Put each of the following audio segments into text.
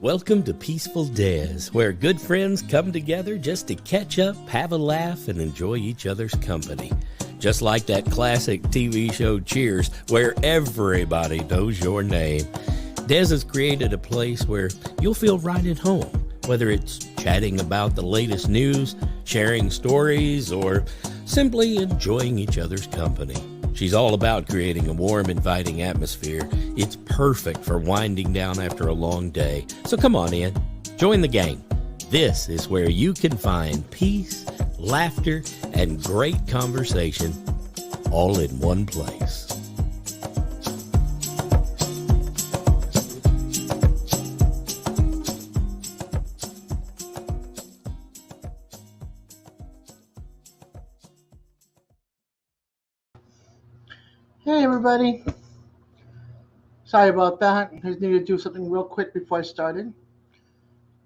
Welcome to Peaceful-Dez, where good friends come together just to catch up, have a laugh, and enjoy each other's company. Just like that classic TV show Cheers, where everybody knows your name. Dez has created a place where you'll feel right at home, whether it's chatting about the latest news, sharing stories, or simply enjoying each other's company. She's all about creating a warm, inviting atmosphere. It's perfect for winding down after a long day. So come on in, join the gang. This is where you can find peace, laughter, and great conversation all in one place. Hey everybody, sorry about that. I just needed to do something real quick before I started.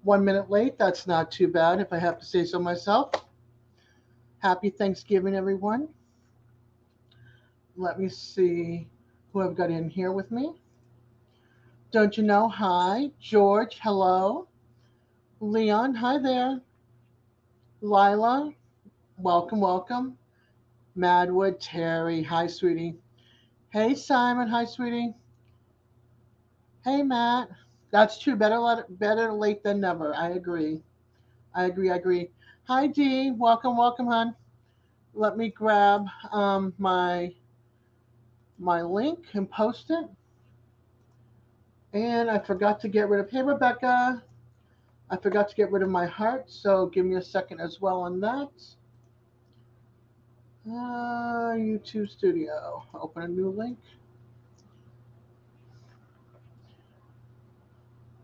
1 minute late, that's not too bad if I have to say so myself. Happy Thanksgiving, everyone. Let me see who I've got in here with me. Don't you know? Hi. George, hello. Leon, hi there. Lila, welcome, welcome. Madwood, Terry, hi sweetie. Hey, Simon. Hi, sweetie. Hey, Matt. That's true. Better late than never. I agree. I agree. Hi, Dee. Welcome, hon. Let me grab my link and post it. And I forgot to get rid of. Hey, Rebecca. I forgot to get rid of my heart. So give me a second as well on that. YouTube Studio. Open a new link.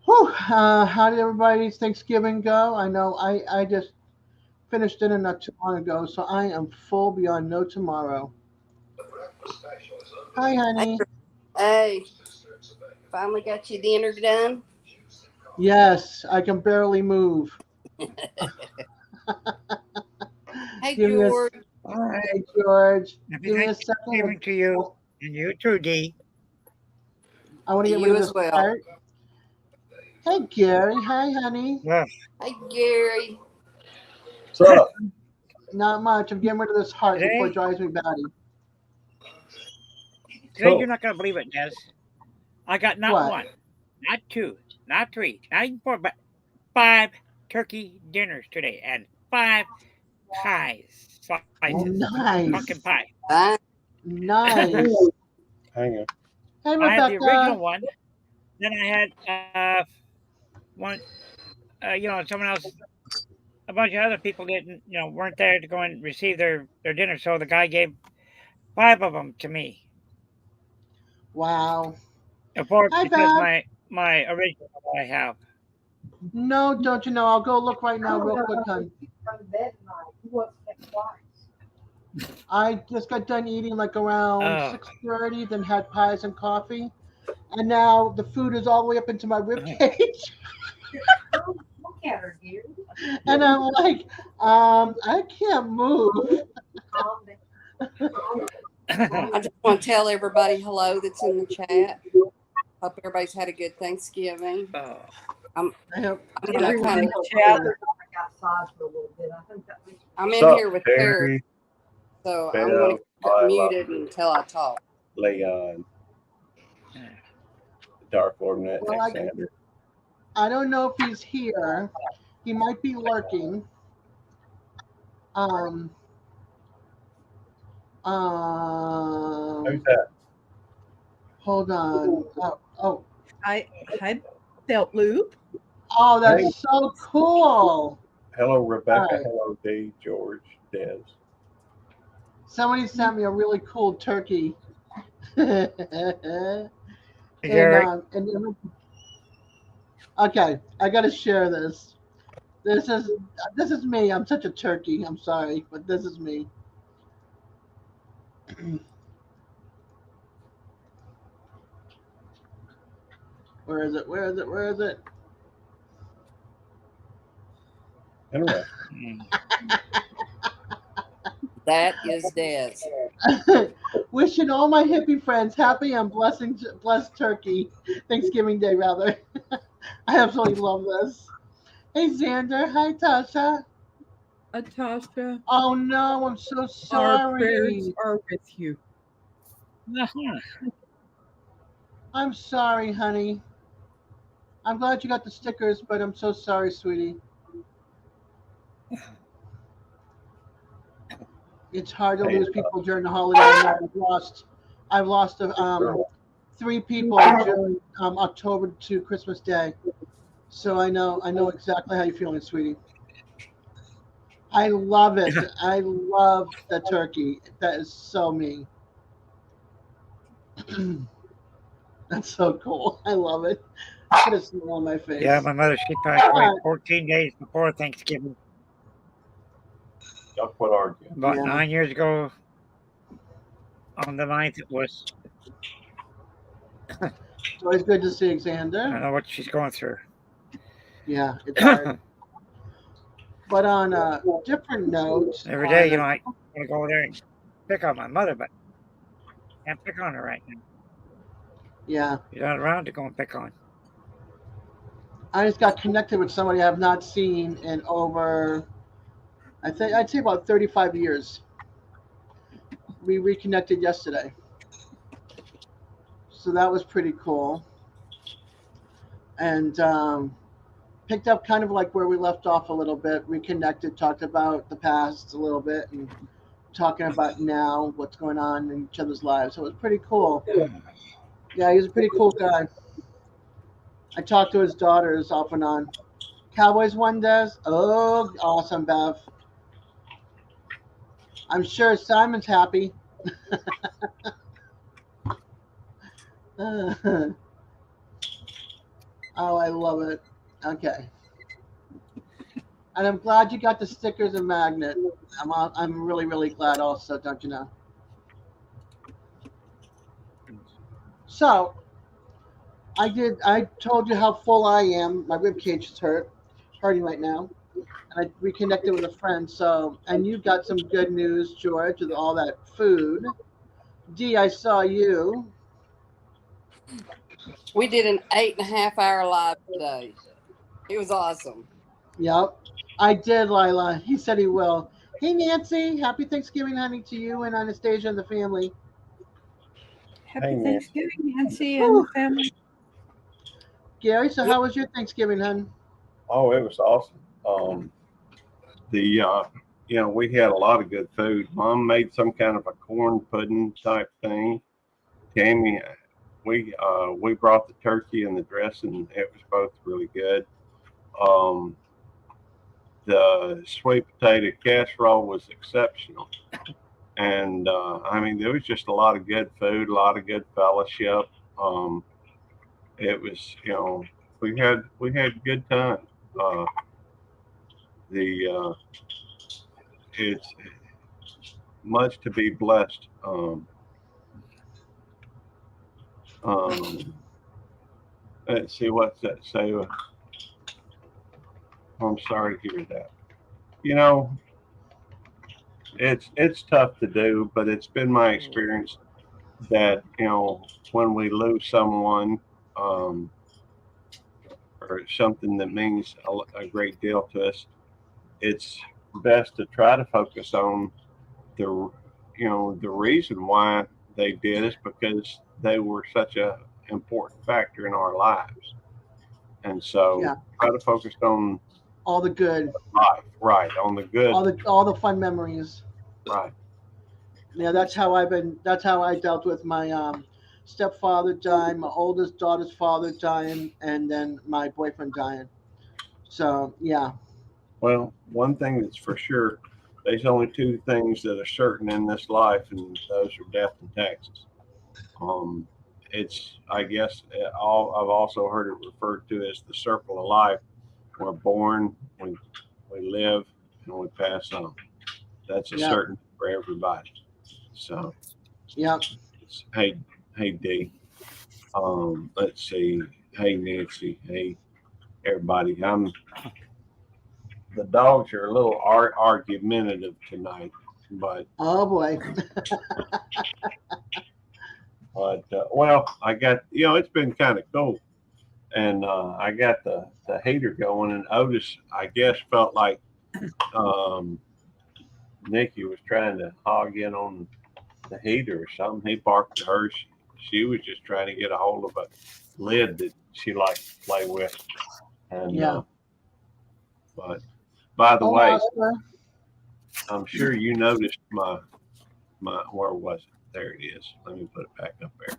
Whew, how did everybody's Thanksgiving go? I know I just finished dinner not too long ago, so I am full beyond no tomorrow. Hi, honey. Hey, finally got your dinner done? Yes, I can barely move. Hey, George. Hey, George. Give me a second. To you and you too, Dee. I want to get rid of this part. Hey, Gary. Hi, honey. Yes. Hey, Gary. What's up? Not much. I'm getting rid of this heart before it drives me batty. Today, you're not going to believe it, Des. I got not What? one, not two, not three, not even four, but 5 turkey dinners today and 5 pies. Slices. Nice. Pumpkin pie. Nice. Hang on. Hey, Rebecca. I had the original one. Then I had one, someone else, a bunch of other people weren't there to go and receive their dinner. So the guy gave 5 of them to me. Wow. Because my original I have. No, don't you know? I'll go look right now real quick, hon. I just got done eating like around 6:30, then had pies and coffee. And now the food is all the way up into my ribcage. And I'm like, I can't move. I just want to tell everybody hello that's in the chat. Hope everybody's had a good Thanksgiving. I'm in here with Terry, so I'm going to get muted until I talk. Leon, Dark Ordinate, Alexander. I don't know if he's here. He might be lurking. Who's that? Hold on. Oh. Hi, Belt Loop. Oh, that's so cool. Hello, Rebecca. Right. Hello, Dave, George, Des. Somebody sent me a really cool turkey. Okay, I got to share this. This is me. I'm such a turkey. I'm sorry, but this is me. Where is it? Anyway. That is Des. Wishing all my hippie friends happy and blessed turkey Thanksgiving Day, rather. I absolutely love this. Hey, Xander. Hi, Tasha. Natasha, Oh, no. I'm so our prayers sorry. are with you. I'm sorry, honey. I'm glad you got the stickers, but I'm so sorry, sweetie. It's hard to Hey, lose people during the holiday. I know I've lost 3 people during October to Christmas Day. So I know exactly how you're feeling, sweetie. I love it. I love the turkey. That is so me. That's so cool. I love it. Put a smile on my Yeah, face. my mother, she passed All away right. 14 days before Thanksgiving. y'all quit arguing. About Yeah. 9 years ago on the 9th, it was. It's always good to see I Xander. don't know what she's going through. Yeah, it's hard. But on a different note, Every day, on a, I want to go over there and pick on my mother, but I can't pick on her right now. yeah, She's not around to go and pick on. I just got connected with somebody I've not seen in over, I think I'd say about 35 years. We reconnected yesterday, so that was pretty cool. And picked up kind of like where we left off a little bit, reconnected, talked about the past a little bit, and talking about now what's going on in each other's lives. So it was pretty cool. Yeah, he's a pretty cool guy. I talked to his daughters off and on. Cowboys won, Des. Oh, awesome, Bev. I'm sure Simon's happy. Oh, I love it. Okay. And I'm glad you got the stickers and magnet. I'm really, really glad also, don't you know? So, I told you how full I am. My rib cage is hurting right now. And I reconnected with a friend. So, and you got some good news, George, with all that food. Dee, I saw you. We did an 8.5 hour live today. It was awesome. Yep. I did, Lila. He said he will. Hey, Nancy. Happy Thanksgiving, honey, to you and Anastasia and the family. Happy Hey, Nancy. Thanksgiving, Nancy and Whew. the family. Gary, so how was your Thanksgiving, hon? Oh, it was awesome. We had a lot of good food. Mom made some kind of a corn pudding type thing. Tammy, we brought the turkey and the dressing. It was both really good. Um, the sweet potato casserole was exceptional. And there was just a lot of good food, a lot of good fellowship. Um, it was, we had good time. Uh, the It's much to be blessed. Um, let's see what's that say. I'm sorry to hear that. You know, it's tough to do, but it's been my experience that when we lose someone, um, or something that means a great deal to us, it's best to try to focus on the the reason why they did is because they were such a important factor in our lives, and so Yeah. try to focus on All the good, life, right, on the good, all the fun memories. right. Yeah, that's how I've been. That's how I dealt with my stepfather dying, my oldest daughter's father dying, and then my boyfriend dying. So yeah, Well, one thing that's for sure, there's only two things that are certain in this life, and those are death and taxes. Um, it's, I guess, all I've also heard it referred to as the circle of life. We're born, we live, and we pass on. That's a yeah, certain for everybody. So, yeah. hey, hey, D. Let's see. Hey, Nancy. Hey, everybody. The dogs are a little argumentative tonight, but Oh boy. well, I got it's been kind of cool. and I got the heater going, and Otis, I guess, felt like Nikki was trying to hog in on the heater or something. He barked at her. She was just trying to get a hold of a lid that she liked to play with. And Yeah. but by the Oh, way, Oscar. I'm sure you noticed my where was it? There it is. Let me put it back up there.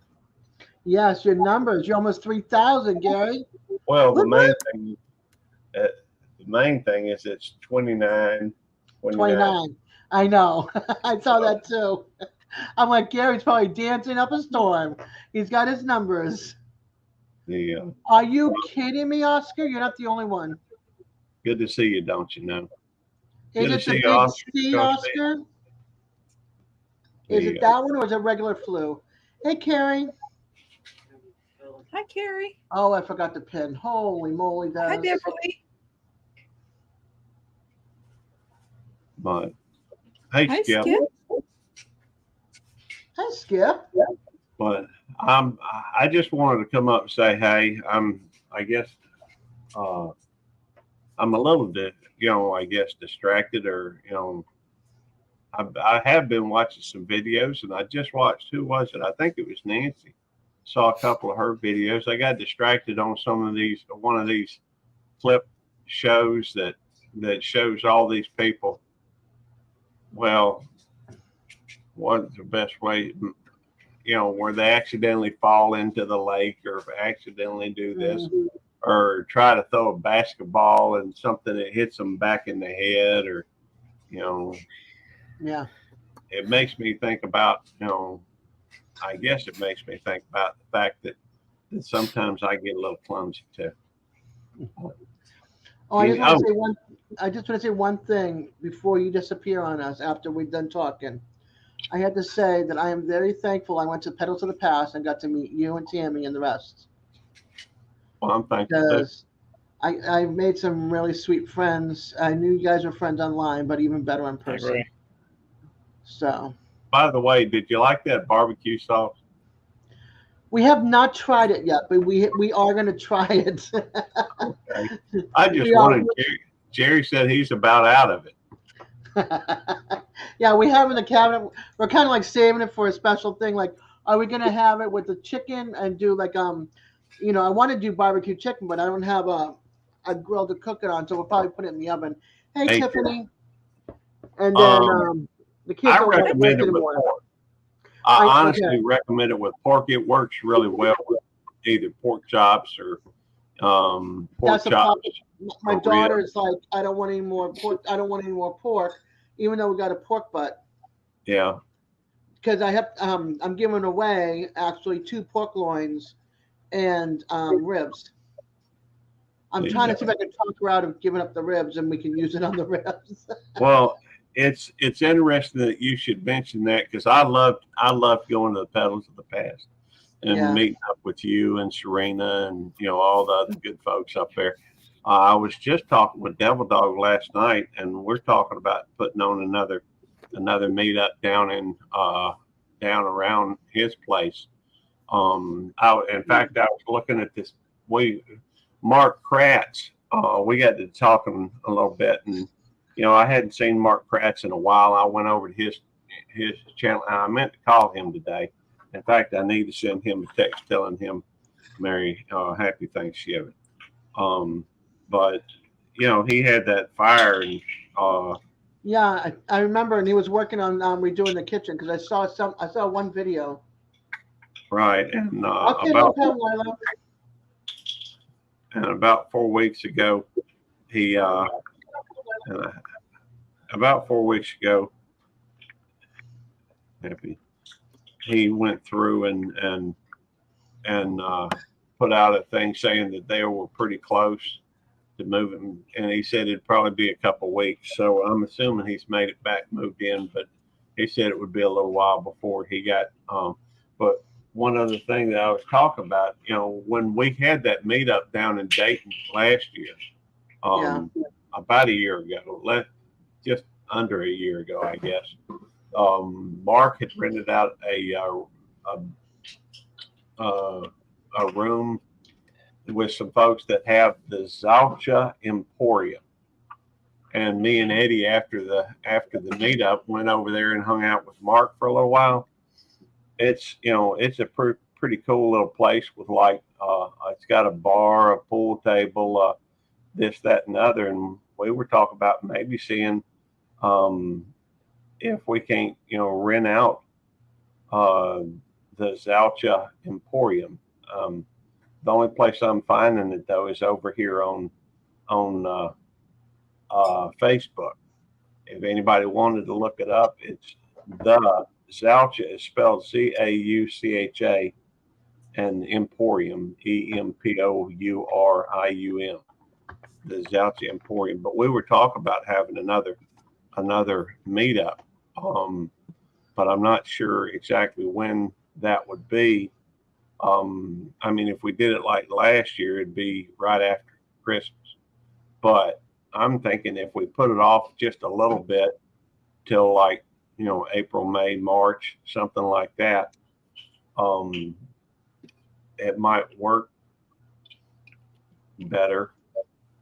Yes, your numbers. You're almost 3,000, Gary. Well, the Whoop, main thing is it's 29. 29. I know. I saw that too. I'm like, Gary's probably dancing up a storm. He's got his numbers. Yeah. Are you kidding me, Oscar? You're not the only one. Good to see you, don't you know? Is Good to it the see you, big Oscar. C, Oscar? Is it that one or is it regular flu? Hey, Carrie. Hi, Carrie. Oh, I forgot the pin. Holy moly, Hi, Des. Beverly. But hey, Hi, Skip. Skip. Hi, Skip. But I just wanted to come up and say, hey, I guess I'm a little bit, I guess distracted, or I have been watching some videos, and I just watched, who was it? I think it was Nancy. Saw a couple of her videos. I got distracted on one of these clip shows that shows all these people. Well, what's the best way? Where they accidentally fall into the lake, or accidentally do this, or try to throw a basketball and something that hits them back in the head, or Yeah. it makes me think about, I guess it makes me think about the fact that sometimes I get a little clumsy too. Oh, I just want to say one thing before you disappear on us after we're done talking. I had to say that I am very thankful I went to Pedals of the Past and got to meet you and Tammy and the rest. Well, I'm thankful because I made some really sweet friends. I knew you guys were friends online, but even better in person. So. By the way, did you like that barbecue sauce? We have not tried it yet, but we are going to try it. Okay. I just wanted. Jerry said he's about out of it. Yeah, we have in the cabinet. We're kind of like saving it for a special thing. Like, are we going to have it with the chicken and do like I want to do barbecue chicken, but I don't have a grill to cook it on, so we'll probably put it in the oven. Hey Tiffany. And then the kids I recommend it with pork. I honestly recommend it with pork. It works really well with either pork chops or pork chops. My daughter's like, I don't want any more pork. I don't want any more pork, even though we got a pork butt. Yeah. Because I have, I'm giving away actually 2 pork loins and ribs. I'm trying to see if I can talk her out of giving up the ribs, and we can use it on the ribs. Well, it's interesting that you should mention that, because I loved going to the Pedals of the Past and meeting up with you and Serena and all the other good folks up there. I was just talking with Devil Dog last night, and we're talking about putting on another meetup down around his place. In fact, I was looking at this. Mark Kratz. We got to talking a little bit, and I hadn't seen Mark Kratz in a while. I went over to his channel, and I meant to call him today. In fact, I need to send him a text telling him Merry Happy Thanksgiving. But he had that fire, and yeah, I remember, and he was working on redoing the kitchen, because I saw one video. Right, and okay, about 4 weeks ago, he he went through and put out a thing saying that they were pretty close to moving, and he said it'd probably be a couple of weeks. So I'm assuming he's made it back, moved in, but he said it would be a little while before he got. But one other thing that I was talking about, when we had that meetup down in Dayton last year, about a year ago, just under a year ago, I guess, Mark had rented out a room with some folks that have the Zalcha Emporium. And me and Eddie, after the meetup, went over there and hung out with Mark for a little while. It's it's a pretty cool little place with it's got a bar, a pool table, this, that, and other. And we were talking about maybe seeing if we can't rent out the Zalcha Emporium. The only place I'm finding it though is over here on Facebook. If anybody wanted to look it up, it's the Zalcha is spelled Zaucha, and Emporium Emporium, the Zalcha Emporium. But we were talking about having another meetup, but I'm not sure exactly when that would be. I mean, if we did it like last year, it'd be right after Christmas. But I'm thinking if we put it off just a little bit till like, April, May, March, something like that, it might work better.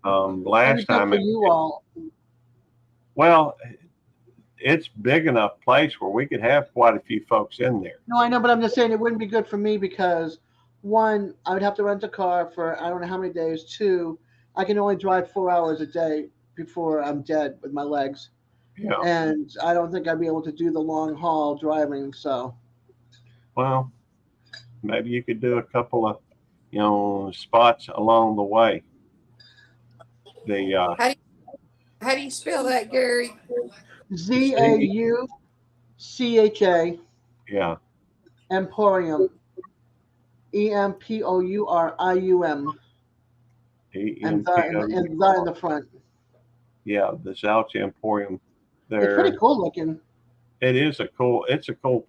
Last time, well, it's big enough place where we could have quite a few folks in there. No, I know, but I'm just saying it wouldn't be good for me because, one, I would have to rent a car for I don't know how many days. Two, I can only drive 4 hours a day before I'm dead with my legs. Yeah. And I don't think I'd be able to do the long haul driving. So. Well, maybe you could do a couple of, spots along the way. How do you spell that, Gary? Zaucha. Yeah. Emporium. Emporium. And the in the front. Yeah, the Zalcha Emporium. It's pretty cool looking. It's a cool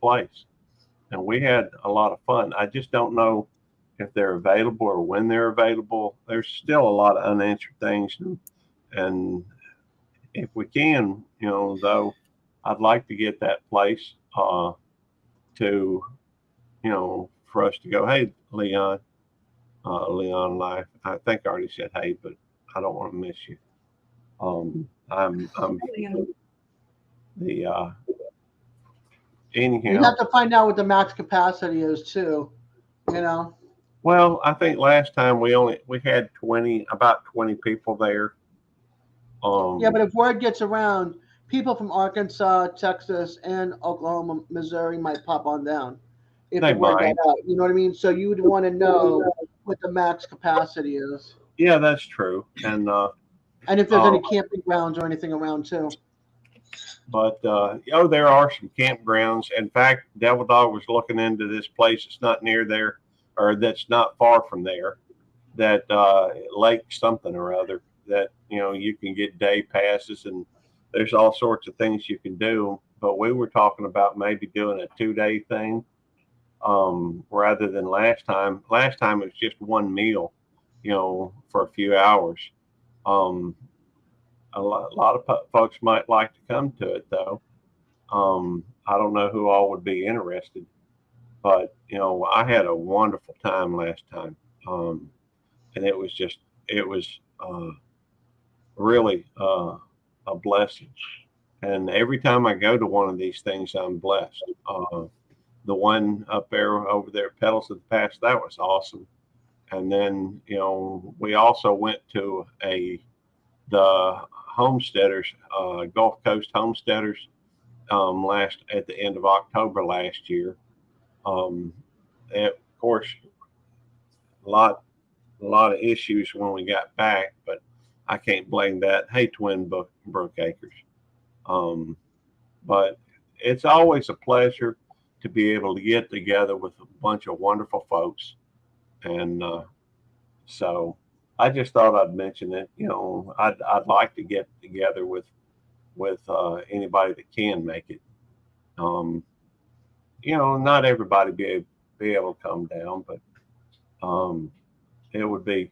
place. And we had a lot of fun. I just don't know if they're available or when they're available. There's still a lot of unanswered things. And if we can, though, I'd like to get that place to, for us to go, hey, Leon Life. I think I already said hey, but I don't want to miss you. I'm anyhow. You have to find out what the max capacity is too, Well, I think last time we had about 20 people there. Yeah, but if word gets around, people from Arkansas, Texas, and Oklahoma, Missouri might pop on down. If the word got out, you know what I mean? So you would want to know what the max capacity is. Yeah, that's true. And if there's any camping grounds or anything around too. But there are some campgrounds. In fact, Devil Dog was looking into this place that's not near there, or that's not far from there, that Lake something or other, that you can get day passes, and there's all sorts of things you can do. But we were talking about maybe doing a 2-day thing, rather than last time. Last time it was just one meal, for a few hours. A lot of folks might like to come to it, though. I don't know who all would be interested, but I had a wonderful time last time, and it was really a blessing. And every time I go to one of these things, I'm blessed. The one up there over there at Petals of the Past, that was awesome. And then we also went to the Homesteaders, Gulf Coast Homesteaders, at the end of October last year. And of course, a lot of issues when we got back, but I can't blame that. Hey, Twin Brookacres. But it's always a pleasure to be able to get together with a bunch of wonderful folks, and so I just thought I'd mention it. I'd like to get together with anybody that can make it. Not everybody be able to come down, but it would be,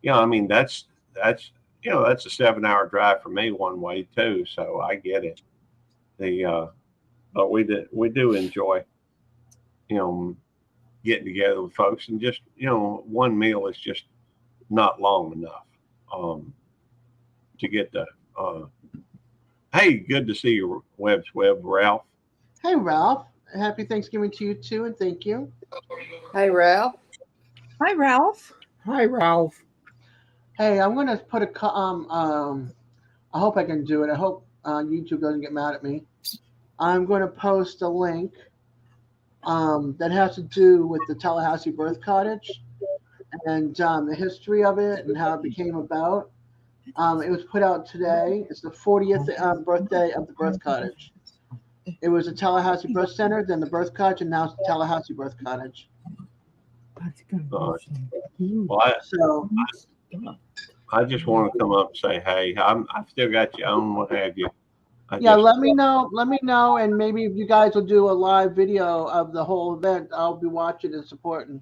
I mean, that's a 7-hour drive for me one way too. So I get it. But we do enjoy, getting together with folks, and just, one meal is just not long enough to get the. Hey, good to see you, Web, Ralph. Hey, Ralph. Happy Thanksgiving to you too, and thank you. Hey, Ralph. Hi, Ralph. Hi, Ralph. Hey, I'm gonna put a I hope I can do it. I hope YouTube doesn't get mad at me. I'm going to post a link that has to do with the Tallahassee Birth Cottage and the history of it and how it became about. It was put out today. It's the 40th birthday of the Birth Cottage. It was the Tallahassee Birth Center, then the Birth Cottage, and now it's the Tallahassee Birth Cottage. Well, I just want to come up and say, hey, I've still got you on, what have you. Let me know. Let me know, and maybe if you guys will do a live video of the whole event, I'll be watching and supporting.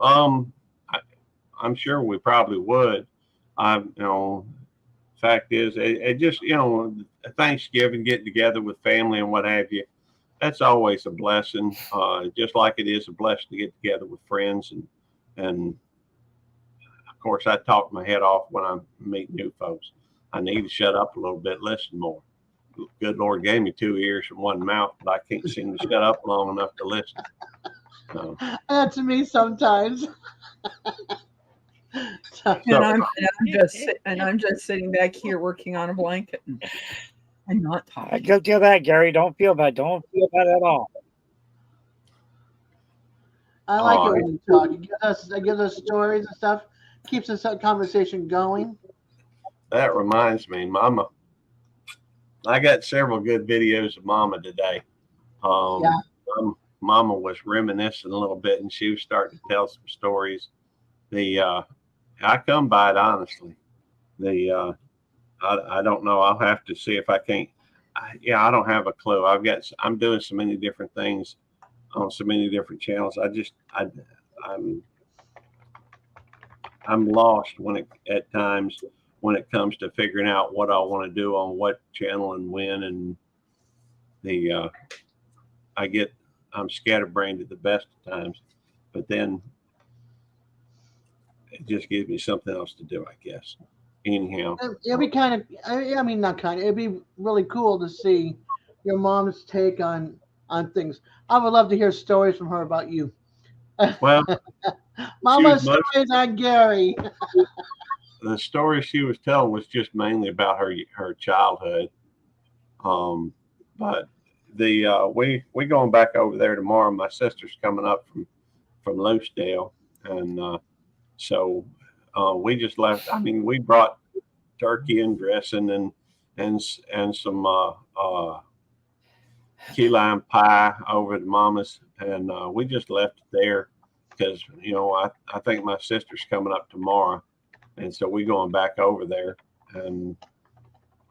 I'm sure we probably would. Fact is, it just, Thanksgiving, getting together with family and what have you, that's always a blessing. Just like it is a blessing to get together with friends, and of course, I talk my head off when I meet new folks. I need to shut up a little bit, listen more. Good Lord gave me 2 ears and 1 mouth, but I can't seem to shut up long enough to listen. So. That's me sometimes. And I'm just sitting back here working on a blanket and not talking. I go do that, Gary. Don't feel bad. Don't feel bad at all. I like it when you talk. It gives us stories and stuff. Keeps us that conversation going. That reminds me, Mama. I got several good videos of Mama today. Mama was reminiscing a little bit, and she was starting to tell some stories. I come by it honestly. I don't know. I'll have to see if I can't. I don't have a clue. I'm doing so many different things on so many different channels. I'm lost at times when it comes to figuring out what I want to do on what channel and when, and I'm scatterbrained at the best of times, but then it just gives me something else to do, I guess. Anyhow, it'd be it'd be really cool to see your mom's take on things. I would love to hear stories from her about you. Well, Mama's stories on Gary. The story she was telling was just mainly about her childhood. But we going back over there tomorrow. My sister's coming up from Loosedale, and so we just left. I mean, we brought turkey and dressing and some key lime pie over to Mama's, and we just left it there because I think my sister's coming up tomorrow. And so we're going back over there. And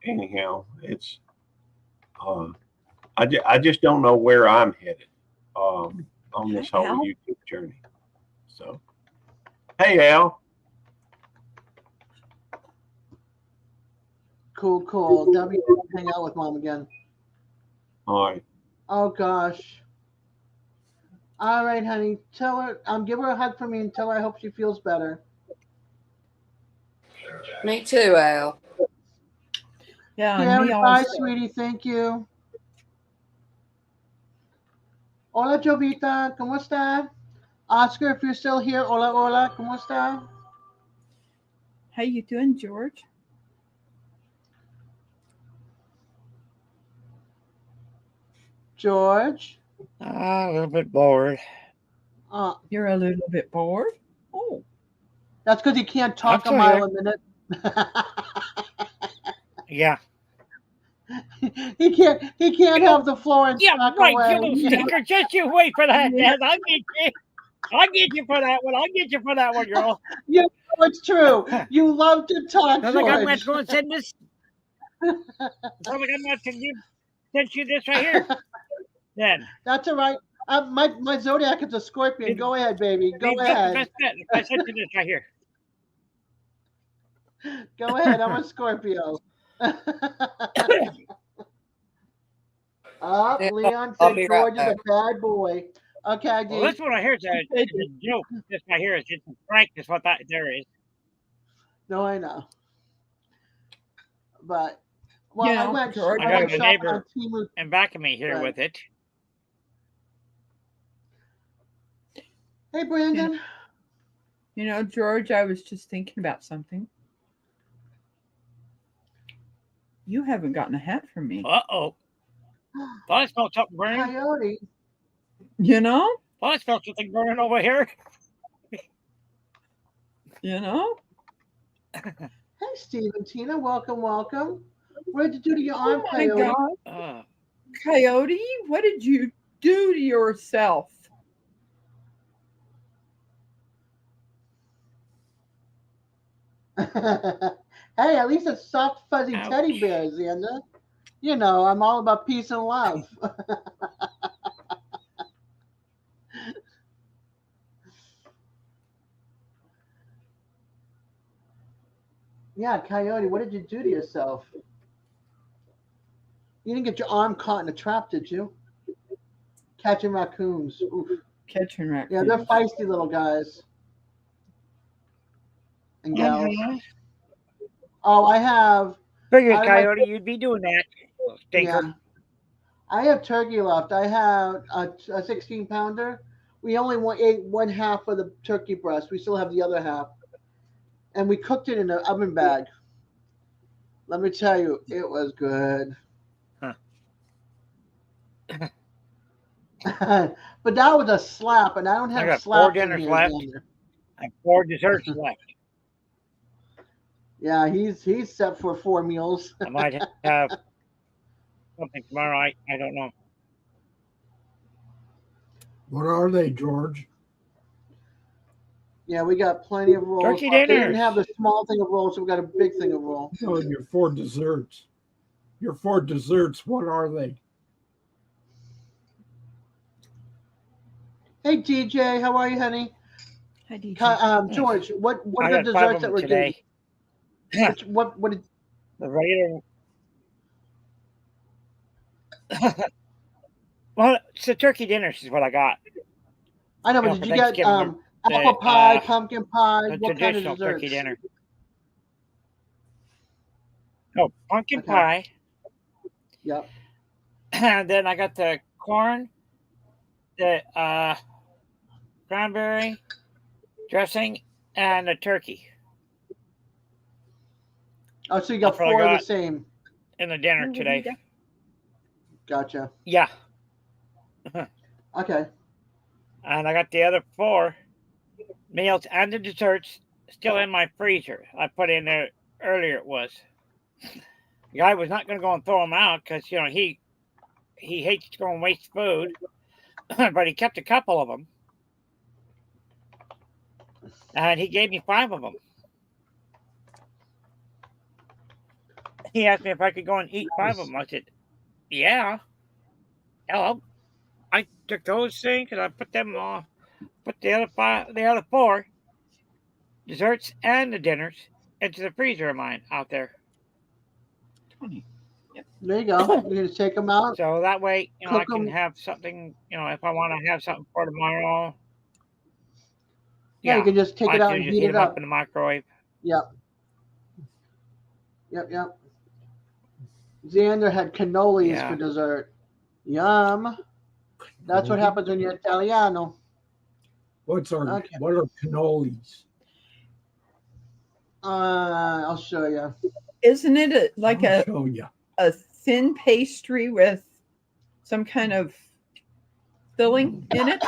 anyhow, it's I just don't know where I'm headed on this whole YouTube journey. So, hey, Al. Cool. W, hang out with Mom again. All right. Oh gosh. All right, honey. Tell her. Give her a hug for me and tell her I hope she feels better. Me too, Al. Yeah, me bye, also. sweetie. Thank you. Hola, Jovita. ¿Cómo está? Oscar, if you're still here. Hola. ¿Cómo está? How you doing, George? George? A little bit bored. You're a little bit bored? Oh. That's because you can't talk a mile a minute. Yeah. He can't have the floor and talk right, away. You little stinker. Just you wait for that, Dad. I'll get you for that one. I'll get you for that one, girl. Yeah, it's true. You love to talk, George. I'm going to go and send this. I'm going to send you this right here. Then. That's all right. My zodiac is a Scorpion. Go ahead, baby. Go ahead. I sent you this right here. Go ahead. I'm a Scorpio. Leon said George is a bad boy. Okay, Well, that's what I hear. It's a joke. This right here is just a prank. Is what that there is. No, I know. But well, You I know, went. George, I I got went the shopping on neighbor Temu. in back of me here But with it. hey, you Brandon. know, George, I was just thinking about something. You haven't gotten a hat from me. Uh-oh. Thought I smelled something burning. Coyote. You know? Thought I smelled something burning over here. You know? Hey, Steve and Tina. Welcome, welcome. What did you do to your arm, Oh my Coyote? God. Coyote, what did you do to yourself? Hey, at least it's soft, fuzzy Ouch. teddy bear, Xander. You know, I'm all about peace and love. Yeah, Coyote, what did you do to yourself? You didn't get your arm caught in a trap, did you? Catching raccoons. Oof. Catching Yeah, raccoons. they're feisty little guys and gals. Oh, I have. Figured, Out of my, Coyote, you'd be doing that. Stinker. yeah, I have turkey left. I have a 16 pounder. We only ate one half of the turkey breast. We still have the other half. And we cooked it in an oven bag. Let me tell you, it was good. Huh. But that was a slap, and I don't I have got 4 slaps in dinners here, left Xander. and 4 desserts left. Yeah, he's set for 4 meals. I might have something tomorrow. I don't know. What are they, George? Yeah, we got plenty of rolls. Turkey They didn't dinners. have the small thing of rolls, so we got a big thing of roll. No, your 4 desserts. Your 4 desserts, what are they? Hey DJ, how are you, honey? Hi, DJ. George, what I are the got 5 desserts of that them we're getting? today. What did, The regular. Well, it's the turkey dinners is what I got. I know, You but know, did for you get Thanksgiving, apple pie, pumpkin pie? the What kind of traditional turkey desserts? dinner. Oh, pumpkin Okay. pie. Yep. And then I got the corn, the cranberry dressing, and the turkey. Oh, so you That's got what I 4 of the got same. in the dinner today. Gotcha. Yeah. Okay. And I got the other 4 meals and the desserts still in my freezer. I put in there earlier. It was. The guy was not going to go and throw them out because you know he hates to go and waste food, but he kept a couple of them, and he gave me 5 of them. He asked me if I could go and eat 5 of them. I said, "Yeah." Hello. I took those things and I put them put the other 4 desserts and the dinners into the freezer of mine out there. 20. Yep. There you go. You're gonna take them out, So that way, you know, I cook can them. have something. You know, if I want to have something for tomorrow, Yeah, you can just take I it out can and just heat heat it them up up. in the microwave. Yep. Yep. Xander had cannolis for Yeah. dessert. Yum. That's what happens when you're Italiano. What are Okay. cannolis? I'll show you. Isn't it I'll show you. a thin pastry with some kind of filling in it?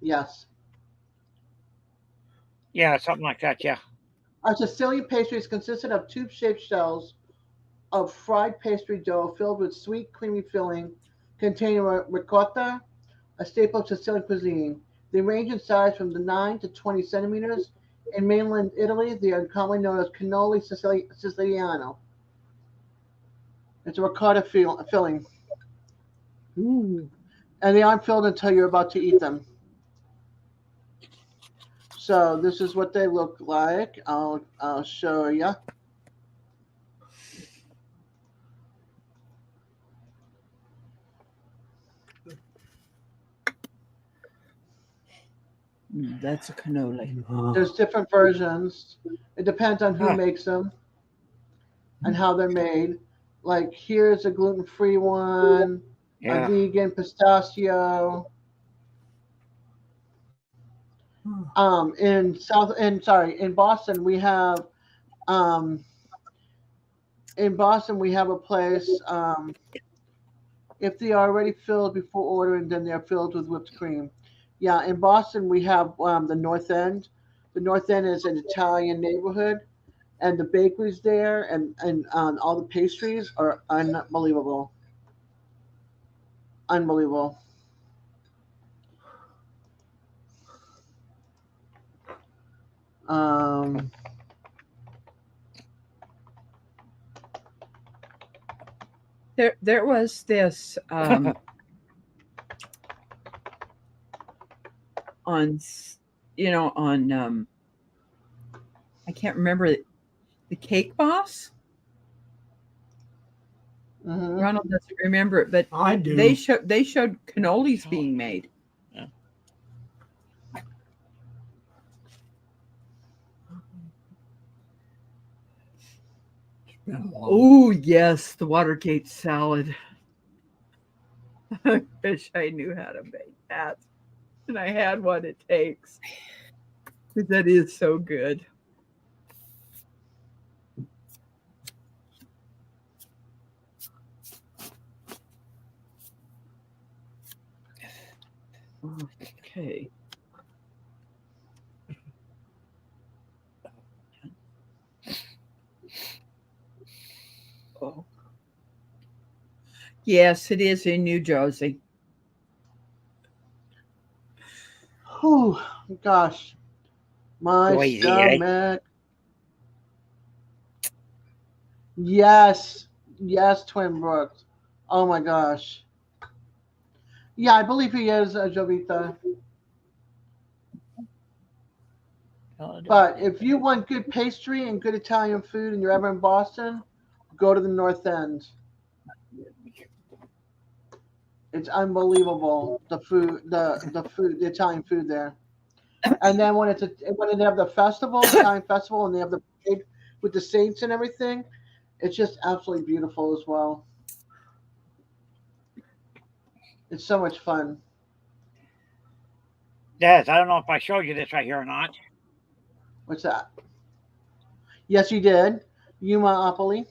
Yes. Yeah, something like that. Yeah. Our Sicilian pastries consisted of tube-shaped shells of fried pastry dough filled with sweet, creamy filling containing ricotta, a staple of Sicilian cuisine. They range in size from the 9 to 20 centimeters. In mainland Italy, they are commonly known as cannoli siciliano. It's a ricotta filling. Ooh. And they aren't filled until you're about to eat them. So this is what they look like. I'll show you. That's a cannoli. There's different versions. It depends on who makes them and how they're made. Like here's a gluten-free one, a vegan pistachio. In Boston we have a place. If they are already filled before ordering, then they're filled with whipped cream. Yeah, in Boston we have the North End. The North End is an Italian neighborhood, and the bakeries there and all the pastries are unbelievable. Unbelievable. There was this on I can't remember the Cake Boss. Ronald doesn't remember it, but I do. They showed cannolis being made. Oh yes, the Watergate salad. I wish I knew how to make that, and I had what it takes. That is so good. Okay. Oh. Yes, it is in New Jersey. Oh gosh, my stomach. Yes, Twin Brooks. Oh my gosh. Yeah, I believe he is, Jovita. But if you want good pastry and good Italian food and you're ever in Boston, go to the North End. It's unbelievable, the Italian food there. And then when they have the Italian festival, and they have the parade with the saints and everything, it's just absolutely beautiful as well. It's so much fun. Yes, I don't know if I showed you this right here or not. What's that? Yes, you did. Yumaopoly.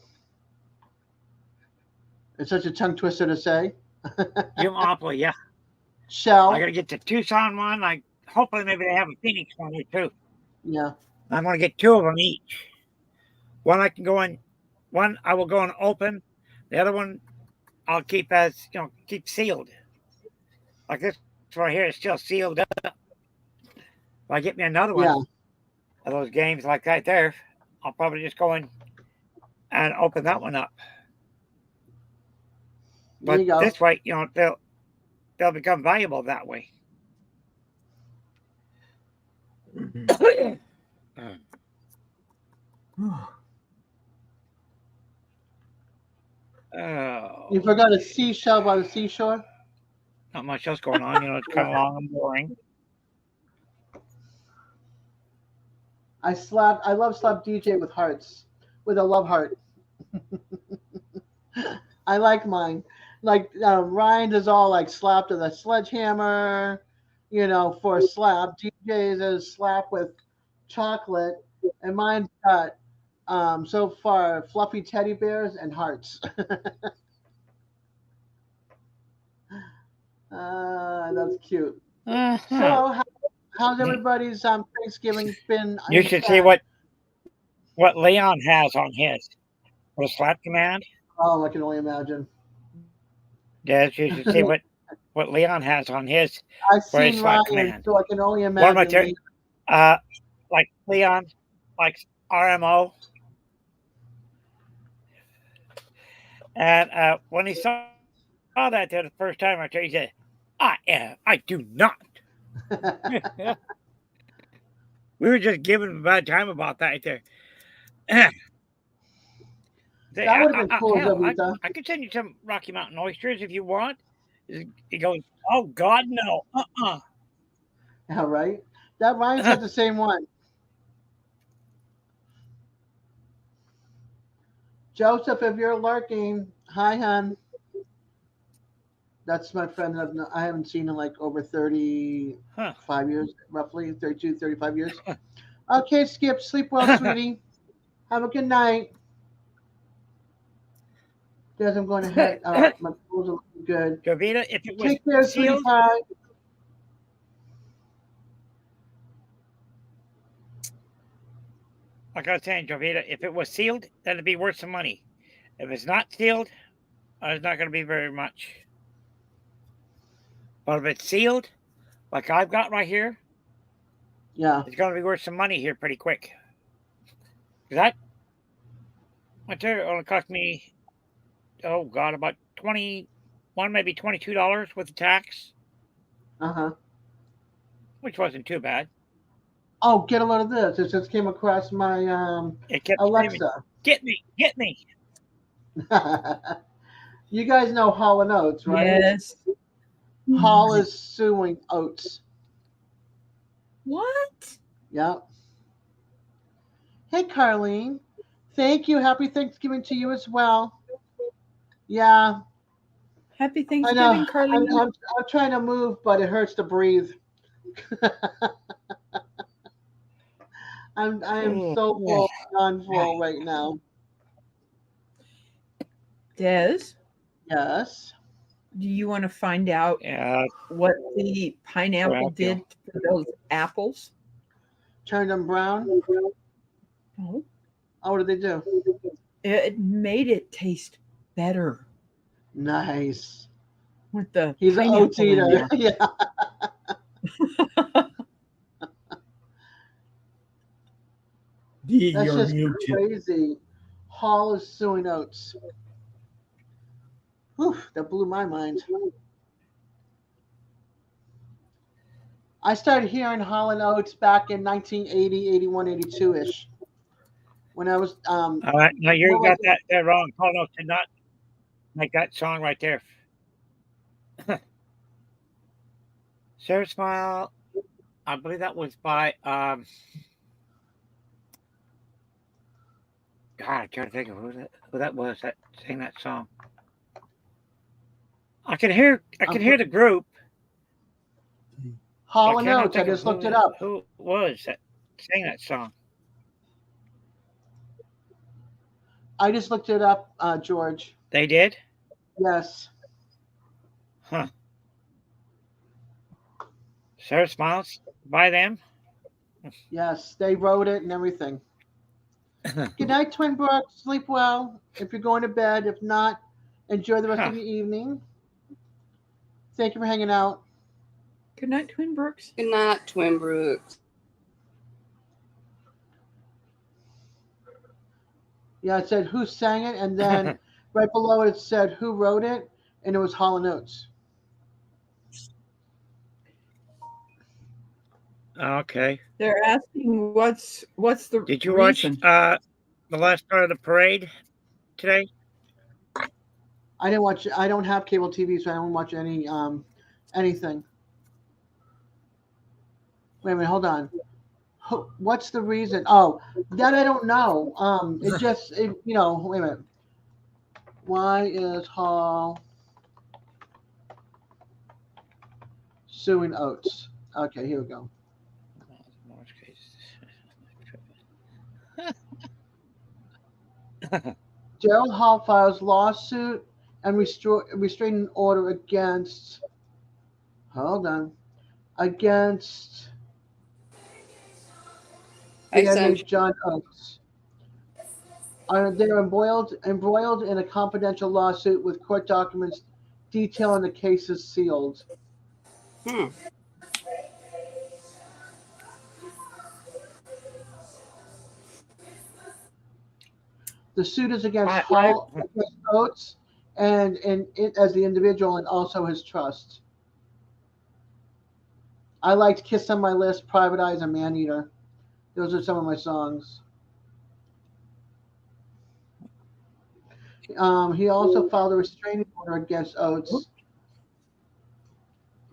It's such a tongue twister to say. Yumaopoly, yeah. Shell. I gotta get the Tucson one. Like, hopefully, maybe they have a Phoenix one here too. Yeah. I'm gonna get 2 of them each. One I can go in. One I will go and open. The other one I'll keep as keep sealed. Like this right here is still sealed up. If I get me another one of those games like that there, I'll probably just go in and open that one up. But this way, they'll become valuable that way. Oh. You forgot a seashell by the seashore? Not much else going on. It's kind of long and boring. I love slap DJ with hearts, with a love heart. I like mine. Like Ryan does all like slap with a sledgehammer, for a slap. DJ does slap with chocolate, and mine's got so far fluffy teddy bears and hearts. That's cute. So how's everybody's Thanksgiving been? You should see what Leon has on his for slap command. Oh, I can only imagine. Yes, you should see what Leon has on his. I've seen Ryan, so I can only imagine. Like Leon, like RMO. And when he saw that there the first time, he said, I do not. We were just giving him a bad time about that there. That would have been cool, I could send you some Rocky Mountain oysters if you want. He goes, oh, God, no. All right. That Ryan said the same one. Joseph, if you're lurking, hi, hon. That's my friend that I haven't seen in like over 35 years, roughly 32, 35 years. Okay, Skip, sleep well, sweetie. Have a good night. Guys, I'm going to head. My tools are looking good. Jovita, if it was Take care, sweetie sealed, pie. like I was saying, Jovita, if it was sealed, that'd be worth some money. If it's not sealed, it's not going to be very much. But if it's sealed, like I've got right here, yeah, it's going to be worth some money here pretty quick. Because that material only cost me, oh God, about $21, maybe $22 with the tax. Which wasn't too bad. Oh, get a load of this. It just came across my It kept Alexa. Screaming, get me, get me. You guys know Hall and Oates, right? Yes. Hall is suing Oates. What? Yep. Hey, Carlene. Thank you. Happy Thanksgiving to you as well. Yeah. Happy Thanksgiving, Carlene. I'm trying to move, but it hurts to breathe. I am so full, non-full right now. Des? Yes. Do you want to find out what the pineapple did to those apples? Turned them brown? Oh. Oh, what did they do? It made it taste better. Nice. With the He's an oats eater. Yeah. That's just crazy. Hall is suing Oates. Whew, that blew my mind. I started hearing Hall and Oates back in 1980, 81, 82-ish. When I was All right, no, you got that wrong. Hall and Oates did not make that song right there. Sarah Smile, I believe that was by God, I'm trying to think of who that was that sang that song. I can hear the group. Hall and Oates, I just looked it up. Who was that sang that song? I just looked it up, George. They did? Yes. Huh. Sarah Smiles by them? Yes, they wrote it and everything. Good night, Twin Brooks. Sleep well if you're going to bed. If not, enjoy the rest of your evening. Thank you for hanging out. Good night, Twin Brooks. Good night, Twin Brooks. Yeah, it said who sang it, and then right below it said who wrote it, and it was Hall and Oates. Okay. They're asking what's the Did you reason? watch the last part of the parade today? I didn't watch. I don't have cable TV, so I don't watch anything. Wait a minute, hold on. What's the reason? Oh, that I don't know. Wait a minute. Why is Hall suing Oates? Okay, here we go. Gerald Hall files lawsuit and restraining order against. Hold on. Against John Oates. They're embroiled in a confidential lawsuit with court documents detailing the cases sealed. The suit is against Hall, against Oates, and it as the individual, and also his trust. I liked "Kiss on My List," "Private Eyes," and "Man Eater." Those are some of my songs. He also filed a restraining order against Oates.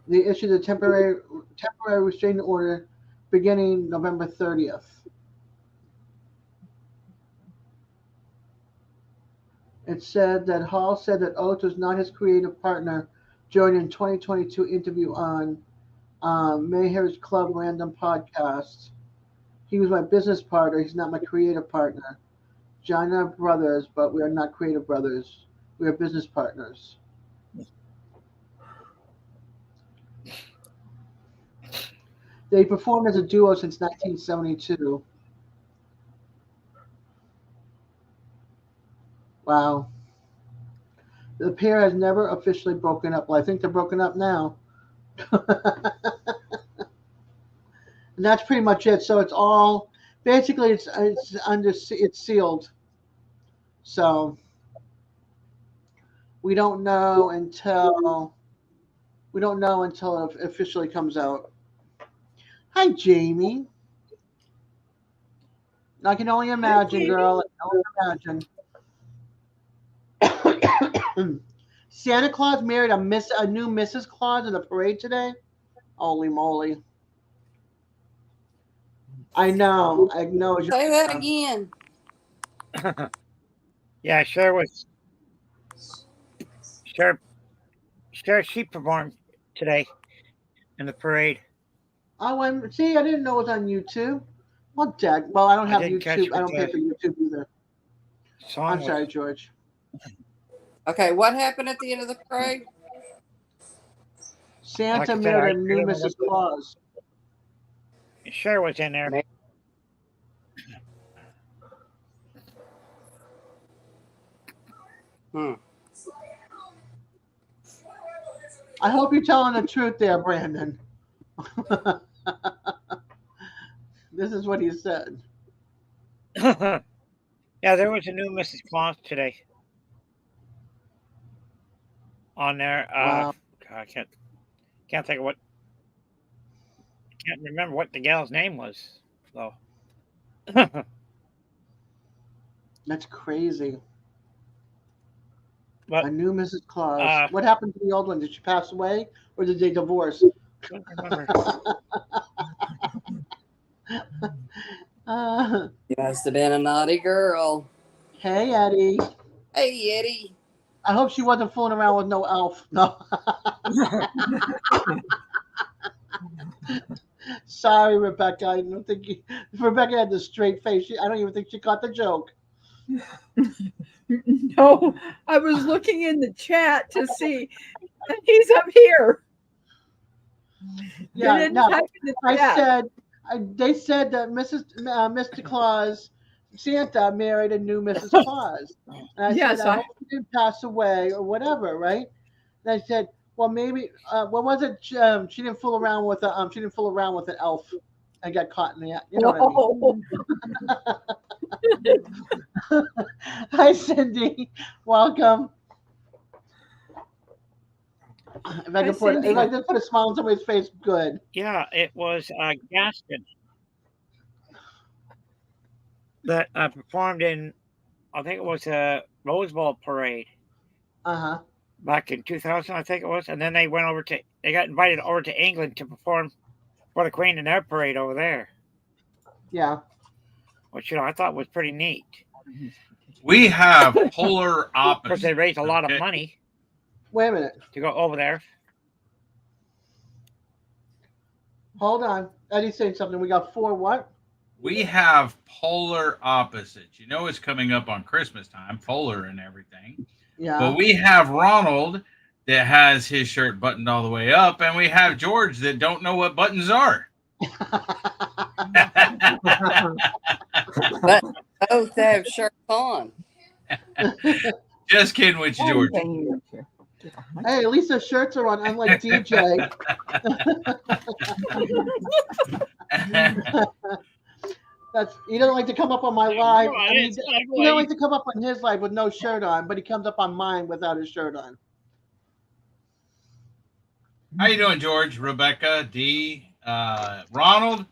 They issued a temporary restraining order beginning November 30th. It said that Hall said that Oates was not his creative partner during a 2022 interview on Mayher's Club Random podcast. He was my business partner. He's not my creative partner. John and I are brothers, but we are not creative brothers. We are business partners. They performed as a duo since 1972. Wow. The pair has never officially broken up. Well, I think they're broken up now. And that's pretty much it. So it's all basically it's sealed. So we don't know until it officially comes out. Hi, Jamie. I can only imagine, girl. I can only imagine. Santa Claus married a new Mrs. Claus in the parade today. Holy moly! I know. Say that again. Yeah, sure was. Sure, she performed today in the parade. Oh, see, I didn't know it was on YouTube. What Dad? Well, I don't have YouTube. I don't pay for YouTube either. I'm sorry, George. Okay, what happened at the end of the parade? Santa married a new Mrs. Claus. Sure was in there. I hope you're telling the truth there, Brandon. This is what he said. Yeah, there was a new Mrs. Claus today on there. Wow. God, I can't think of can't remember what the gal's name was, though. That's crazy. But, a new Mrs. Claus. What happened to the old one? Did she pass away, or did they divorce? I don't remember. You must have been a naughty girl. Hey, Eddie. Hey, Eddie. I hope she wasn't fooling around with no elf. No. Sorry, Rebecca. I don't think Rebecca had the straight face. I don't even think she caught the joke. No, I was looking in the chat to see, and he's up here. Yeah, no, they said that Mr. Claus, Santa married a new Mrs. Claus. And I said, I hope she didn't pass away or whatever, right? And I said, well, maybe, what was it? She didn't fool around with an elf and got caught in the act. You know what I mean? Hi, Cindy. Welcome. If I could put a smile on somebody's face, good. Yeah, it was Gaston that performed in, I think it was a Rose Bowl parade. Back in 2000, I think it was, and then they got invited over to England to perform for the Queen in their parade over there. Yeah. Which I thought was pretty neat. We have polar opposites. Of course, they raised a lot of money. Wait a minute. To go over there. Hold on. Eddie's saying something. We got 4 what? We have polar opposites. You know it's coming up on Christmas time, polar and everything. Yeah. But we have Ronald that has his shirt buttoned all the way up, and we have George that don't know what buttons are. But both have shirts on. Just kidding with you, George. Hey, at least the shirts are on, unlike DJ. He doesn't like to come up on my live. He doesn't like to come up on his live with no shirt on, but he comes up on mine without his shirt on. How you doing, George, Rebecca, Dee, Ronald,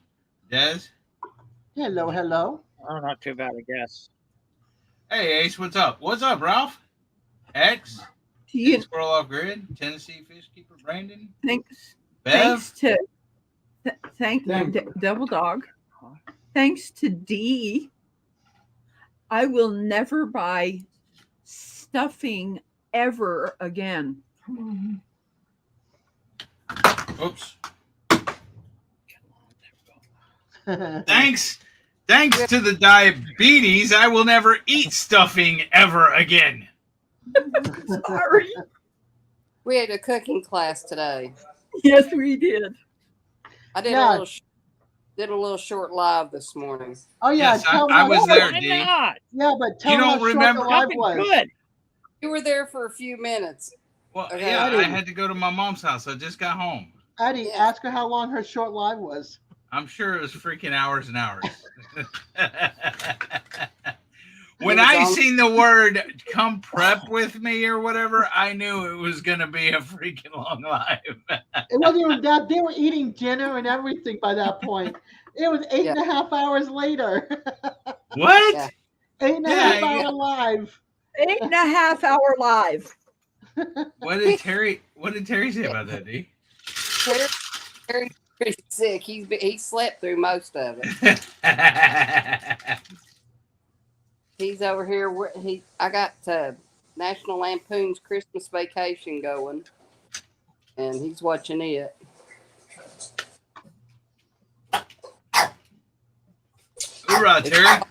Des? Hello, hello. Oh, not too bad, I guess. Hey, Ace, what's up? What's up, Ralph? X? Squirrel Off Grid? Tennessee Fish Keeper Brandon? Thanks. Bev? Thank you, Devil Dog. Thanks to Dee, I will never buy stuffing ever again. Oops. Thanks to the diabetes, I will never eat stuffing ever again. Sorry. We had a cooking class today. Yes, we did. I did a little short live this morning. Oh yeah, yes, I was there, Dee. Yeah, but tell you them don't how remember short the live was. Good. You were there for a few minutes. Well, Okay. yeah, I had to go to my mom's house. I just got home. Eddie, ask her how long her short live was. I'm sure it was freaking hours and hours. When I seen the word "come prep with me" or whatever, I knew it was going to be a freaking long live. It wasn't even that. They were eating dinner and everything by that point. It was 8.5 hours later. What? Yeah. 8.5 hour live. 8.5 hour live. What did Terry say about that, Dee? Terry's pretty sick. He slept through most of it. He's over here. I got National Lampoon's Christmas Vacation going, and he's watching it. Hoorah, Terry!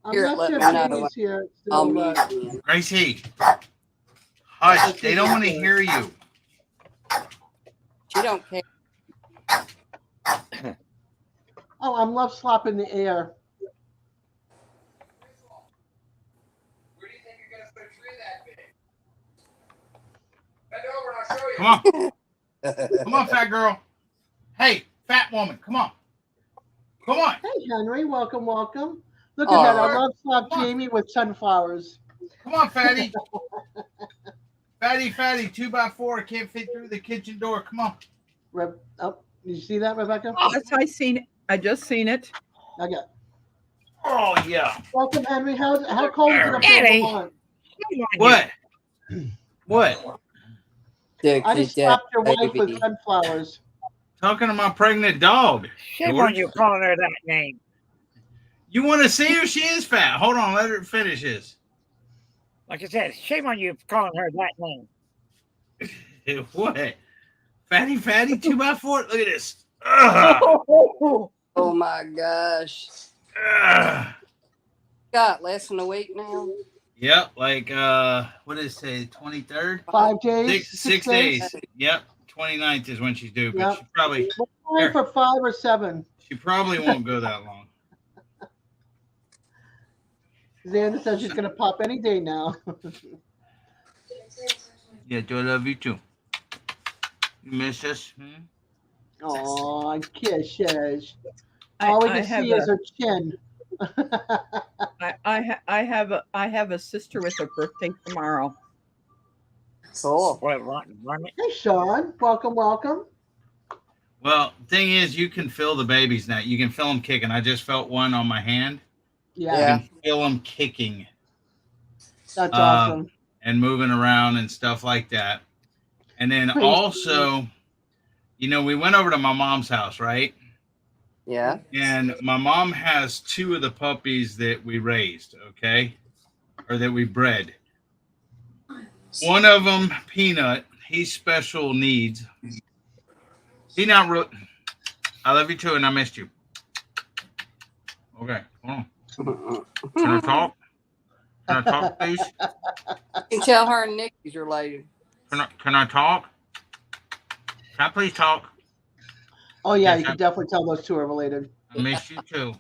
I'm not sure if Amy's here. Gracie, hush! They don't want to hear you. She don't care. Oh, I'm love slop in the air. Where do you think you're gonna put a tree that big? Bend over and I'll show you. Come on, come on, fat girl. Hey, fat woman, come on, come on. Hey, Henry, welcome. Look at that. I love slop Jamie with sunflowers. Come on, fatty. Fatty, 2x4 can't fit through the kitchen door. Come on. Did you see that, Rebecca? Yes, I just seen it. Okay. Oh yeah. Welcome, Henry. How cold is it up there? What? I just slapped your wife with sunflowers. Talking to my pregnant dog. Shame on you calling her that name. You want to see if she is fat? Hold on, let her finish this. Like I said, shame on you calling her that name. What? Fatty, 2x4. Look at this. Oh my gosh. Got less than a week now. Yep, like what did it say? 23rd? 5 days. 6 days. Yep. 29th is when she's due, but Yep. she probably for 5 or 7. She probably won't go that long. Xander says she's gonna pop any day now. Yeah, do I love you too? You miss us? Oh, kisses. All we can see is her chin. I have a sister with a birthday tomorrow. Cool. Hey, Sean. Welcome. Well, thing is, you can feel the babies now. You can feel them kicking. I just felt one on my hand. Yeah. You can feel them kicking. That's awesome. And moving around and stuff like that. And then also, you know, we went over to my mom's house, right? Yeah. And my mom has 2 of the puppies that we raised, okay? Or that we bred. One of them, Peanut, he's special needs. He not real. I love you too, and I missed you. Okay, hold on. Can I talk? Can I talk, please? You can tell her and Nikki's related. Can I talk? Can I please talk? Oh yeah, you can definitely tell those 2 are related. I miss you too.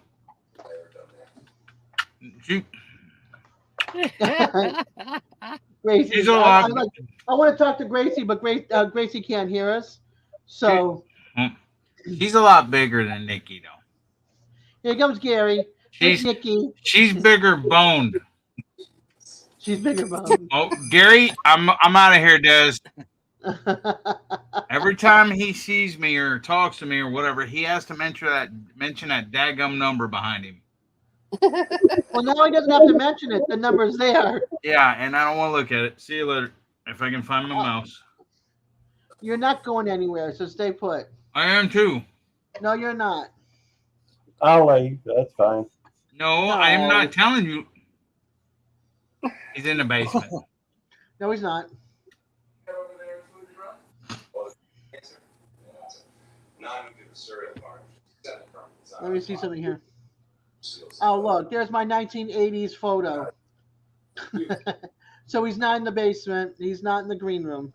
Gracie, She's alive. I want to talk to Gracie, but Gracie can't hear us. So she's a lot bigger than Nikki, though. Here comes Gary. Nikki. She's bigger boned. She's bigger boned. Oh, Gary, I'm out of here, Des. Every time he sees me or talks to me or whatever, he has to mention that daggum number behind him. Well, now he doesn't have to mention it. The number's there. Yeah, and I don't want to look at it. See you later. If I can find my mouse. You're not going anywhere, so stay put. I am too. No, you're not. I'll leave. That's fine. No, I am not telling you. He's in the basement. No, he's not. Let me see something here. Oh, look, there's my 1980s photo. So he's not in the basement. He's not in the green room.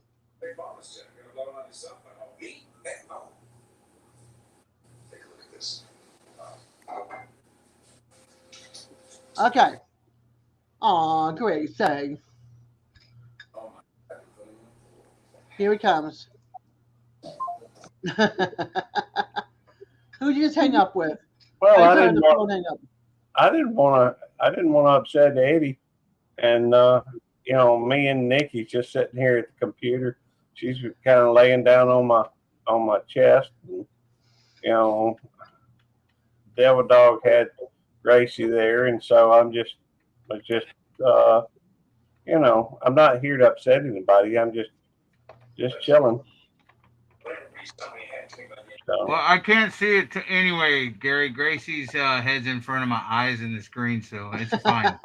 Okay. Aw, great. Say. Here he comes. Who'd you just hang up with? Well, I turned didn't the phone want. hang up. I didn't want to upset Eddie, and you know, me and Nikki's just sitting here at the computer. She's kind of laying down on my chest, and you know, Devil Dog had Gracie there, and so I was just you know, I'm not here to upset anybody. I'm just chilling. So. Well, I can't see it anyway, Gary. Gracie's head's in front of my eyes in the screen, so it's fine.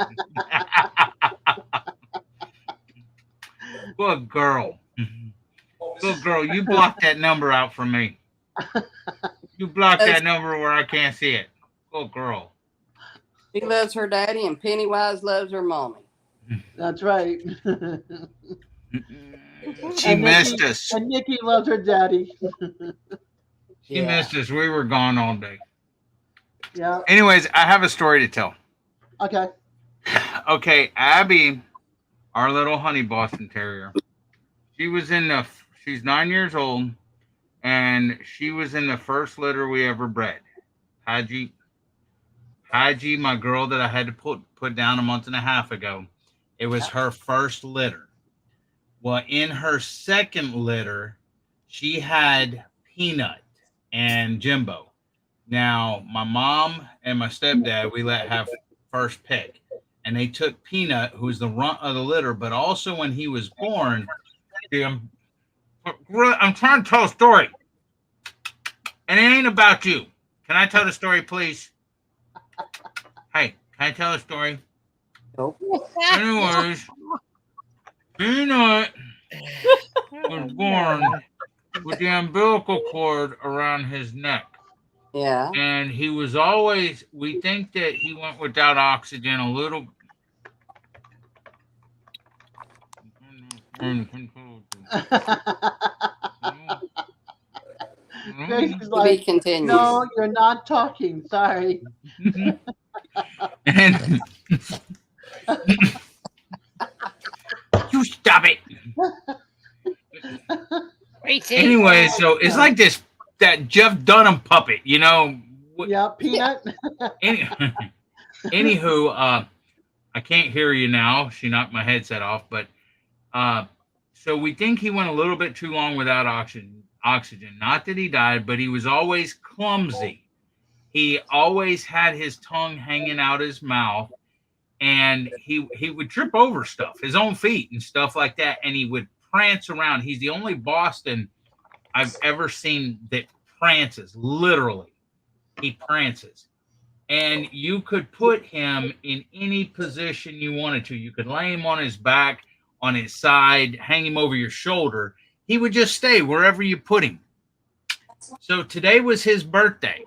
Good girl. Good girl. You blocked that number out from me. You blocked that number where I can't see it. Good girl. She loves her daddy, and Pennywise loves her mommy. That's right. She missed us. And Nikki loves her daddy. She missed us. We were gone all day. Yeah. Anyways, I have a story to tell. Okay. Okay, Abby, our little honey Boston Terrier, she's 9 years old, and she was in the first litter we ever bred. Haji, my girl that I had to put down a month and a half ago, it was her first litter. Well, in her second litter, she had Peanut and Jimbo. Now, my mom and my stepdad, we let have first pick. And they took Peanut, who's the runt of the litter, but also when he was born, I'm trying to tell a story. And it ain't about you. Can I tell the story, please? Hey, can I tell a story? Nope. Anyways, Peanut was born with the umbilical cord around his neck. Yeah. And he was always, we think that he went without oxygen a little. Gracie's like, no, you're not talking. Sorry. And you stop it. Anyway, so it's like that Jeff Dunham puppet, you know. Yeah, Peanut. Anywho, I can't hear you now. She knocked my headset off, but so we think he went a little bit too long without oxygen. Not that he died, but he was always clumsy. He always had his tongue hanging out his mouth, and he would trip over stuff, his own feet and stuff like that, and he would prance around. He's the only Boston I've ever seen that prances. Literally, he prances. And you could put him in any position you wanted to. You could lay him on his back, on his side, hang him over your shoulder. He would just stay wherever you put him. So today was his birthday.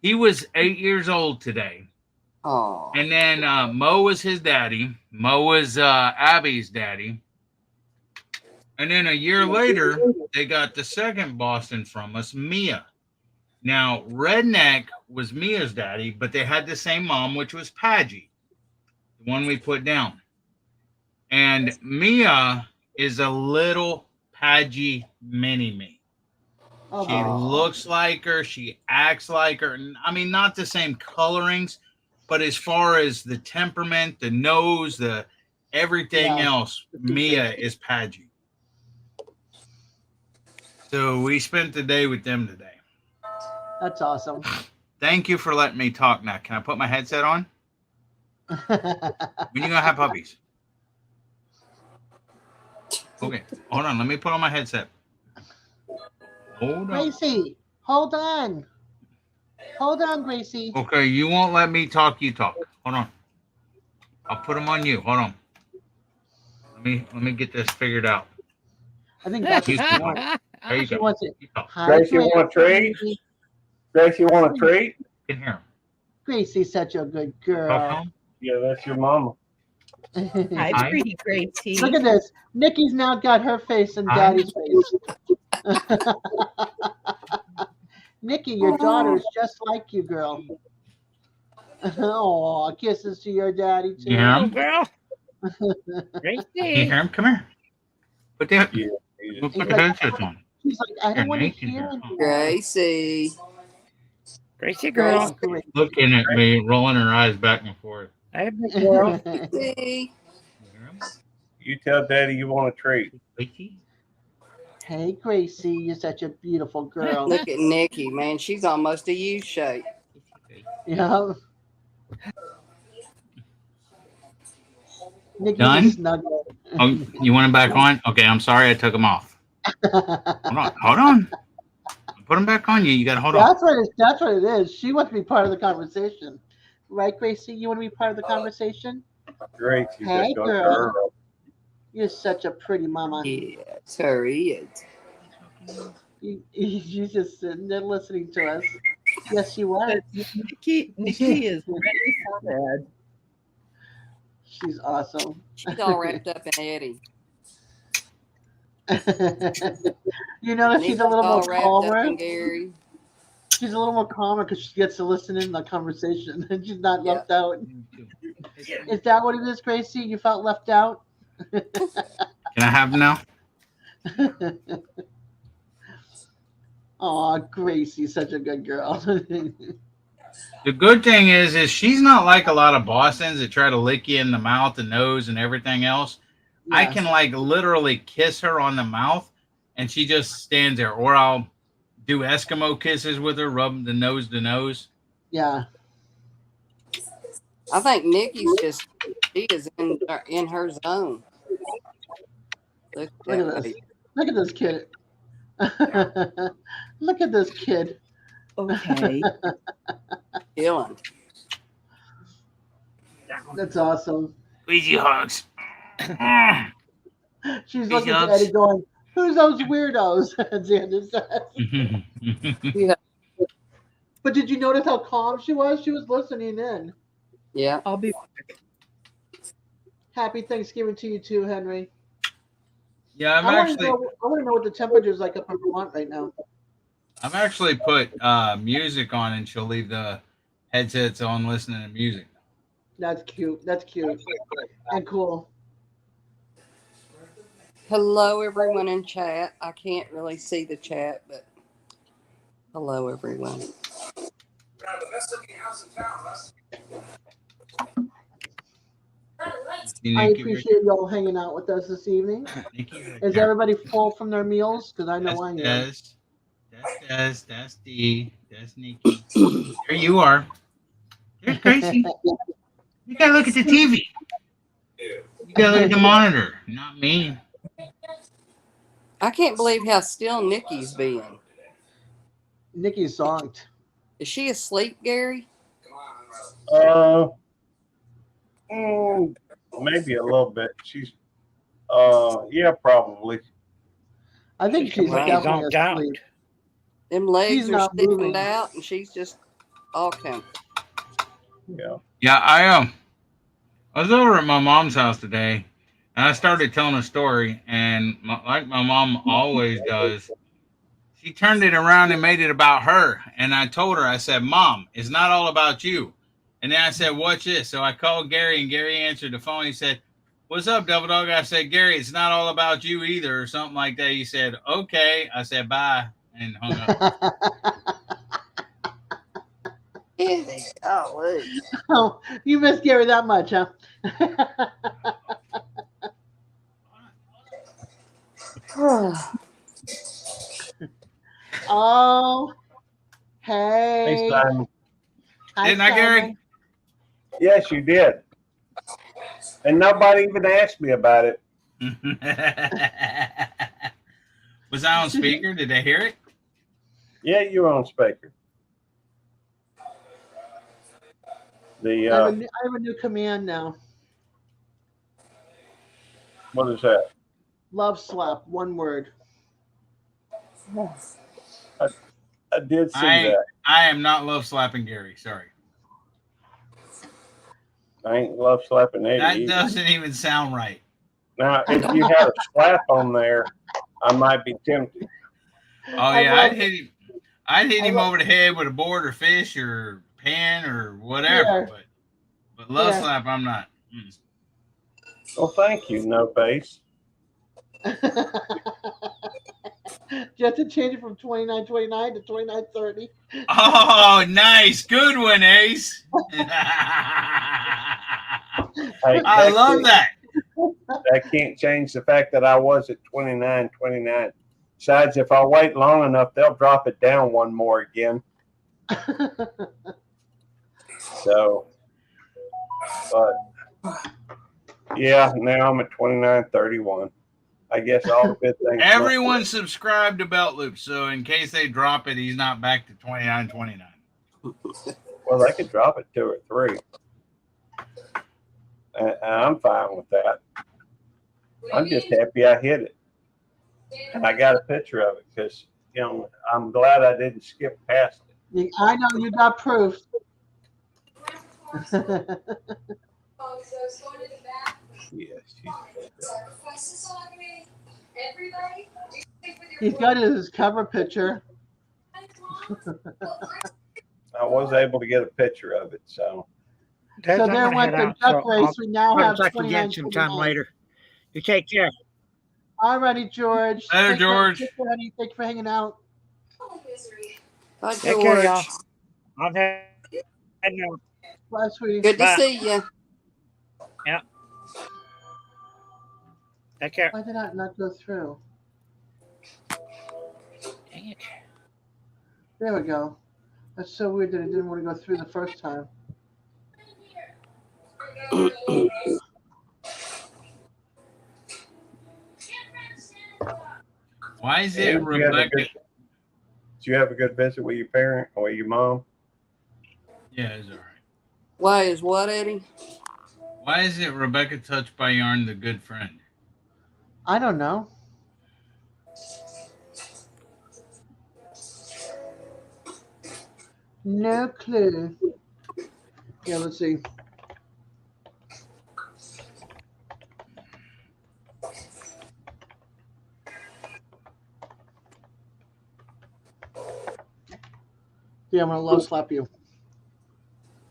He was 8 years old today. Oh. And then Mo was his daddy. Mo was Abby's daddy. And then a year later, they got the second Boston from us, Mia. Now, Redneck was Mia's daddy, but they had the same mom, which was Padgy, the one we put down. And Mia is a little Padgy mini-me. She looks like her. She acts like her. I mean, not the same colorings, but as far as the temperament, the nose, the everything else, Mia is Padgy. So we spent the day with them today. That's awesome. Thank you for letting me talk now. Can I put my headset on? When you gonna have puppies? Okay, hold on. Let me put on my headset. Hold on. Gracie, hold on. Hold on, Gracie. Okay, you won't let me talk. You talk. Hold on. I'll put them on you. Hold on. Let me get this figured out. I think that's what she wants. There you She go. wants it. Hi, Grace, you want a treat? Grace, you want a treat? You can hear him. Gracie's such a good Talk to girl. him. Yeah, that's your mama. Hi, Hi. pretty Gracie. Look at this. Nikki's now got her face and Daddy's face. Nikki, your daughter is just like you, girl. Oh, kisses to your daddy too. You hear him? Girl. Gracie. You hear him? Come here. Put the Yeah. we'll put the headset on. She's like, I don't want to Nate can hear hear. it. Gracie. Gracie girl. Looking at me, rolling her eyes back and forth. Hey, big girl. Gracie. You hear him? You tell Daddy you want a treat. Gracie? Hey, Gracie, you're such a beautiful girl. Look at Nikki, man. She's almost a U shape. Yeah. Nikki Done? just snuggled. Oh, you want him back on? Okay, I'm sorry I took him off. Hold on. Put him back on you. You got to hold on. That's what it is. She wants to be part of the conversation. Right, Gracie? You want to be part of the conversation? Grace, you Hey, just girl. You're such a pretty mama. Yes, her is. She's just sitting there listening to us. Yes, you are. Nikki is ready for bed. She's awesome. She's all wrapped up in Eddie. You notice she's a little all more wrapped calmer. up in Gary. She's a little more calmer because she gets to listen in the conversation and she's not left out. Is that what it is, Gracie? You felt left out? Can I have him now? Oh, Gracie's such a good girl. The good thing is she's not like a lot of Bostons that try to lick you in the mouth and nose and everything else. Yeah. I can like literally kiss her on the mouth and she just stands there. Or I'll do Eskimo kisses with her, rub the nose to nose. Yeah. I think Nikki's just, she is in her zone. Look Look at this. Look at this kid. Look at this kid. Okay. Killing. That's awesome. Squeezy hugs. She's looking at Eddie going, who's those weirdos? Xander says. Yeah. But did you notice how calm she was? She was listening in. Yeah. I'll be back. Happy Thanksgiving to you too, Henry. Yeah, I want to know what the temperature is like up in Vermont right now. I've actually put music on and she'll leave the headsets on listening to music. That's cute. That's cute. And cool. Hello, everyone in chat. I can't really see the chat, but hello, everyone. I appreciate y'all hanging out with us this evening. Is everybody full from their meals? Because I know I am. That's D. That's Nikki. There you are. There's Gracie. You gotta look at the TV. You gotta look at the monitor, not me. I can't believe how still Nikki's being. Nikki's zonked. Is she asleep, Gary? Maybe a little bit. She's, yeah, probably. I think she's definitely asleep. Them legs She's are not stiffened moving. out, and she's just all comfy. Yeah. Yeah, I was over at my mom's house today, and I started telling a story, and like my mom always does, she turned it around and made it about her. And I told her, I said, Mom, it's not all about you. And then I said, watch this. So I called Gary, and Gary answered the phone. He said, what's up, Devil Dog? I said, Gary, it's not all about you either, or something like that. He said, okay. I said, bye, and hung up. Oh, you miss Gary that much, huh? Oh, hey. Hey, Simon. Hi, Didn't I, Gary? Simon. Yes, you did. And nobody even asked me about it. Was I on speaker? Did they hear it? Yeah, you were on speaker. The I have a new command now. what is that? Love slap, one word. I did see that. I am not love slapping Gary. Sorry. I ain't love slapping Eddie. That either. doesn't even sound right. Now, if you had a slap on there, I might be tempted. Oh yeah, I'd hit him over the head with a board or fish or pan or whatever. Yeah. But love slap, I'm not. Well, thank you, no face. You have to change it from 29.29 to 29.30. Oh, nice. Good one, Ace. I love that. That can't change the fact that I was at 29.29. Besides, if I wait long enough, they'll drop it down one more again. So, but yeah, now I'm at 29.31. I guess all the good things. Everyone subscribed to Belt Loop, so in case they drop it, he's not back to 29.29. Well, they could drop it 2 or 3. And I'm fine with that. I'm just happy I hit it. And I got a picture of it because, you know, I'm glad I didn't skip past it. I know you got proof. Yes. He's got his cover picture. I was able to get a picture of it, so. So there went the duck race. We now have 29 sometime later. You take care. All righty, George. Later, George. Thank you for hanging out. Bye, Take care, y'all. George. I'm heading out. Bye, sweetie. Good to Bye. see you. Yeah. Take care. Why did I not go through? Dang it. There we go. That's so weird that it didn't want to go through the first time. Why is it Rebecca? Did you have a good visit with your parent or your mom? Yeah, it's all right. Why is what, Eddie? Why is it Rebecca Touched by Yarn the good friend? I don't know. No clue. Yeah, let's see. Yeah, I'm gonna love slap you.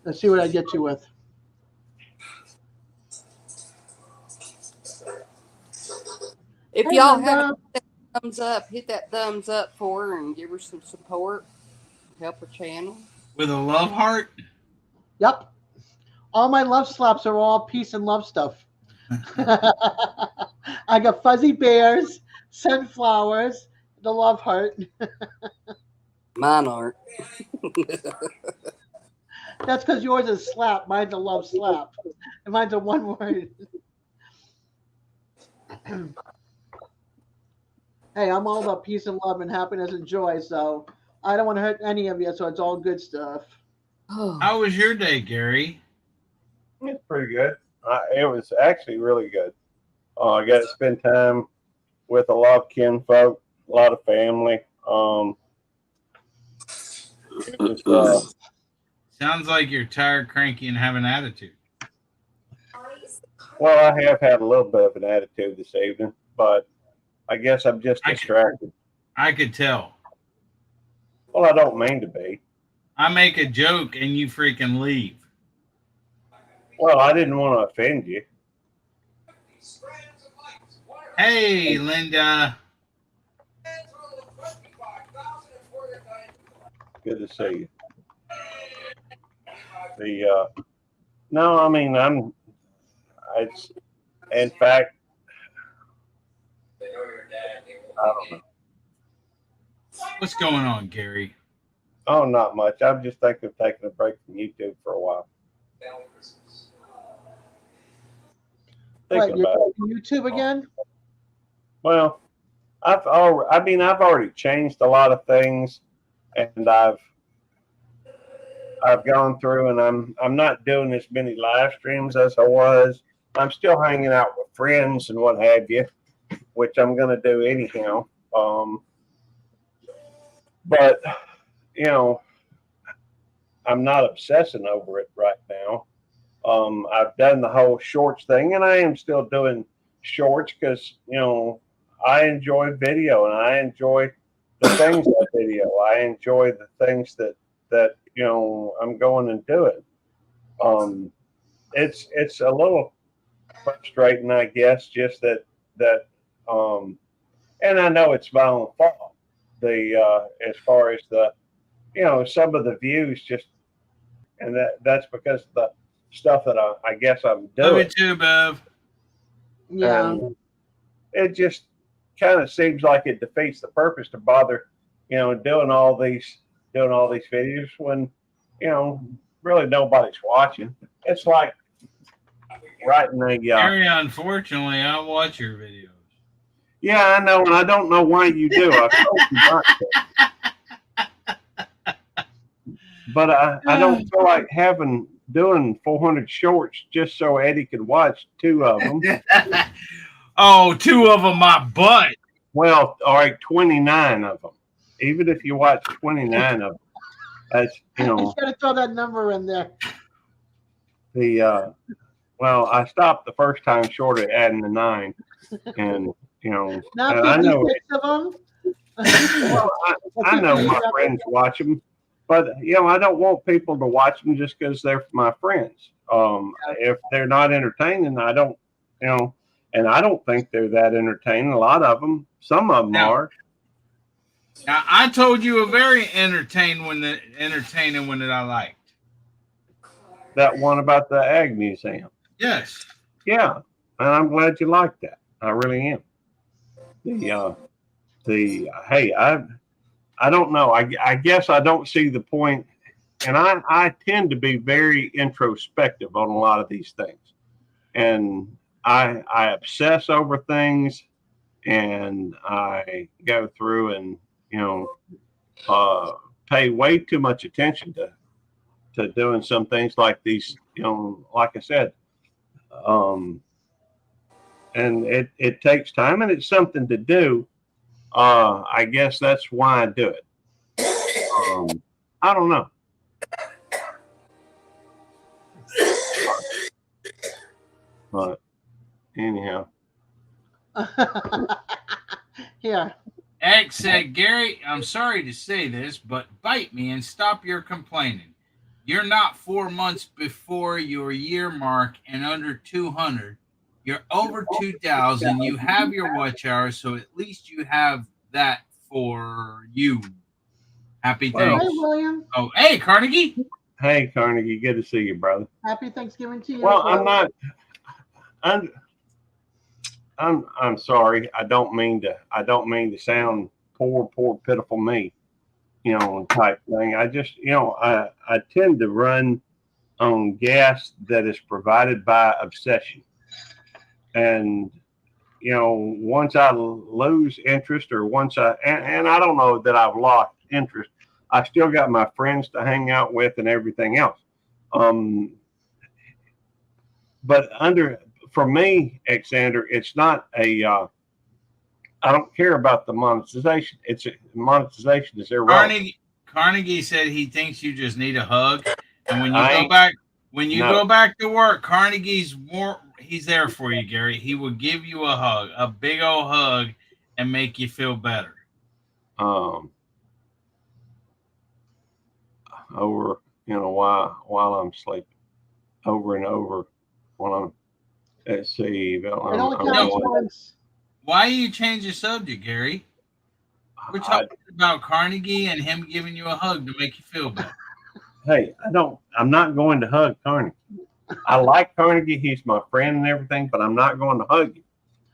Let's see what I get you with. If Hey, y'all Linda. haven't hit that thumbs up, hit that thumbs up for her and give her some support. Help her channel. With a love heart? Yep. All my love slaps are all peace and love stuff. I got fuzzy bears, sunflowers, the love heart. Mine aren't. That's because yours is slap. Mine's a love slap. And mine's a one word. Hey, I'm all about peace and love and happiness and joy, so I don't want to hurt any of you, so it's all good stuff. How was your day, Gary? It's pretty good. It was actually really good. I got to spend time with a lot of kinfolk, a lot of family. Sounds like you're tired, cranky, and have an attitude. Well, I have had a little bit of an attitude this evening, but I guess I'm just distracted. I could tell. Well, I don't mean to be. I make a joke and you freaking leave. Well, I didn't want to offend you. Hey, Linda. Good to see you. No, I mean, it's, in fact, I don't know. What's going on, Gary? Oh, not much. I'm just thinking of taking a break from YouTube for a while. What, you're on YouTube again? Well, I've already changed a lot of things, and I've I've gone through, and I'm not doing as many live streams as I was. I'm still hanging out with friends and what have you, which I'm going to do anyhow. But you know, I'm not obsessing over it right now. I've done the whole shorts thing, and I am still doing shorts because I enjoy video and I enjoy the things that video. I enjoy the things that I'm going and doing. It's a little frustrating, I guess, just that and I know it's my own fault. As far as the some of the views just, and that's because of the stuff that I guess I'm doing. Love you too, Bev. Yeah. And it just kind of seems like it defeats the purpose to bother, doing all these videos when, really nobody's watching. It's like writing a. Very unfortunately, I watch your videos. Yeah, I know, and I don't know why you do. I told you not to. But I don't feel like doing 400 shorts just so Eddie could watch 2 of them. Oh, 2 of them, my butt. Well, all right, 29 of them. Even if you watch 29 of them, that's You got to throw that number in there. Well, I stopped the first time short of adding the 9, and Not I know 56 of them. well, I know my friends watch them, but I don't want people to watch them just because they're my friends. If they're not entertaining, I don't, and I don't think they're that entertaining. A lot of them, some of them are. Now, I told you a very entertaining one that I liked. That one about the Ag Museum. Yes. Yeah, and I'm glad you liked that. I really am. Hey, I don't know. I guess I don't see the point, and I tend to be very introspective on a lot of these things, and I obsess over things, and I go through and pay way too much attention to doing some things like these. Like I said, and it takes time, and it's something to do. I guess that's why I do it. I don't know. But anyhow. Here. X said, Gary, I'm sorry to say this, but bite me and stop your complaining. You're not 4 months before your year mark and under 200. You're over 2,000. You have your watch hours, so at least you have that for you. Happy Thanksgiving. Hey, William. Oh, hey, Carnegie. Hey, Carnegie. Good to see you, brother. Happy Thanksgiving to you. Well, I'm sorry. I don't mean to sound poor, pitiful me, type thing. I just, I tend to run on gas that is provided by obsession. And, once I lose interest, or once and I don't know that I've lost interest, I still got my friends to hang out with and everything else. But for me, Alexander, it's not I don't care about the monetization. Monetization is irrelevant. Carnegie said he thinks you just need a hug. And when you go back to work, Carnegie's he's there for you, Gary. He will give you a hug, a big old hug, and make you feel better. Over, while I'm sleeping, over and over when I'm. Let's see. Why you change the subject, Gary? We're talking about Carnegie and him giving you a hug to make you feel better. Hey, I'm not going to hug Carnegie. I like Carnegie. He's my friend and everything, but I'm not going to hug him.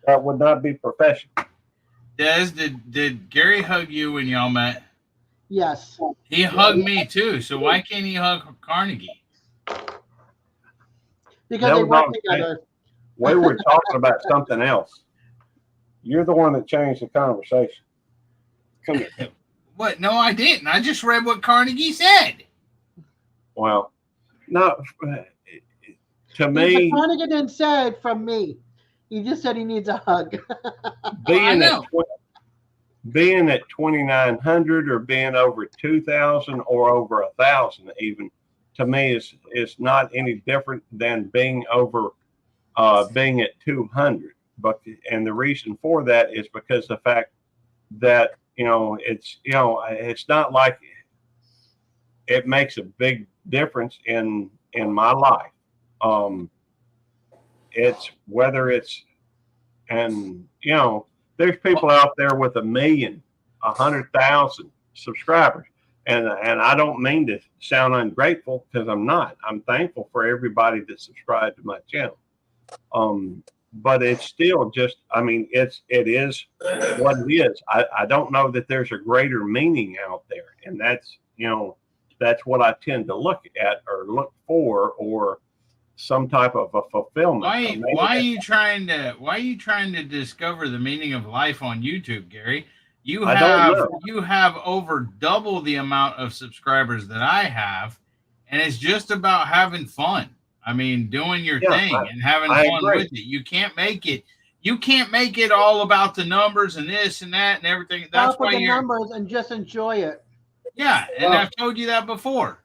That would not be professional. Des, did Gary hug you when y'all met? Yes. He hugged me too. So why can't he hug Carnegie? Because they work together. We were talking about something else. You're the one that changed the conversation. Come here. What? No, I didn't. I just read what Carnegie said. well, no. To He's me, McConaughey and said from me. He just said he needs a hug. being at 2,900 or being over 2,000 or over 1,000 even, to me is not any different than being over being at 200. But and the reason for that is because the fact that it's not like it makes a big difference in my life. It's whether it's, and there's people out there with 1 million, 100,000 subscribers, and I don't mean to sound ungrateful, because I'm not. I'm thankful for everybody that subscribed to my channel. But it's still just, I mean, it is what it is. I don't know that there's a greater meaning out there, and that's what I tend to look at or look for, or some type of a fulfillment. Why are you trying to discover the meaning of life on YouTube, Gary? You have over double the amount of subscribers that I have, and it's just about having fun. I mean, doing your thing and having fun with it. You can't make it all about the numbers and this and that and everything. That's why you're numbers and just enjoy it. Yeah, and I've told you that before.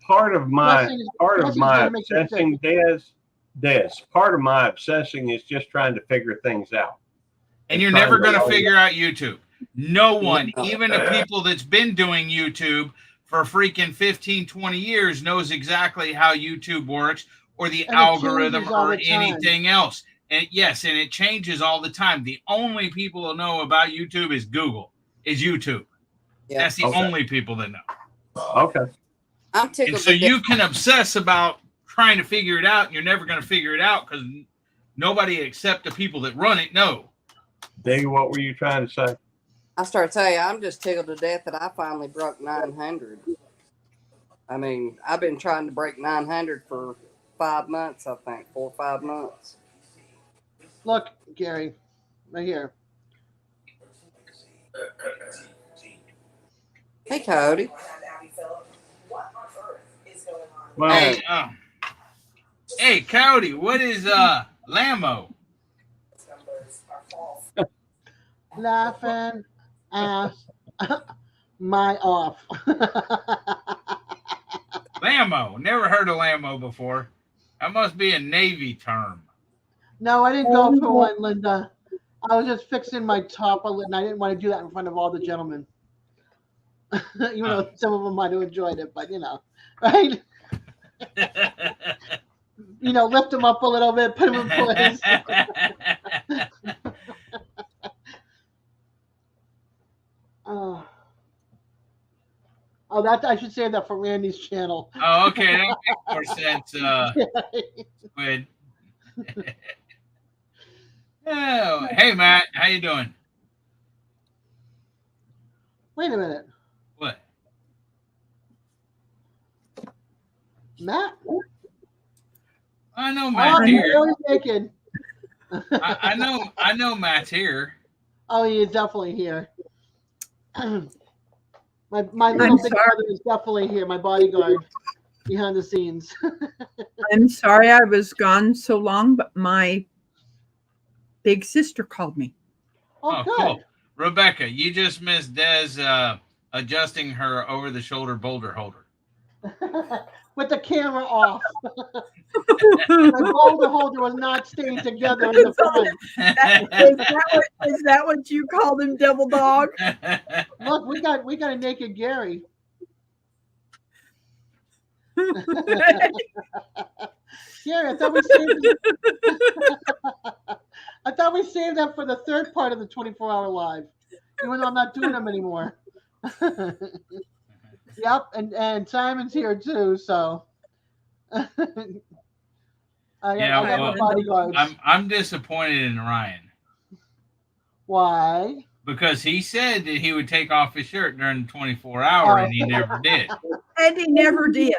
Part of my obsessing, Des, part of my obsessing is just trying to figure things out. And you're never going to figure out YouTube. No one, even the people that's been doing YouTube for freaking 15, 20 years, knows exactly how YouTube works or the algorithm or anything else. And yes, and it changes all the time. The only people who know about YouTube is YouTube. Yeah. That's the only people that know. Okay. And so you can obsess about trying to figure it out, and you're never going to figure it out because nobody except the people that run it know. Dave, what were you trying to say? I started saying I'm just tickled to death that I finally broke 900. I mean, I've been trying to break 900 for 5 months, I think, 4 or 5 months. Look, Gary, right here. Hey, Cody. Well, hey, Cody, what is Lamo? Laughing ass my off. Lamo. Never heard of Lamo before. That must be a Navy term. No, I didn't go for one, Linda. I was just fixing my top, and I didn't want to do that in front of all the gentlemen. Even though some of them might have enjoyed it, but right? Lift them up a little bit, put them in place. That I should say that for Randy's channel. Oh, okay, that makes more sense. Good. Oh, hey, Matt, how you doing? Wait a minute. What? Matt? I know Matt's here. Naked. I know Matt's here. Oh, he is definitely here. My little big brother is definitely here. My bodyguard behind the scenes. I'm sorry I was gone so long, but my big sister called me. Oh, good. Cool. Rebecca, you just missed Des adjusting her over-the-shoulder boulder holder. With the camera off. My boulder holder was not staying together in the front. Is that what you called him, Devil Dog? Look, we got a naked Gary. Gary, I thought we saved that for the third part of the 24-hour live, even though I'm not doing them anymore. Yep, and Simon's here too, so I got my bodyguards. I'm disappointed in Ryan. Why? Because he said that he would take off his shirt during the 24-hour, and he never did. And he never did.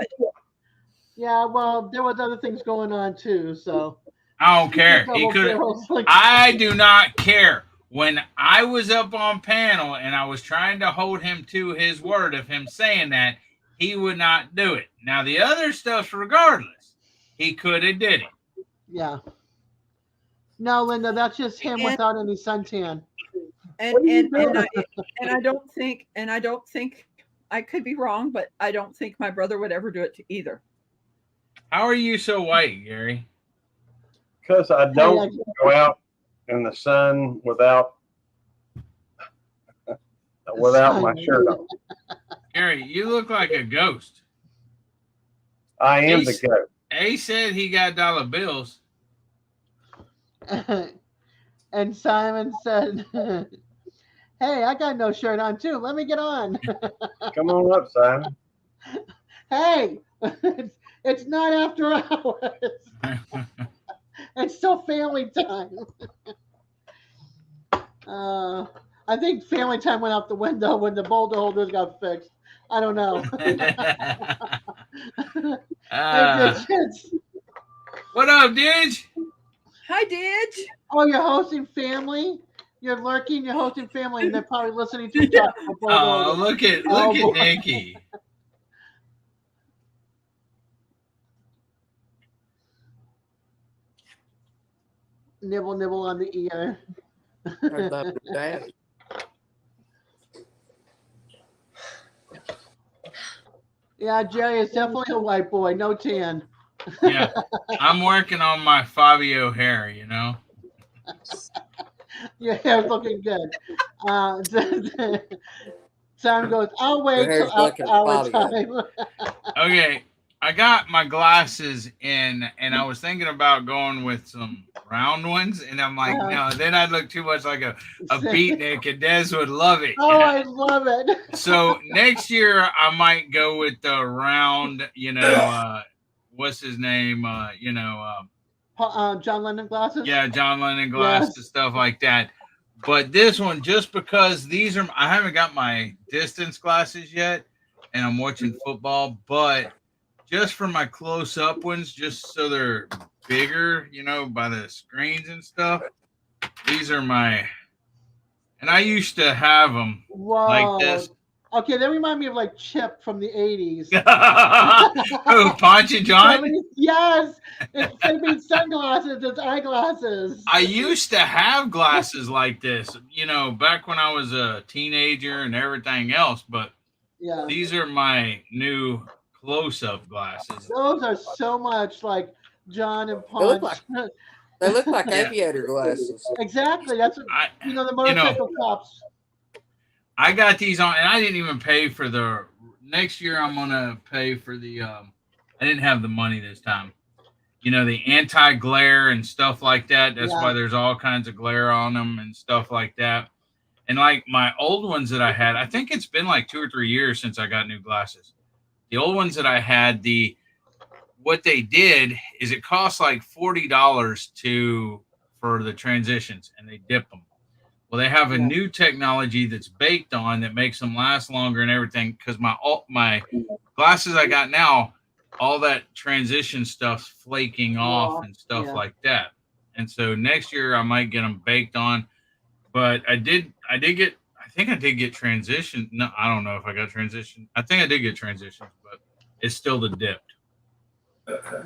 Yeah, well, there was other things going on too, so I don't care. He could. I do not care. When I was up on panel and I was trying to hold him to his word of him saying that, he would not do it. Now the other stuff, regardless, he could have did it. Yeah. No, Linda, that's just him And- without any suntan. And I don't think I could be wrong, but I don't think my brother would ever do it either. How are you so white, Gary? Because I don't go out in the sun without my shirt on. Gary, Gary, you look like a ghost. I am the goat. A said he got dollar bills. And Simon said, hey, I got no shirt on too. Let me get on. Come on up, Simon. Hey, it's not after hours. It's still family time. I think family time went out the window when the boulder holders got fixed. I don't know. What up, Didge? Hi, Didge. Oh, you're hosting family? You're lurking, you're hosting family, and they're probably listening to you talk about boulder Oh, holders. look at Nikki. Nibble, nibble on the ear. I love that. Yeah, Jerry is definitely a white boy, no tan. Yeah, I'm working on my Fabio hair, you know. Your hair's looking good. Simon goes, I'll wait till after our time. Okay, I got my glasses in, and I was thinking about going with some round ones, and I'm like, no, then I'd look too much like a beatnik, and Des would love it. Oh, I love it. So next year, I might go with the round, what's his name? John Lennon glasses? Yeah, John Lennon glasses, stuff like that. But this one, just because I haven't got my distance glasses yet, and I'm watching football, but just for my close-up ones, just so they're bigger, by the screens and stuff. These are and I used to have them like this. Okay, they remind me of like Chip from the 80s. Oh, Ponch and John? Yes. It's mean sunglasses, it's eyeglasses. I used to have glasses like this, back when I was a teenager and everything else, but these are my new close-up glasses. Those are so much like John and Ponch. They look like aviator glasses. Exactly. That's what, the motorcycle cops. I got these on, and I didn't even pay for next year I'm going to pay for I didn't have the money this time. The anti-glare and stuff like that. That's why there's all kinds of glare on them and stuff like that. And like my old ones that I had, I think it's been like 2 or 3 years since I got new glasses. The old ones that I had, what they did is it costs like $40 for the transitions, and they dip them. Well, they have a new technology that's baked on that makes them last longer and everything. Because my glasses I got now, all that transition stuff's flaking off and stuff like that. And so next year I might get them baked on. But I think I did get transition. No, I don't know if I got transition. I think I did get transitions, but it's still the dipped.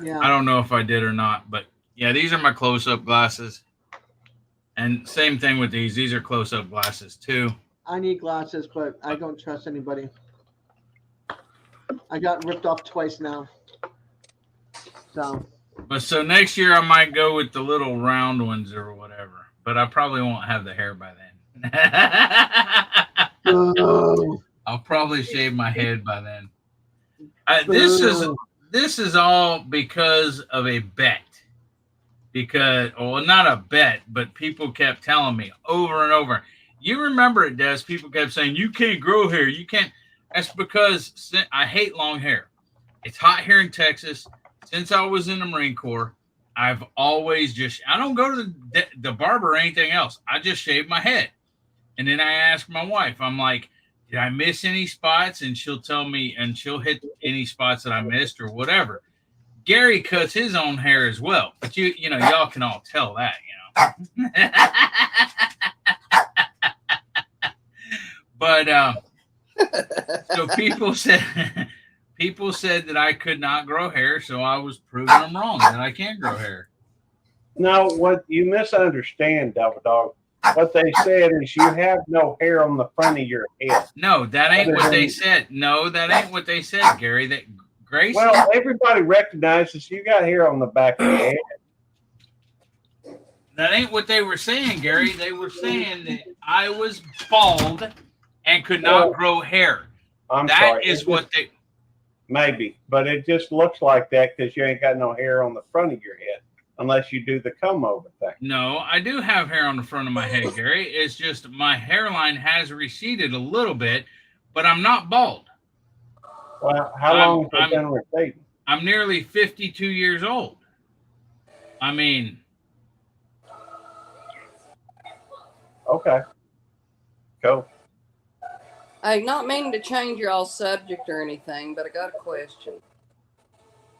Yeah. I don't know if I did or not, but yeah, these are my close-up glasses. And same thing with these. These are close-up glasses too. I need glasses, but I don't trust anybody. I got ripped off twice now. So next year I might go with the little round ones or whatever. But I probably won't have the hair by then. I'll probably shave my head by then. This is all because of a bet. Not a bet, but people kept telling me over and over. You remember it, Des. People kept saying, you can't grow hair. You can't. That's because I hate long hair. It's hot here in Texas. Since I was in the Marine Corps, I've always I don't go to the barber or anything else. I just shave my head. And then I ask my wife, I'm like, did I miss any spots? And she'll tell me, and she'll hit any spots that I missed or whatever. Gary cuts his own hair as well. But y'all can all tell that, But so people said People said that I could not grow hair, so I was proving them wrong that I can grow hair. No, what you misunderstand, Double Dog. What they said is you have no hair on the front of your head. No, that ain't Other what they than- said. No, that ain't what they said, Gary. That Gracie. Well, everybody recognizes you got hair on the back of your head. That ain't what they were saying, Gary. They were saying that I was bald and could not grow hair. I'm That sorry. is what they. Maybe, but it just looks like that because you ain't got no hair on the front of your head unless you do the come over thing. No, I do have hair on the front of my head, Gary. It's just my hairline has receded a little bit, but I'm not bald. Well, how long have you been receding? I'm nearly 52 years old. I mean, okay, cool. Hey, not meaning to change y'all subject or anything, but I got a question.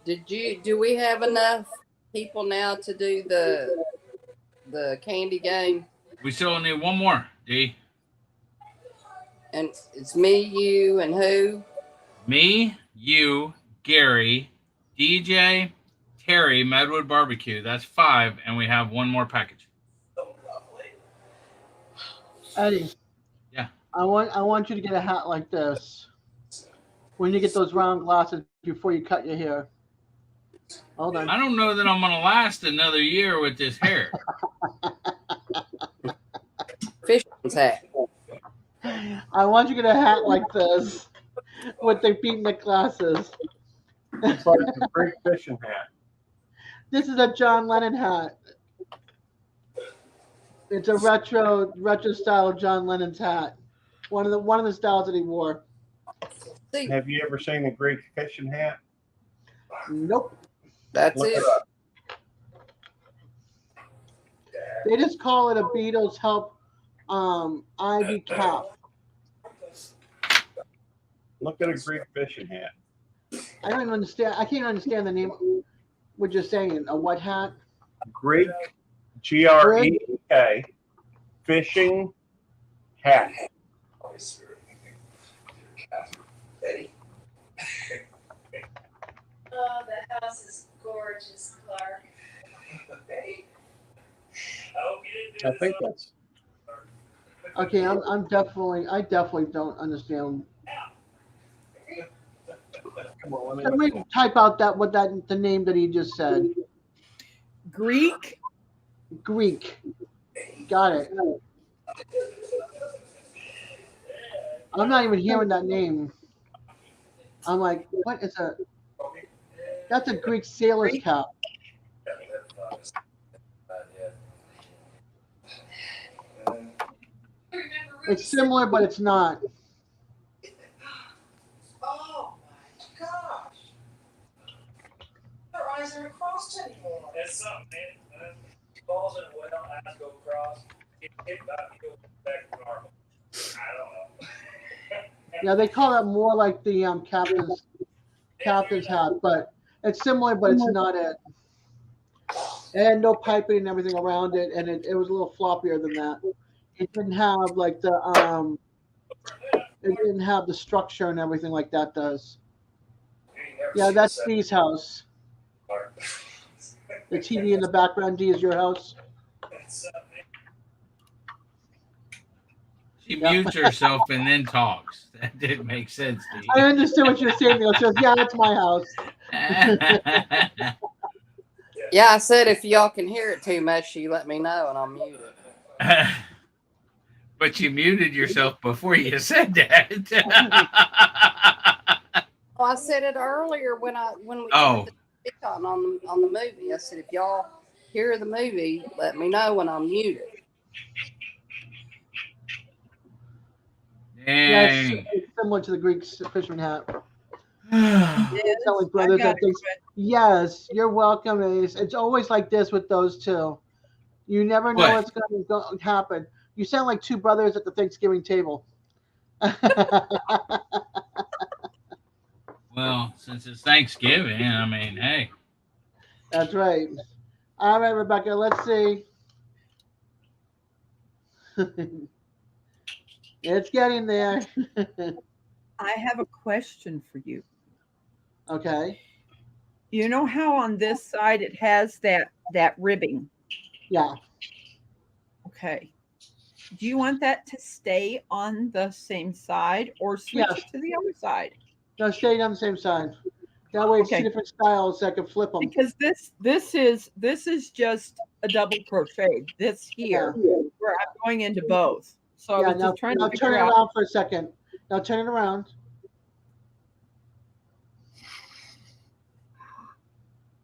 Do we have enough people now to do the candy game? we still need one more, D. And it's me, you, and who? Me, you, Gary, DJ, Terry, Medwood Barbecue. That's 5, and we have one more package. Eddie. Yeah. I want you to get a hat like this. When you get those round glasses before you cut your hair. Hold on. I don't know that I'm going to last another year with this hair. Fisherman's hat. I want you to get a hat like this with the beatnik glasses. It's like the Greek fishing hat. This is a John Lennon hat. It's a retro style John Lennon's hat. One of the styles that he wore. Have you ever seen a Greek fishing hat? Nope. That's Look it. up. They just call it a Beatles Help Ivy cap. Look at a Greek fishing hat. I don't even understand. I can't understand the name. What you're saying? A what hat? Greek, Greek, fishing hat. Oh, the house is gorgeous, Clark. I think that's. Okay, I definitely don't understand. Come on, Let me type out the name that he just said. Greek. Greek. Got it. I'm not even hearing that name. I'm like, what is a? That's a Greek sailor's cap. It's similar, but it's not. Oh my gosh. Their eyes aren't crossed anymore. That's something, man. Balls in a well, eyes go cross. It about to go back to normal. I don't know. Yeah, they call that more like the captain's hat, but it's similar, but it's not it. And no piping and everything around it, and it was a little floppier than that. It didn't have like the it didn't have the structure and everything like that does. Yeah, that's Dee's house. The TV in the background, D, is your house. She mutes herself and then talks. That didn't make sense, Steve. I understand what you're saying. She says, yeah, that's my house. Yeah, I said if y'all can hear it too much, you let me know and I'll mute it. But you muted yourself before you said that. Oh, I said it earlier when we Oh. did the on the movie. I said if y'all hear the movie, let me know when I'm muted. Yeah, Dang. it's similar to the Greek fisherman hat. Yes, Telling brothers I got that things. Yes, you're welcome, Ace. It's always like this with those two. You never know What? what's going to happen. You sound like two brothers at the Thanksgiving table. Well, since it's Thanksgiving, I mean, hey. That's right. All right, Rebecca, let's see. It's getting there. I have a question for you. Okay. You know how on this side it has that ribbing? Yeah. Okay. Do you want that to stay on the same side or switch Yes. it to the other side? No, stay on the same side. That way, it's two Okay. different styles. So I can flip them. Because this is just a double crochet. This here, where I'm going into both. So I Yeah. was Now, just trying to now turn figure it out. around for a second. Now turn it around.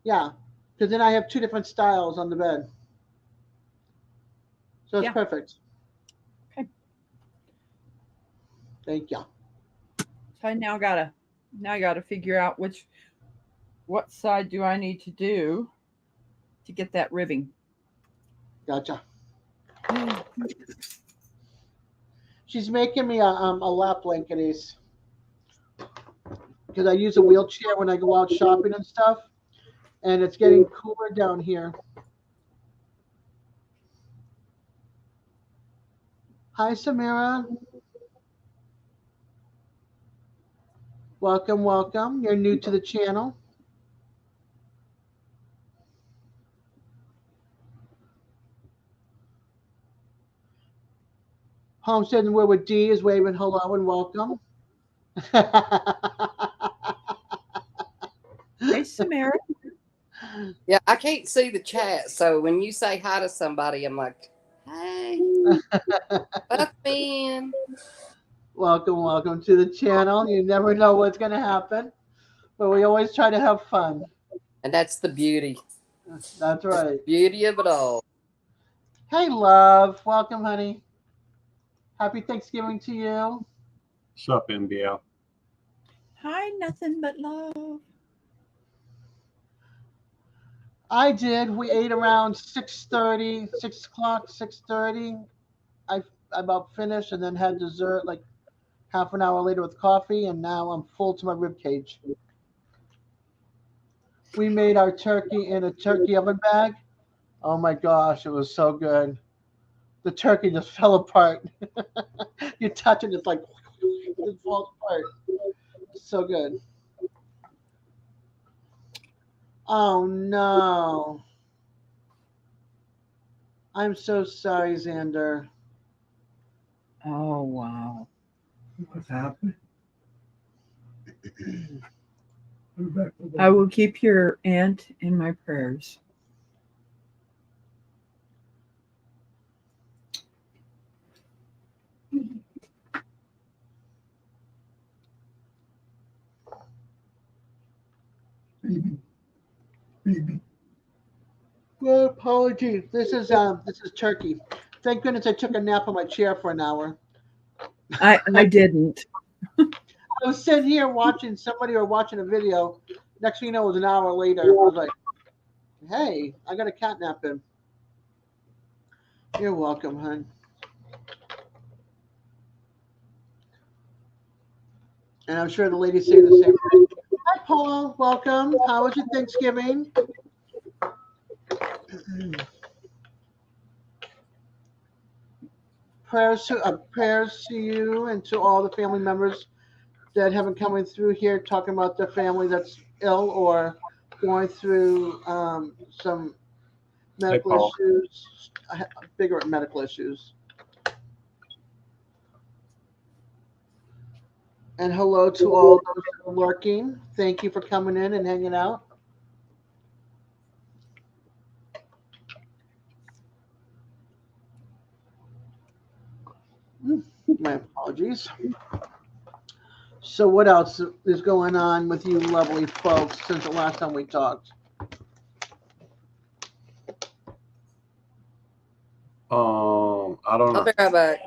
Yeah, because then I have two different styles on the bed. So it's Yeah. perfect. Okay. Thank you. So I now gotta figure out what side do I need to do to get that ribbing. Gotcha. She's making me a lap blanket, Ace, because I use a wheelchair when I go out shopping and stuff, and it's getting cooler down here. Hi, Samira. Welcome, welcome. You're new to the channel. Homestead and Wood with D is waving hello and welcome. Hey, Samara. Yeah, I can't see the chat, so when you say hi to somebody, I'm like, hey, up in. Welcome, welcome to the channel. You never know what's going to happen, but we always try to have fun. And that's the beauty. That's right. Beauty of it all. Hey, love. Welcome, honey. Happy Thanksgiving to you. What's up, MBL? Hi, nothing but love. I did. We ate around 6:30, 6 o'clock, 6:30. I about finished and then had dessert like half an hour later with coffee, and now I'm full to my rib cage. We made our turkey in a turkey oven bag. Oh my gosh, it was so good. The turkey just fell apart. You touch it, it's like it falls apart. So good. Oh no. I'm so sorry, Xander. Oh wow. What's happening? I will keep your aunt in my prayers. Well, apologies. This is turkey. Thank goodness I took a nap on my chair for an hour. I didn't. I was sitting here watching somebody or watching a video. Next thing you know, it was an hour later. I was like, hey, I got a cat nap in. You're welcome, hon. And I'm sure the ladies say the same thing. Hi, Paul. Welcome. How was your Thanksgiving? Prayers to you and to all the family members that have been coming through here talking about their family that's ill or going through some medical Paul. issues, bigger medical issues. And hello to all those that are lurking. Thank you for coming in and hanging out. My apologies. So what else is going on with you lovely folks since the last time we talked? I don't I'll know. be right back.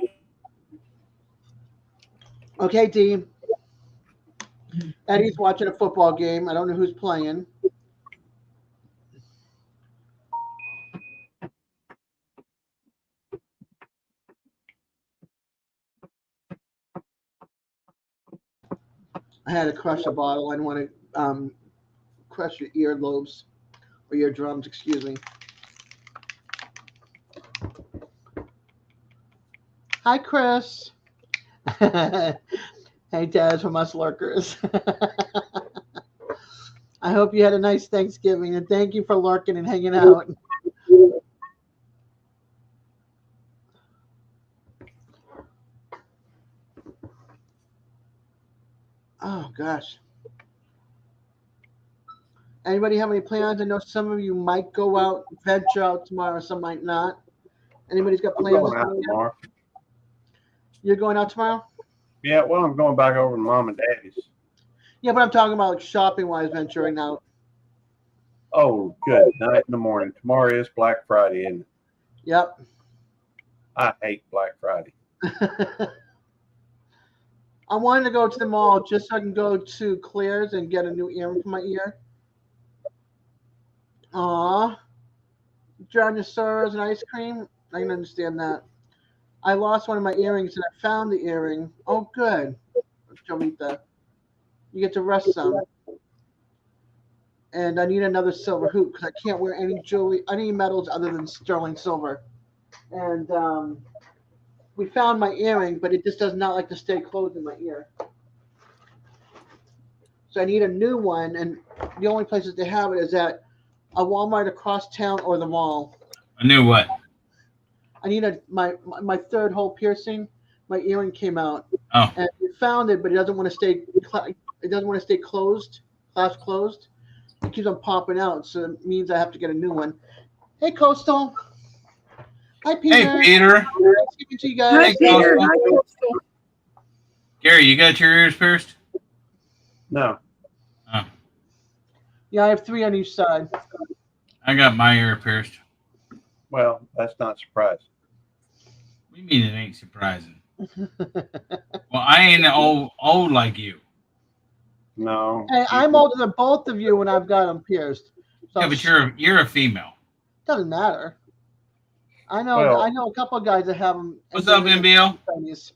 Okay, Dee. Eddie's watching a football game. I don't know who's playing. I had to crush a bottle. I didn't want to crush your earlobes or your drums, excuse me. Hi, Chris. Hey, Dad, from us lurkers. I hope you had a nice Thanksgiving, and thank you for lurking and hanging out. Oh gosh. Anybody have any plans? I know some of you might go out, venture out tomorrow, some might not. Anybody's got I'm plans? going out tomorrow. You're going out tomorrow? Yeah, well, I'm going back over to Mom and Daddy's. Yeah, but I'm talking about like shopping wise, venturing out. Oh, good night in the morning. Tomorrow is Black Friday, and Yep. I hate Black Friday. I wanted to go to the mall just so I can go to Claire's and get a new earring for my ear. Aw. Dinosaurs and ice cream? I can understand that. I lost one of my earrings and I found the earring. Oh, good. Jovita. You get to rest some. And I need another silver hoop because I can't wear any jewelry, any metals other than sterling silver. And we found my earring, but it just does not like to stay closed in my ear. So I need a new one, and the only places they have it is at a Walmart across town or the mall. I knew what. I need my third hole piercing. My earring came out, Oh, and we found it, but it doesn't want to stay. It doesn't want to stay closed, clasp closed. It keeps on popping out, so it means I have to get a new one. Hey, Coastal. Hi, Peter. hey, Peter. Nice speaking to you Hi, guys. Hey, Peter. Coastal. Hi, Coastal. Gary, you got your ears pierced? No, Oh, Yeah, I have 3 on each side. I got my ear pierced. well, that's not surprising. What do you mean it ain't surprising? Well, I ain't old like you. No. Hey, I'm older than both of you when I've got them pierced. So Yeah, but you're a female. doesn't matter. I know Well, I know a couple of guys that have them. What's up, NBL? Chinese.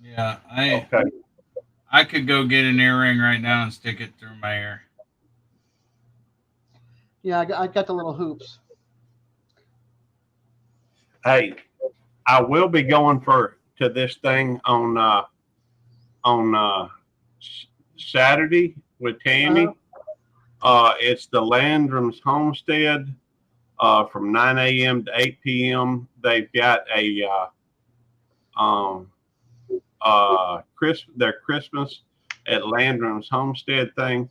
Yeah, okay. I could go get an earring right now and stick it through my ear. Yeah, I got the little hoops. Hey, I will be going to this thing on Saturday with Tammy. It's the Landrum's Homestead from 9 a.m. to 8 p.m. They've got a their Christmas at Landrum's Homestead thing.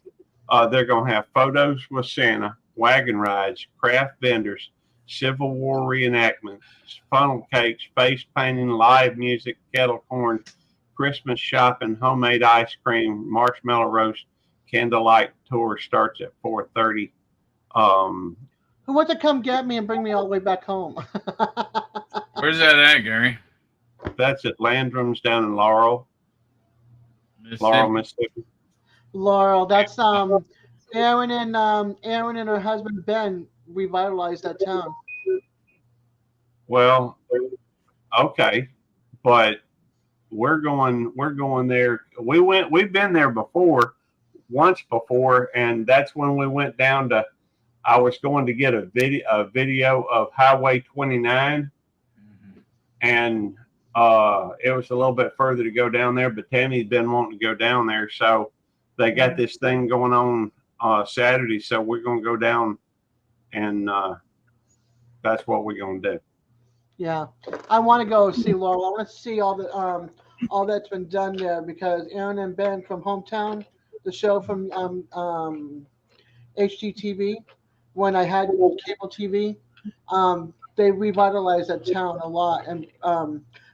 They're gonna have photos with Santa, wagon rides, craft vendors, Civil War reenactments, funnel cakes, face painting, live music, kettle corn, Christmas shopping, homemade ice cream, marshmallow roast, candlelight tour starts at 4:30. Who wants to come get me and bring me all the way back home? Where's that at, Gary? That's at Landrum's down in Laurel, Mississippi. Laurel, that's Aaron and her husband Ben revitalized that town. Well, okay, but we're going there. We've been there once before, and that's when we went down to. I was going to get a video of Highway 29, and it was a little bit further to go down there. But Tammy's been wanting to go down there, so they got this thing going on Saturday. So we're going to go down, and that's what we're going to do. Yeah, I want to go see Laurel. I want to see all that's been done there because Aaron and Ben from Hometown, the show from HGTV, when I had cable TV, they revitalized that town a lot, and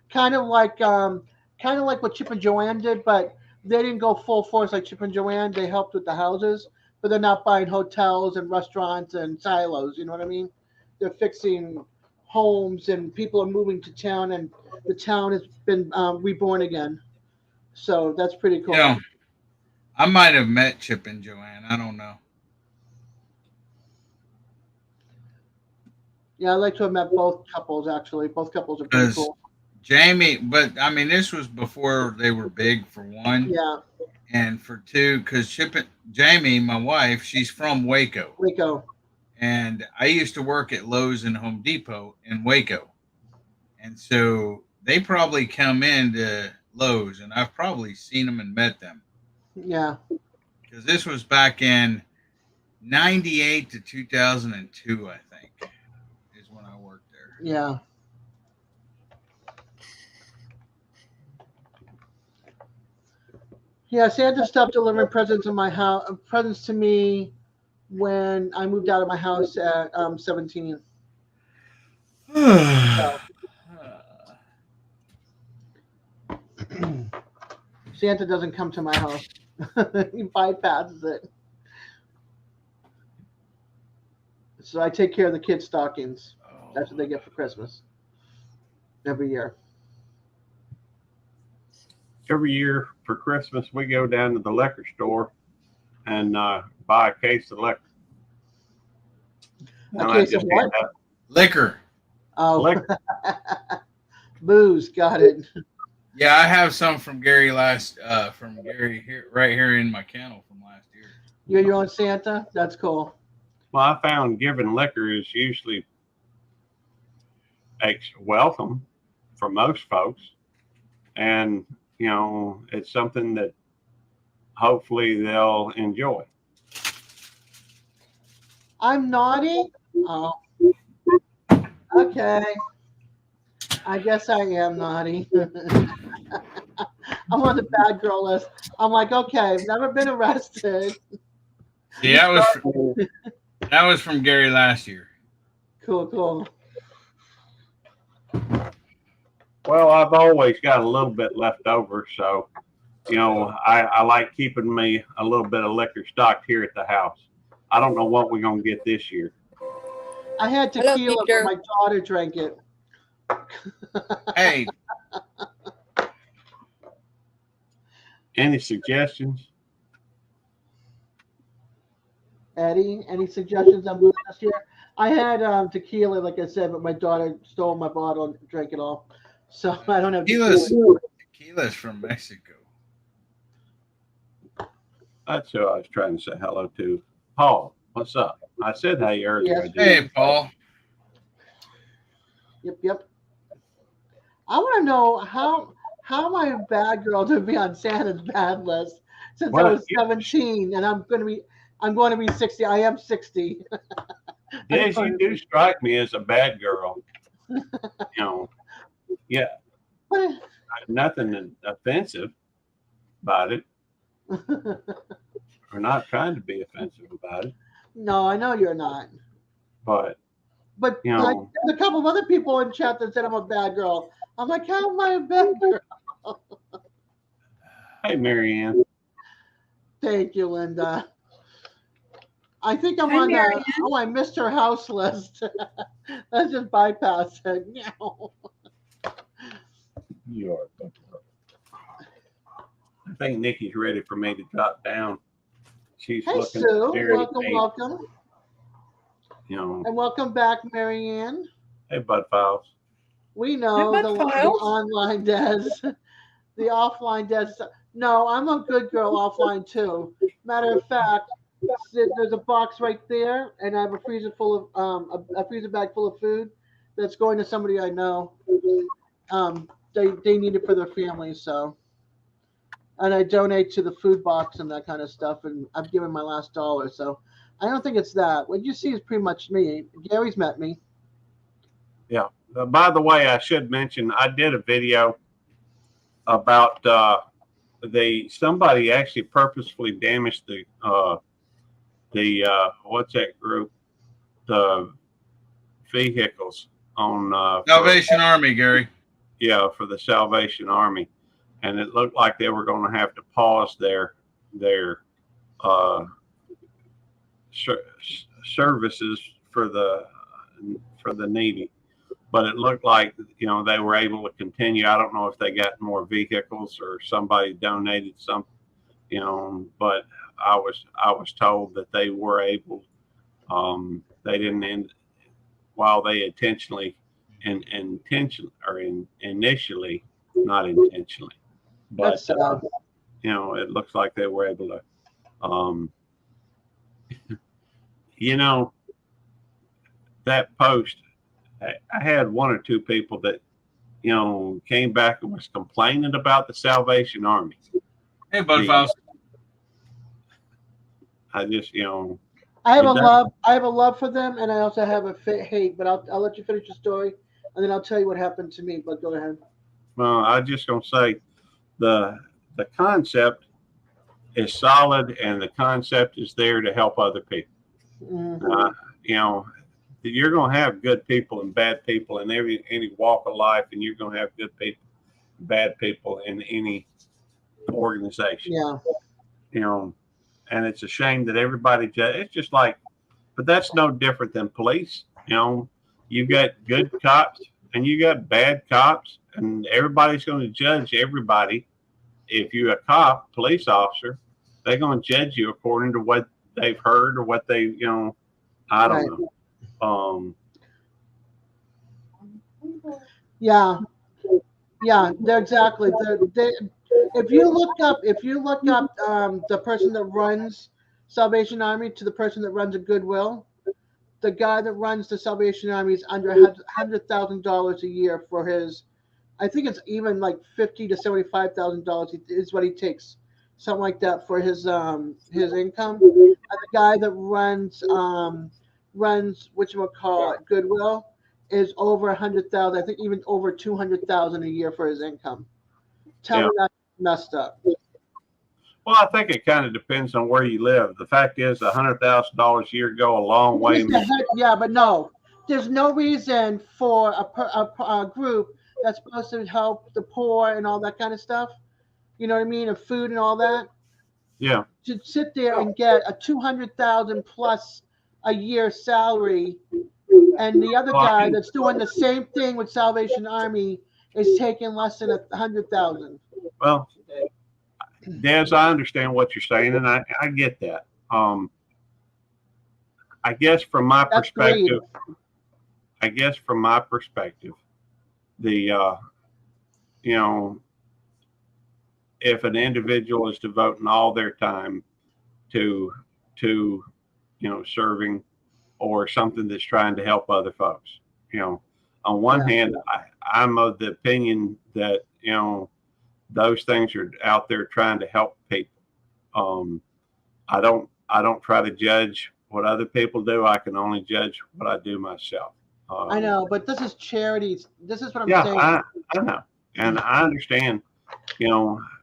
kind of like what Chip and Joanne did, but they didn't go full force like Chip and Joanne. They helped with the houses, but they're not buying hotels and restaurants and silos. You know what I mean? They're fixing homes, and people are moving to town, and the town has been reborn again. So that's pretty cool. Yeah, I might have met Chip and Joanne. I don't know. Yeah, I'd like to have met both couples. Actually, both couples are pretty Because cool. Jamie, but I mean, this was before they were big for one, Yeah, and for two, because Jamie, my wife, she's from Waco, Rico. and I used to work at Lowe's and Home Depot in Waco, and so they probably come into Lowe's, and I've probably seen them and met them. Yeah. Because this was back in 98 to 2002, I think, is when I worked there. Yeah. Yeah, Santa stopped delivering presents in my house, presents to me when I moved out of my house at 17. So Santa doesn't come to my house. He bypasses it. So I take care of the kids' stockings. That's what they get for Christmas every year. Every year for Christmas, we go down to the liquor store and buy a case of liquor. A case of what? Liquor. Oh, Liquor. Booze. Got it. Yeah, I have some from Gary here, right here in my kennel from last year. You're your own Santa? That's cool. Well, I found giving liquor is usually welcome for most folks. And, it's something that hopefully they'll enjoy. I'm naughty? Oh. Okay. I guess I am naughty. I'm on the bad girl list. I'm like, okay, I've never been arrested. Yeah, that was from Gary last year. Cool. Well, I've always got a little bit left over, so I like keeping me a little bit of liquor stocked here at the house. I don't know what we're gonna get this year. I had Hello, tequila, Peter. but my daughter drank it. Hey, Any suggestions? Eddie, any suggestions on booze this year? I had tequila, like I said, but my daughter stole my bottle and drank it all. So I don't have tequila. tequila's from Mexico. That's who I was trying to say hello to. Paul, what's up? I said hey earlier. Yes. Hey, Paul. Yep. I want to know how am I a bad girl to be on Santa's bad list since I was 17 and I'm going to be 60. I am 60. Yes, you do strike me as a bad girl. Yeah. Nothing offensive about it. We're not trying to be offensive about it. No, I know you're not. But there's a couple of other people in chat that said I'm a bad girl. I'm like, how am I a bad girl? Hey, Marianne. Thank you, Linda. I think I'm Hi, on Marianne. I missed her house list. Let's just bypass it. No. You are. I think Nikki's ready for me to drop down. She's Hey, looking Sue. very Welcome. And welcome back, Marianne. Hey, Bud Files. We know Hey, the Bud Files. online Des, the offline Des. No, I'm a good girl offline too. Matter of fact, there's a box right there, and I have a freezer full of a freezer bag full of food that's going to somebody I know. They need it for their family, so. And I donate to the food box and that kind of stuff, and I've given my last $1, so I don't think it's that. What you see is pretty much me. Gary's met me. Yeah. By the way, I should mention I did a video about somebody actually purposefully damaged the what's that group? The vehicles on Salvation Army, Gary. Yeah, for the Salvation Army. And it looked like they were going to have to pause their services for the needy, but it looked like they were able to continue. I don't know if they got more vehicles or somebody donated some, but I was told that they were able. They didn't end while they initially not intentionally. But it looks like they were able to, that post. I had one or two people that, came back and was complaining about the Salvation Army. Hey, Bud Files. I just, I have it a does. love. I have a love for them, and I also have a hate. But I'll let you finish your story, and then I'll tell you what happened to me. But go ahead. Well, I just gonna say the the concept is solid, and the concept is there to help other people. Mm-hmm. You know, you're gonna have good people and bad people in any walk of life, and you're gonna have good people, bad people in any organization. Yeah. You know, and it's a shame that everybody. It's just like, but that's no different than police. You've got good cops and you got bad cops, and everybody's going to judge everybody. If you're a cop, police officer, they're going to judge you according to what they've heard or what they, I don't Right. know. Yeah. Yeah. They're exactly. If you look up, the person that runs Salvation Army to the person that runs a Goodwill, the guy that runs the Salvation Army is under $100,000 a year for his. I think it's even like $50,000 to $75,000 is what he takes, something like that for his income. And the guy that runs whatchamacallit, Goodwill, is over 100,000. I think even over 200,000 a year for his income. Tell Yeah. me that's messed up. Well, I think it kind of depends on where you live. The fact is, $100,000 a year go a long way. Yeah, but no, there's no reason for a group that's supposed to help the poor and all that kind of stuff. You know what I mean? Of food and all that. Yeah. To sit there and get a 200,000 plus a year salary, and the other guy that's doing the same thing with Salvation Army is taking less than 100,000. Well, Des, I understand what you're saying, and I get that. I guess from my perspective, the if an individual is devoting all their time to serving or something that's trying to help other folks, on one hand, I'm of the opinion that those things are out there trying to help people. I don't try to judge what other people do. I can only judge what I do myself. I know, but this is charities. This is what I'm saying. I know, and I understand.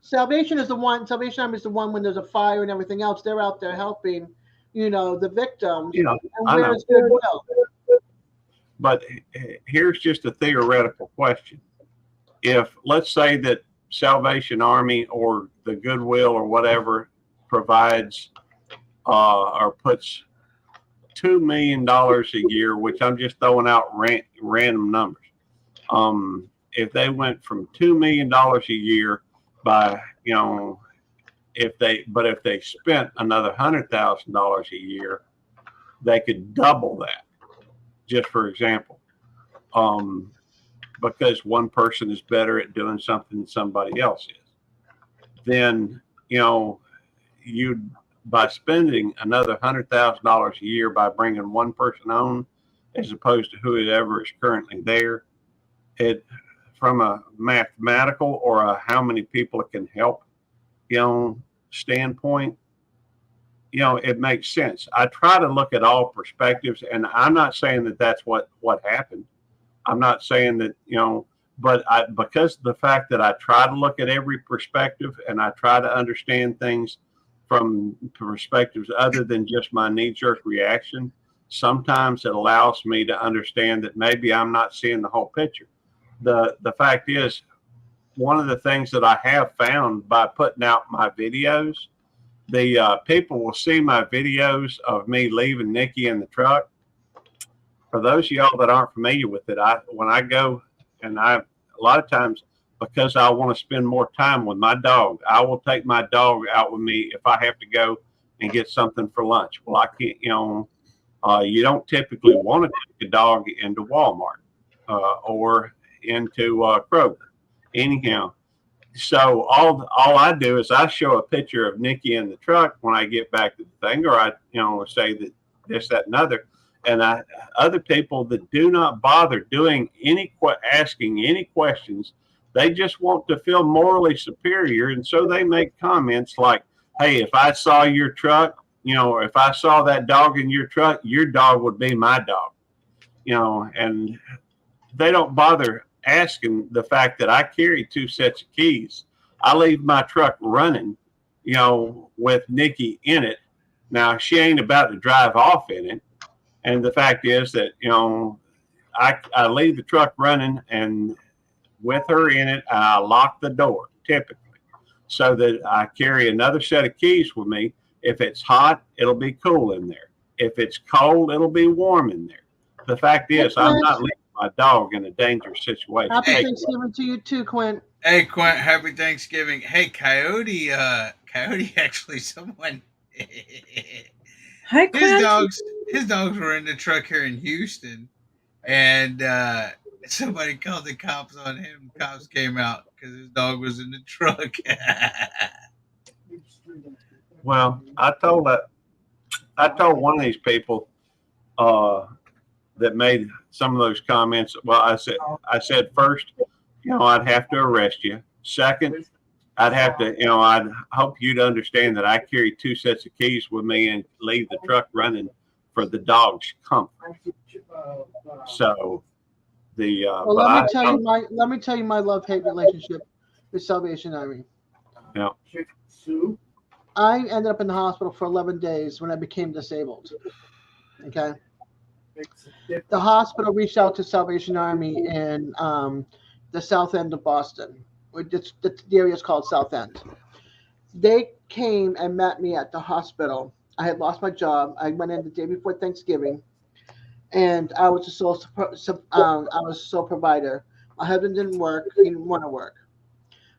Salvation Army is the one when there's a fire and everything else. They're out there helping, the victims. And where's Goodwill? But here's just a theoretical question. If, let's say that Salvation Army or the Goodwill or whatever provides or puts $2 million a year, which I'm just throwing out random numbers. If they went from $2 million a year by, if they spent another $100,000 a year, they could double that, just for example. Because one person is better at doing something than somebody else is. Then, by spending another $100,000 a year by bringing one person on, as opposed to whoever is currently there, it, from a mathematical or a how many people it can help, standpoint, it makes sense. I try to look at all perspectives, and I'm not saying that that's what happened. I'm not saying that, but because of the fact that I try to look at every perspective and I try to understand things from perspectives other than just my knee-jerk reaction, sometimes it allows me to understand that maybe I'm not seeing the whole picture. The fact is, one of the things that I have found by putting out my videos, the people will see my videos of me leaving Nikki in the truck. For those of y'all that aren't familiar with it, when I go, and a lot of times, because I want to spend more time with my dog, I will take my dog out with me if I have to go and get something for lunch. Well, I can't, you don't typically want to take a dog into Walmart or into Kroger. Anyhow, so all I do is I show a picture of Nikki in the truck when I get back to the thing, or I say that this, that, and other. And other people that do not bother doing asking any questions, they just want to feel morally superior, and so they make comments like, "Hey, if I saw your truck, if I saw that dog in your truck, your dog would be my dog. And they don't bother asking the fact that I carry 2 sets of keys. I leave my truck running, with Nikki in it. Now, she ain't about to drive off in it. And the fact is that, I leave the truck running, and with her in it, I lock the door typically so that I carry another set of keys with me. If it's hot, it'll be cool in there. If it's cold, it'll be warm in there. The fact is, I'm not leaving my dog in a dangerous situation. Happy Thanksgiving to you too, Quint. Hey, Quint, happy Thanksgiving. Hey, Coyote, actually, someone. Hi, Quint. His dogs were in the truck here in Houston, and somebody called the cops on him. Cops came out because his dog was in the truck. Well, I told one of these people that made some of those comments. Well, I said first, I'd have to arrest you. Second, I'd have to, I'd hope you'd understand that I carry 2 sets of keys with me and leave the truck running for the dog's comfort. So well, let me tell you my love-hate relationship with Salvation Army. Yeah. I ended up in the hospital for 11 days when I became disabled. Okay. The hospital reached out to Salvation Army in the south end of Boston. The area is called South End. They came and met me at the hospital. I had lost my job. I went in the day before Thanksgiving, and I was a sole provider. My husband didn't work. He didn't want to work.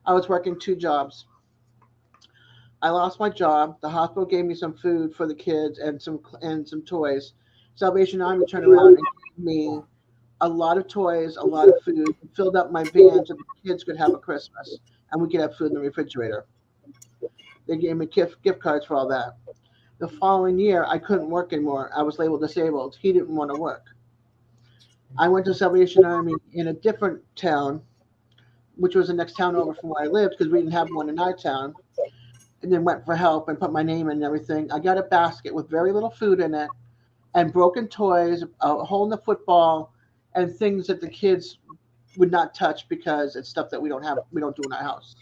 I was working 2 jobs. I lost my job. The hospital gave me some food for the kids and some toys. Salvation Army turned around and gave me a lot of toys, a lot of food, filled up my van so the kids could have a Christmas and we could have food in the refrigerator. They gave me gift cards for all that. The following year, I couldn't work anymore. I was labeled disabled. He didn't want to work. I went to Salvation Army in a different town, which was the next town over from where I lived because we didn't have one in our town, and then went for help and put my name in and everything. I got a basket with very little food in it and broken toys, a hole in the football, and things that the kids would not touch because it's stuff that we don't do in our house.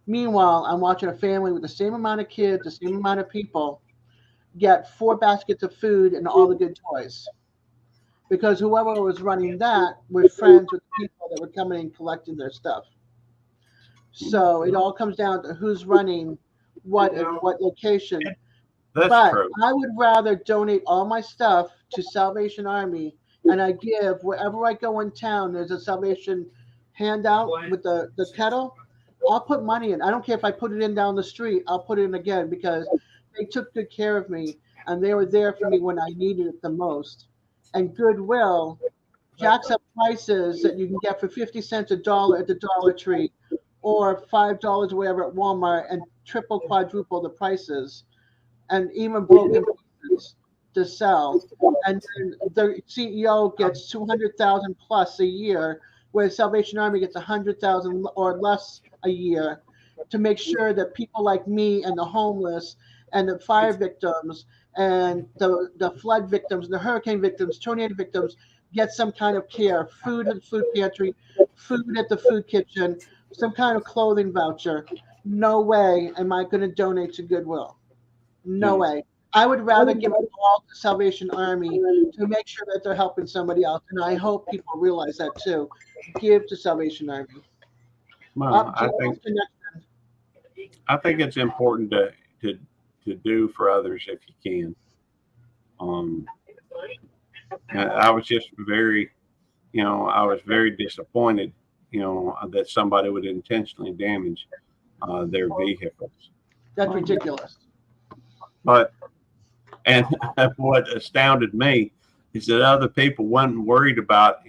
Meanwhile, I'm watching a family with the same amount of kids, the same amount of people, get 4 baskets of food and all the good toys. Because whoever was running that were friends with people that were coming and collecting their stuff. So it all comes down to who's running what location. That's true. I would rather donate all my stuff to Salvation Army, and I give wherever I go in town. There's a Salvation handout with the kettle. I'll put money in. I don't care if I put it in down the street. I'll put it in again because they took good care of me and they were there for me when I needed it the most. And Goodwill jacks up prices that you can get for 50 cents a dollar at the Dollar Tree or $5 or whatever at Walmart and triple, quadruple the prices and even broken pieces to sell. And then the CEO gets 200,000 plus a year, where Salvation Army gets 100,000 or less a year to make sure that people like me and the homeless and the fire victims and the flood victims, the hurricane victims, tornado victims get some kind of care, food at the food pantry, food at the food kitchen, some kind of clothing voucher. No way am I going to donate to Goodwill. No way. I would rather give it all to Salvation Army to make sure that they're helping somebody else. And I hope people realize that too. Give to Salvation Army. Well, I think it's important to do for others if you can. I was just very, I was very disappointed, that somebody would intentionally damage their vehicles. That's ridiculous. And what astounded me is that other people wasn't worried about,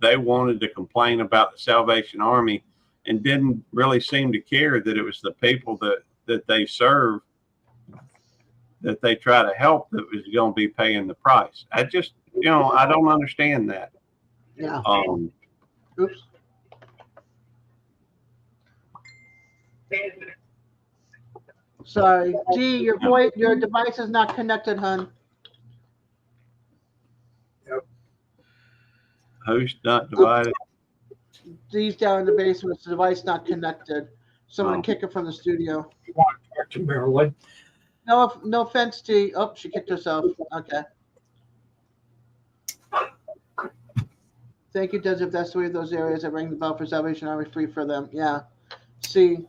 they wanted to complain about the Salvation Army and didn't really seem to care that it was the people that they serve, that they try to help, that was going to be paying the price. I just, I don't understand that. Yeah. Oops. Sorry, D, your device is not connected, hon. Who's not divided? D's down in the basement. The device not connected. So I'm gonna Oh. kick her from the studio. You want to talk to Marilyn? No offense, D. Oh, she kicked herself. Okay. Thank you, Des. If that's three of those areas that ring the bell for Salvation Army, free for them. Yeah. See,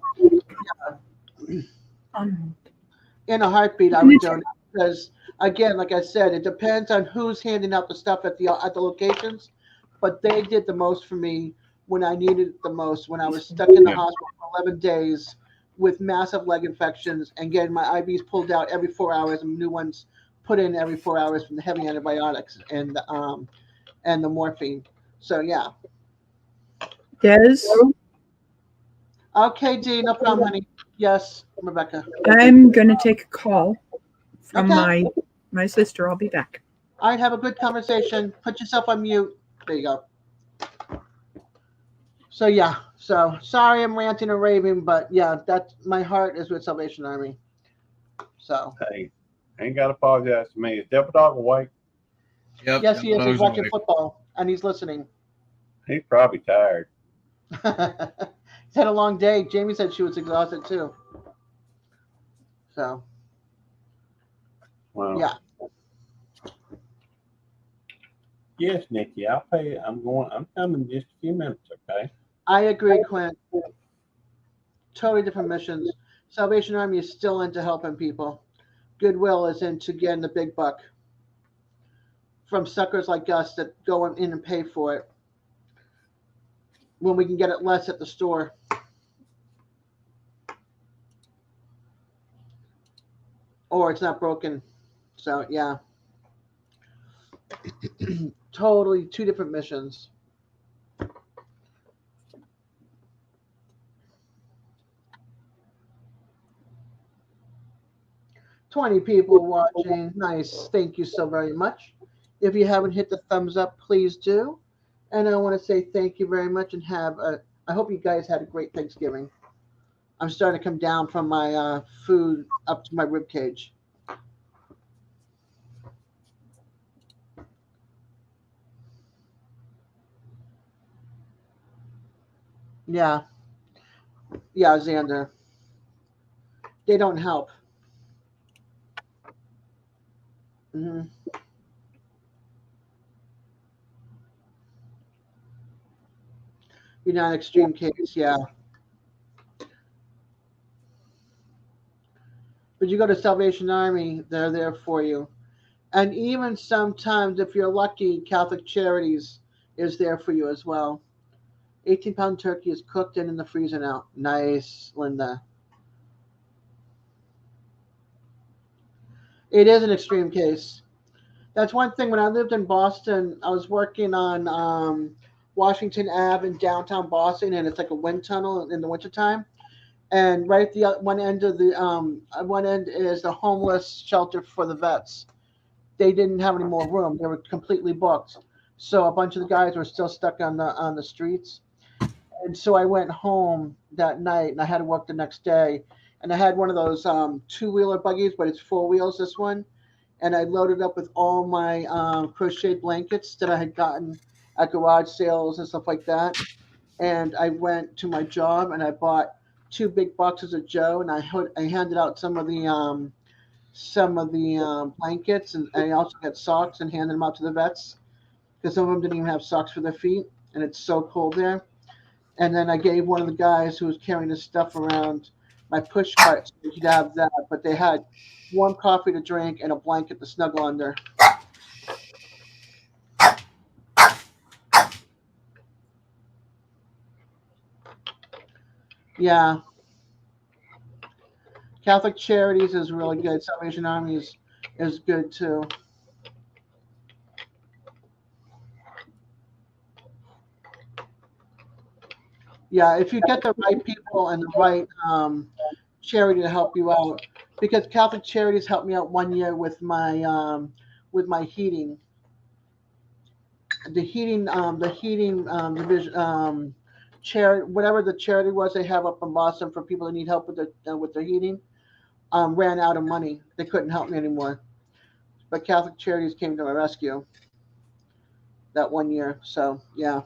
in a heartbeat, I would donate because, again, like I said, it depends on who's handing out the stuff at the locations. But they did the most for me when I needed it the most. When I was stuck in the hospital for 11 days with massive leg infections and getting my IVs pulled out every 4 hours and new ones put in every 4 hours from the heavy antibiotics and the morphine. So yeah. Des, Okay, D, no problem, honey. Yes, Rebecca. I'm gonna take a call from Okay. my sister. I'll be back. All right, have a good conversation. Put yourself on mute. There you go. So yeah, so sorry I'm ranting and raving, but yeah, that's my heart is with Salvation Army. So Hey, ain't got to apologize to me. Is Devil Dog awake? Yep. yes, he is. He's Those watching away. football and he's listening. He's probably tired. He's had a long day. Jamie said she was exhausted too. So Well, yeah. yes, Nikki, I'll pay. I'm coming in just a few minutes, okay? I agree, Clint. Totally different missions. Salvation Army is still into helping people. Goodwill is into getting the big buck from suckers like us that go in and pay for it when we can get it less at the store. Or it's not broken. So yeah. Totally two different missions. $20 people watching. Nice. Thank you so very much. If you haven't hit the thumbs up, please do. And I want to say thank you very much and I hope you guys had a great Thanksgiving. I'm starting to come down from my food up to my rib cage. Yeah. Yeah, Xander. They don't help. hmm You're not an extreme case, yeah. But you go to Salvation Army, they're there for you. And even sometimes, if you're lucky, Catholic Charities is there for you as well. 18-pound turkey is cooked and in the freezer now. Nice, Linda. It is an extreme case. That's one thing. When I lived in Boston, I was working on Washington Ave in downtown Boston, and it's like a wind tunnel in the wintertime. And right at the one end of the one end is the homeless shelter for the vets. They didn't have any more room. They were completely booked. So a bunch of the guys were still stuck on the streets. And so I went home that night, and I had to work the next day. And I had one of those two-wheeler buggies, but it's four wheels. This one, and I loaded up with all my crocheted blankets that I had gotten at garage sales and stuff like that. And I went to my job, and I bought two big boxes of Joe, and I handed out some of the blankets, and I also got socks and handed them out to the vets because some of them didn't even have socks for their feet, and it's so cold there. And then I gave one of the guys who was carrying his stuff around my push cart so he could have that. But they had warm coffee to drink and a blanket to snuggle under. Yeah. Catholic Charities is really good. Salvation Army is good too. Yeah, if you get the right people and the right charity to help you out, because Catholic Charities helped me out 1 year with my heating. The heating division, charity, whatever the charity was they have up in Boston for people that need help with their heating. ran out of money. They couldn't help me anymore. But Catholic Charities came to my rescue that one year. So yeah.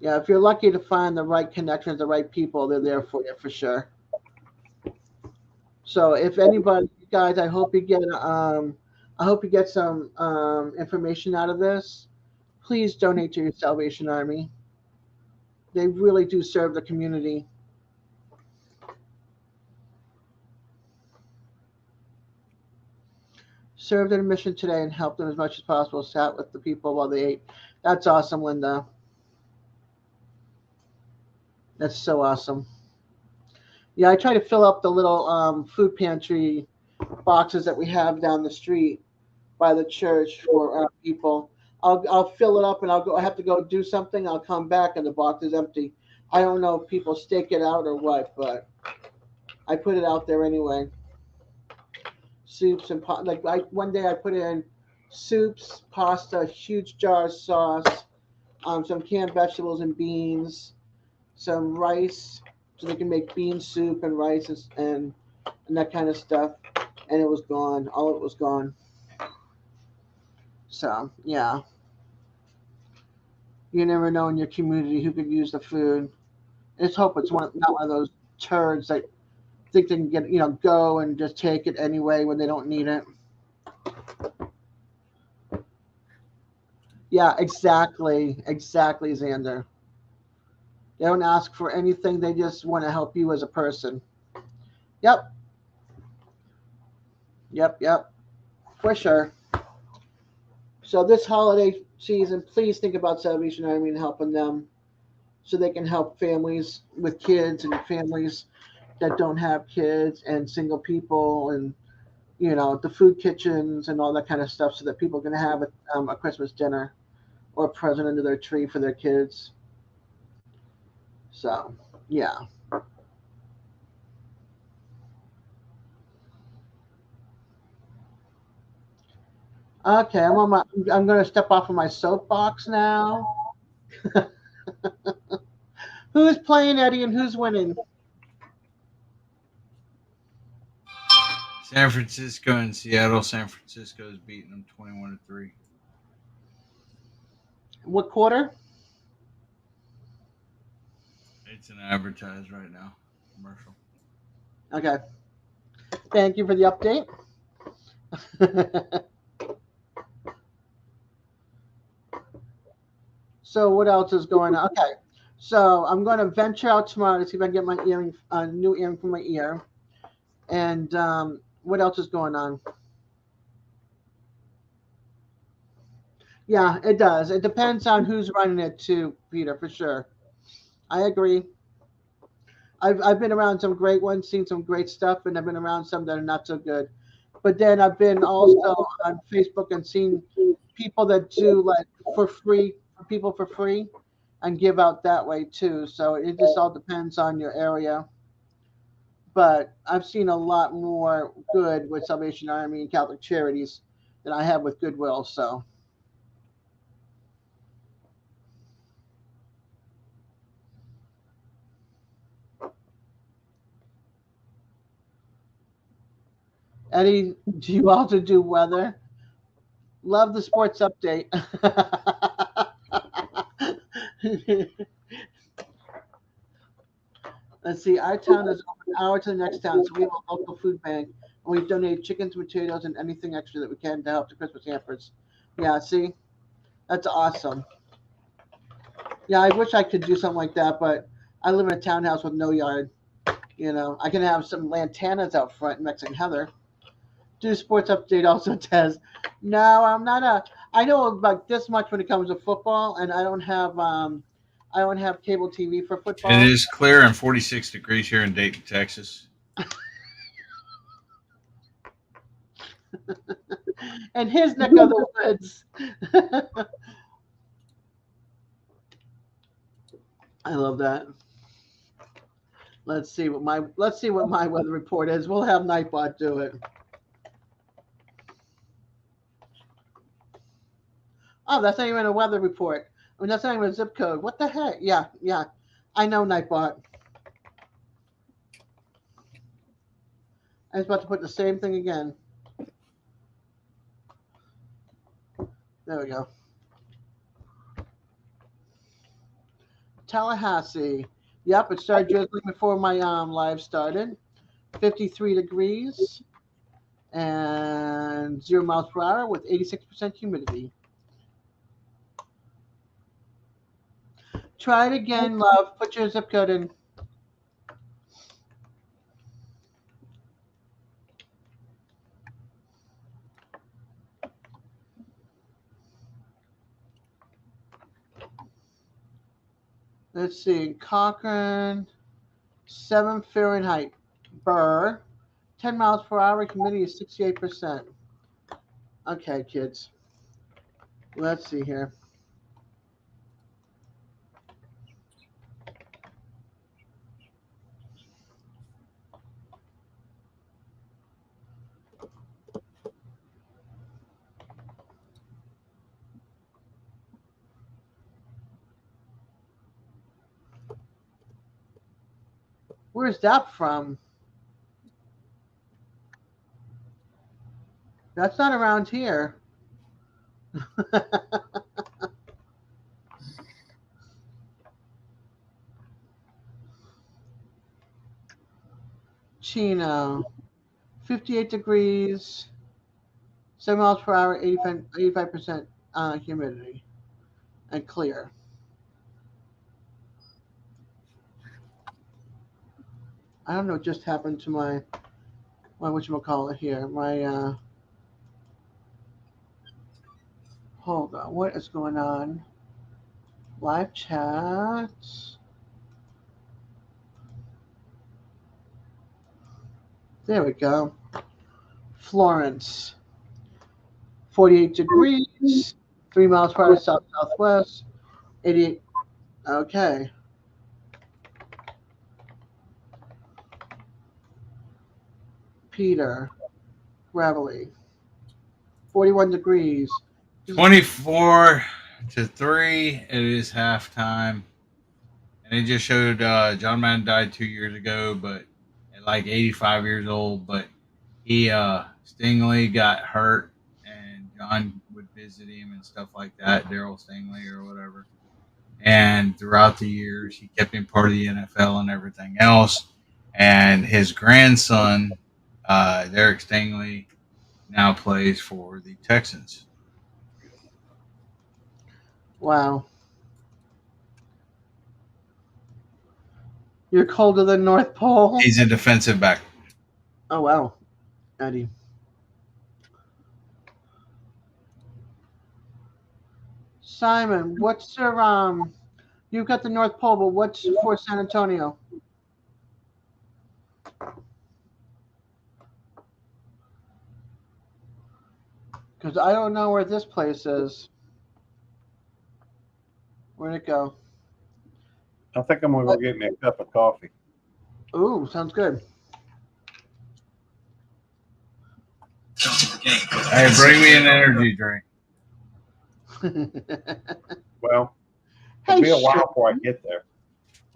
Yeah, if you're lucky to find the right connections, the right people, they're there for you for sure. So if anybody, guys, I hope you get some information out of this. Please donate to your Salvation Army. They really do serve the community. Served in a mission today and helped them as much as possible. Sat with the people while they ate. That's awesome, Linda. That's so awesome. Yeah, I try to fill up the little food pantry boxes that we have down the street by the church for people. I'll fill it up and I'll go. I have to go do something. I'll come back and the box is empty. I don't know if people stake it out or what, but I put it out there anyway. Soups and like one day I put in soups, pasta, huge jar of sauce, some canned vegetables and beans, some rice, so they can make bean soup and rice and that kind of stuff. And it was gone. All of it was gone. So yeah, you never know in your community who could use the food. Let's hope it's not one of those turds that think they can get go and just take it anyway when they don't need it. Yeah, exactly, Xander. They don't ask for anything. They just want to help you as a person. Yep, for sure. So this holiday season, please think about Salvation Army and helping them so they can help families with kids and families that don't have kids and single people and the food kitchens and all that kind of stuff so that people can have a Christmas dinner or a present under their tree for their kids. So yeah. Okay, I'm going to step off of my soapbox now. Who's playing, Eddie, and who's winning? San Francisco and Seattle. San Francisco is beating them 21-3. What quarter? It's an advertise right now. Commercial. Okay. Thank you for the update. So what else is going on? Okay. So I'm going to venture out tomorrow to see if I can get my new earring for my ear. And what else is going on? Yeah, it does. It depends on who's running it too, Peter, for sure. I agree. I've been around some great ones, seen some great stuff, and I've been around some that are not so good. But then I've been also on Facebook and seen people that do like for free for people for free and give out that way too. So it just all depends on your area. But I've seen a lot more good with Salvation Army and Catholic Charities than I have with Goodwill. So Eddie, do you also do weather? Love the sports update. Let's see, our town is an hour to the next town, so we have a local food bank, and we've donated chickens, potatoes, and anything extra that we can to help the Christmas hampers. Yeah, see, that's awesome. Yeah, I wish I could do something like that, but I live in a townhouse with no yard. I can have some lantanas out front next to Heather. Do sports update also, Tez. No, I'm not I know about this much when it comes to football, and I don't have cable TV for football. It is clear and 46 degrees here in Dayton, Texas. And his neck of the woods. I love that. Let's see what my weather report is. We'll have Nightbot do it. Oh, that's not even a weather report. I mean, that's not even a zip code. What the heck? Yeah, yeah. I know, Nightbot. I was about to put the same thing again. There we go. Tallahassee. Yep, it started drizzling before my live started. 53 degrees and 0 miles per hour with 86% humidity. Try it again, love. Put your zip code in. Let's see. Cochrane, 7 Fahrenheit. Burr. 10 miles per hour. Humidity is 68%. Okay, kids. Let's see here. Where's that from? That's not around here. Chino. 58 degrees. 7 miles per hour, 85% humidity. And clear. I don't know what just happened to my whatchamacallit here. My hold on, what is going on? Live chat. There we go. Florence. 48 degrees, 3 miles per hour south-southwest, 88. Okay. Peter. Gravelly. 41 degrees. 24-3. It is halftime. And it just showed John Madden died 2 years ago, but at like 85 years old. But he Stingley got hurt, and John would visit him and stuff like that. Daryl Stingley or whatever. And throughout the years, he kept him part of the NFL and everything else. And his grandson, Derek Stingley, now plays for the Texans. Wow. You're colder than North Pole? He's a defensive back. Oh, wow. Eddie. Simon, what's your, you've got the North Pole, but what's for San Antonio? Because I don't know where this place is. Where'd it go? I think I'm gonna go get me a cup of coffee. Ooh, sounds good. Hey, bring me an energy drink. Well, Hey, it'll be a while Sean. before I get there.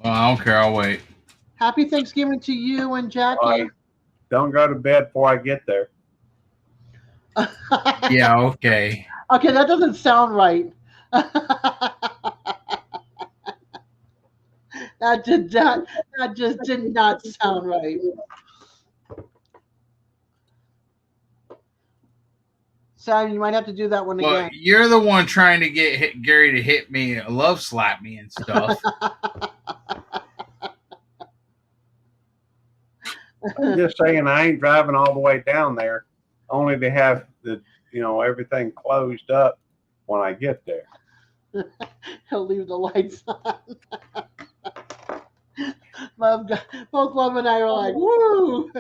Well, I don't care. I'll wait. Happy Thanksgiving to you and Jackie. All right. Don't go to bed before I get there. Yeah, okay. Okay, that doesn't sound right. That just did not sound right. Simon, you might have to do that one Well, again. you're the one trying to get Gary to hit me, love slap me and stuff. I'm just saying I ain't driving all the way down there, only to have everything closed up when I get there. He'll leave the lights on. Both Love and I were like, woo!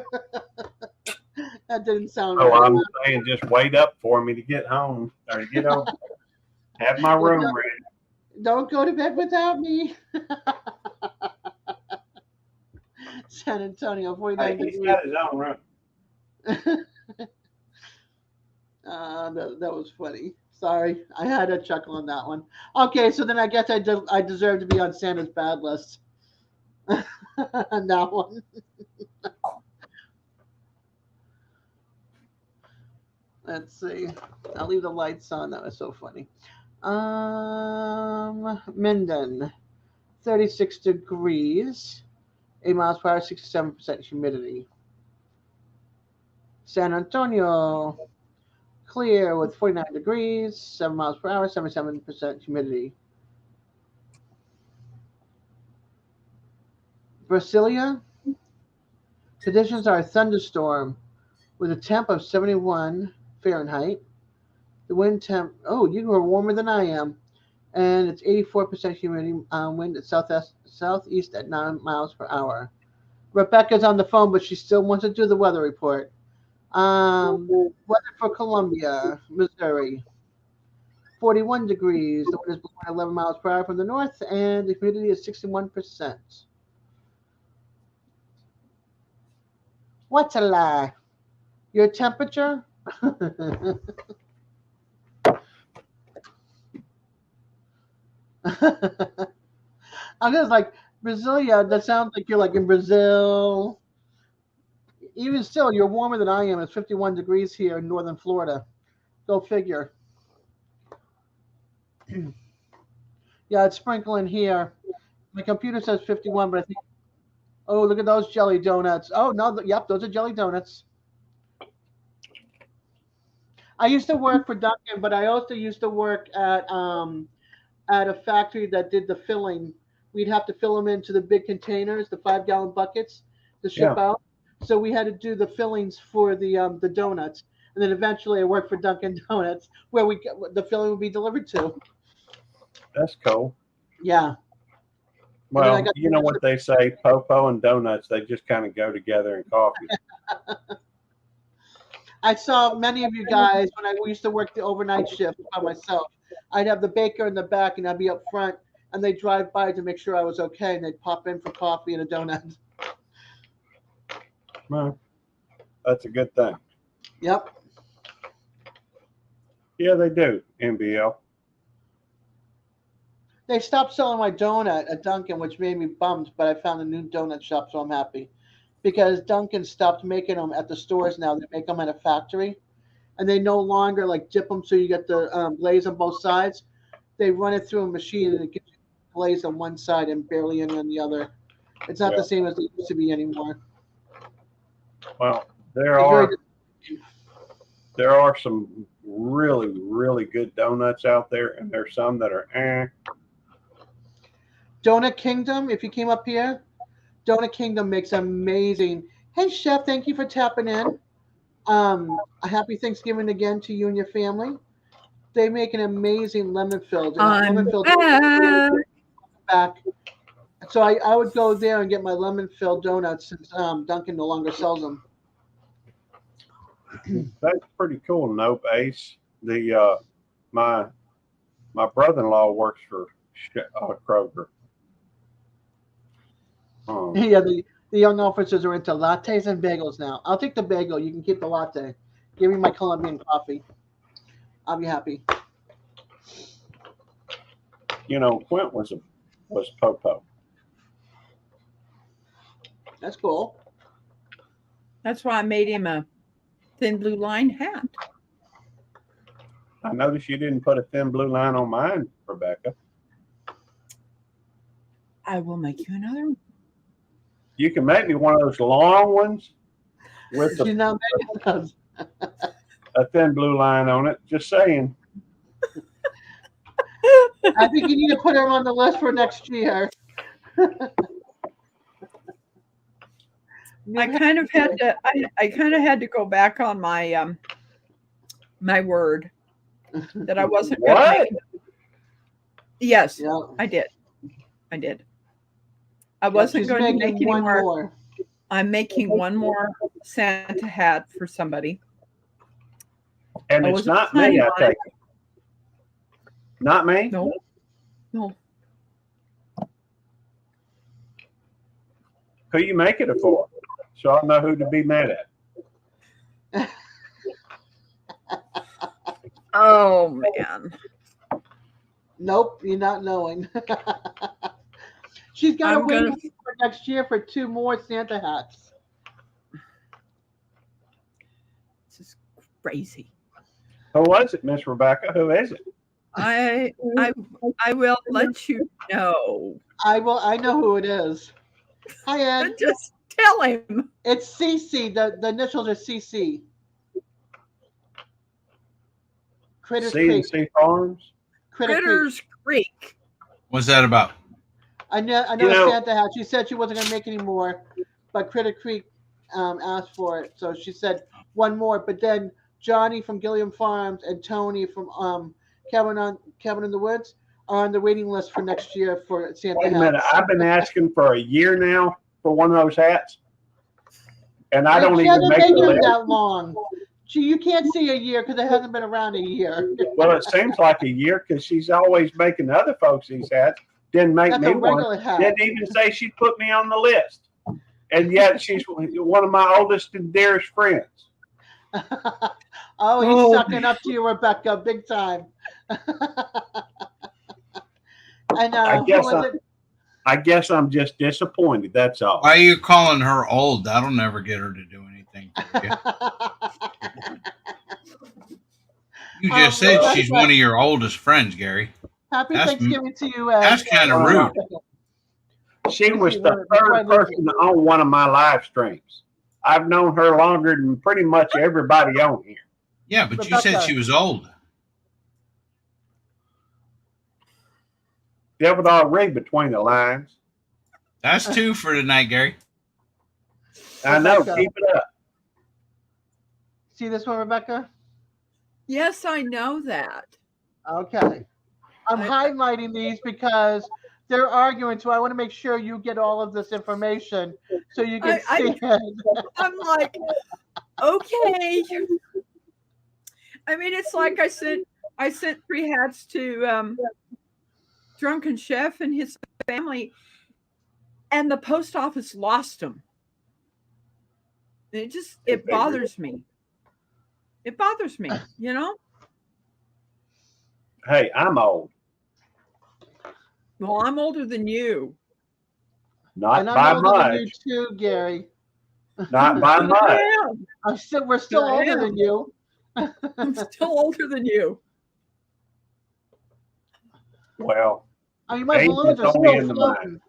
That didn't sound So right. I'm saying just wait up for me to get home or to get over there. Have my room ready. Don't go to bed without me. San Antonio, 49 Hey, he's degrees. got his own room. That was funny. Sorry, I had a chuckle on that one. Okay, so then I guess I deserve to be on Santa's bad list. On that one. Let's see. I'll leave the lights on. That was so funny. Minden, 36 degrees, 8 miles per hour, 67% humidity. San Antonio, clear with 49 degrees, 7 miles per hour, 77% humidity. Brasilia, conditions are a thunderstorm with a temp of 71 Fahrenheit. The wind temp, oh, you are warmer than I am. And it's 84% humidity, wind at southeast at 9 miles per hour. Rebecca's on the phone, but she still wants to do the weather report. Weather for Columbia, Missouri. 41 degrees. The wind is blowing 11 miles per hour from the north, and the humidity is 61%. What's a lie? Your temperature? I'm just like, Brasilia, that sounds like you're like in Brazil. Even still, you're warmer than I am. It's 51 degrees here in northern Florida. Go figure. Yeah, it's sprinkling here. My computer says 51, but I think, oh, look at those jelly donuts. Oh, no, yep, those are jelly donuts. I used to work for Dunkin', but I also used to work at a factory that did the filling. We'd have to fill them into the big containers, the 5-gallon buckets to ship Yeah, out. So we had to do the fillings for the donuts, and then eventually I worked for Dunkin' Donuts, where the filling would be delivered to. that's cool. Yeah. And then I Well, got you know what they say, popo and donuts, they just kind of go together in coffee. I saw many of you guys when I used to work the overnight shift by myself. I'd have the baker in the back, and I'd be up front, and they'd drive by to make sure I was okay, and they'd pop in for coffee and a donut. Well, that's a good thing. Yep. Yeah, they do, NBL. They stopped selling my donut at Dunkin', which made me bummed, but I found a new donut shop, so I'm happy. Because Dunkin' stopped making them at the stores now. They make them at a factory. And they no longer like dip them so you get the glaze on both sides. They run it through a machine and it gives you glaze on one side and barely any on the other. It's not Yeah. the same as it used to be anymore. Well, there It's very are some really, really good donuts out there, and there's some that are Donut Kingdom, if you came up here, Donut Kingdom makes amazing. Hey, Chef, thank you for tapping in. A happy Thanksgiving again to you and your family. They make an amazing lemon filled. And I'm lemon filled back. back. So I would go there and get my lemon filled donuts since Dunkin' no longer sells them. That's pretty cool. Nope, Ace. The my brother-in-law works for Kroger. Yeah, the young officers are into lattes and bagels now. I'll take the bagel. You can keep the latte. Give me my Colombian coffee. I'll be happy. You know, Quint was Popo. That's cool. That's why I made him a thin blue line hat. I noticed you didn't put a thin blue line on mine, Rebecca. I will make you another one. You can make me one of those long ones with She's not making those. a thin blue line on it. Just saying. I think you need to put her on the list for next year. I kind of had to. I kind of had to go back on my my word that I wasn't going to make. Yes, Yeah. I did. I wasn't going to make any more. I'm making one more Santa hat for somebody. And it's not me, I take it. Not me? No. Who you making it for? So I know who to be mad at. Oh man. Nope, you're not knowing. She's got to I'm wait gonna for next year for 2 more Santa hats. this is crazy. Who was it, Miss Rebecca? Who is it? I will let you know. I know who it is. Hi, Ed. Just tell him. It's CC. The initials are CC. Critters Creek. C&C Farms? Critters Creek. What's that about? I know Santa hat. She said she wasn't going to make any more, but Critter Creek asked for it. So she said one more. But then Johnny from Gilliam Farms and Tony from Cabin in the Woods are on the waiting list for next year for Santa Wait a hats. minute. I've been asking for a year now for one of those hats. And I don't She even hasn't make been the here list. that long. You can't see a year because it hasn't been around a year. Well, it seems like a year because she's always making other folks these hats. Didn't make That's me a regular one. hat. Didn't even say she put me on the list. And yet she's one of my oldest and dearest friends. Oh, he's sucking up to you, Rebecca, big time. And I guess I'm just disappointed. That's all. Why are you calling her old? That'll never get her to do anything for you. You just said she's one of your oldest friends, Gary. Happy Thanksgiving to you, Ed. That's kind of rude. She was the third person on one of my live streams. I've known her longer than pretty much everybody on here. Yeah, but you said she was old. Devil dog read between the lines. That's 2 for tonight, Gary. I know. Keep it up. See this one, Rebecca? Yes, I know that. Okay. I'm highlighting these because they're arguing, so I want to make sure you get all of this information so you can see it. I'm like, okay. I mean, it's like I sent 3 hats to Drunken Chef and his family, and the post office lost them. It bothers me. It bothers me, you know? Hey, I'm old. Well, I'm older than you. Not by much. Than you too, Gary. Not by much. We're still older than you. I'm still older than you. Well, I mean, my balloons are still floating.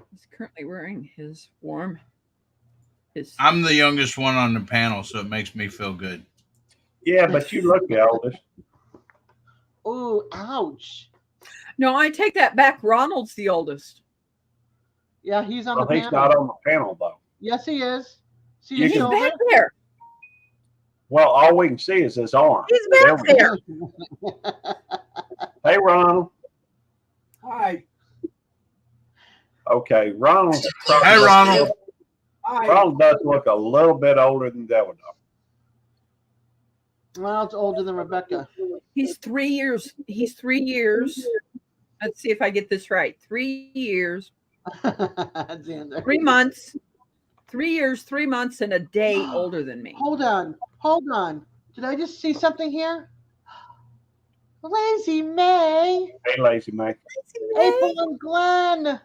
He's currently wearing his warm. I'm the youngest one on the panel, so it makes me feel good. Yeah, but you look the oldest. Ooh, ouch. No, I take that back. Ronald's the oldest. Yeah, he's on the panel. He's not on the panel, though. Yes, he is. See he's back there. Well, all we can see is his arm. He's back there. Hey, Ronald. Hi. Okay, Ronald. Hey, Ronald. Hi. Ronald does look a little bit older than Devil Dog. Ronald's older than Rebecca. He's 3 years. He's 3 years. Let's see if I get this right. 3 years. 3 months. 3 years, 3 months, and a day older than me. Hold on. Did I just see something here? Lazy May. Hey, Lazy May. April and Glenn.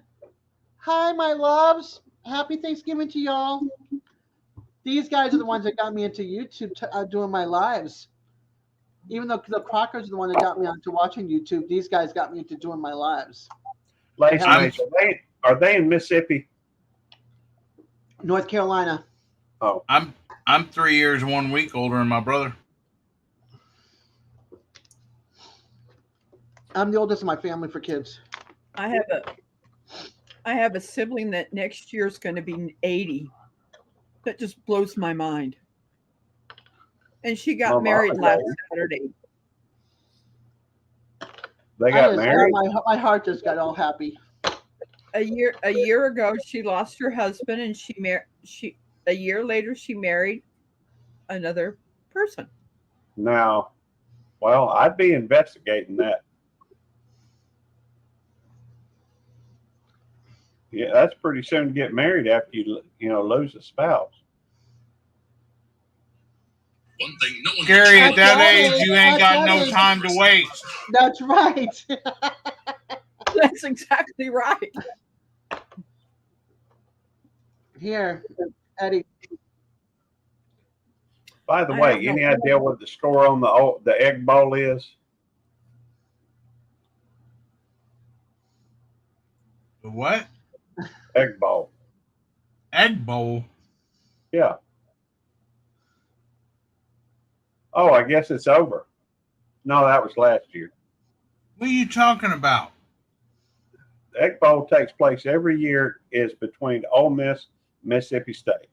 Hi, my loves. Happy Thanksgiving to y'all. These guys are the ones that got me into YouTube doing my lives. Even though the Crockers are the one that got me onto watching YouTube, these guys got me into doing my lives. Lazy May, are they in Mississippi? North Carolina. Oh, I'm 3 years, 1 week older than my brother. I'm the oldest in my family for kids. I have a sibling that next year is going to be 80. That just blows my mind. And she got married last Saturday. They got married? My heart just got all happy. A year ago, she lost her husband, and a year later she married another person. Now, well, I'd be investigating that. Yeah, that's pretty soon to get married after you lose a spouse. One thing no one Gary, at that age, you ain't got no age. time to waste. That's right. That's exactly right. Here, Eddie. By the way, any idea what the score on the Egg Bowl is? The what? Egg Bowl. Egg Bowl? Yeah. Oh, I guess it's over. No, that was last year. What are you talking about? The Egg Bowl takes place every year. Is between Ole Miss, Mississippi State.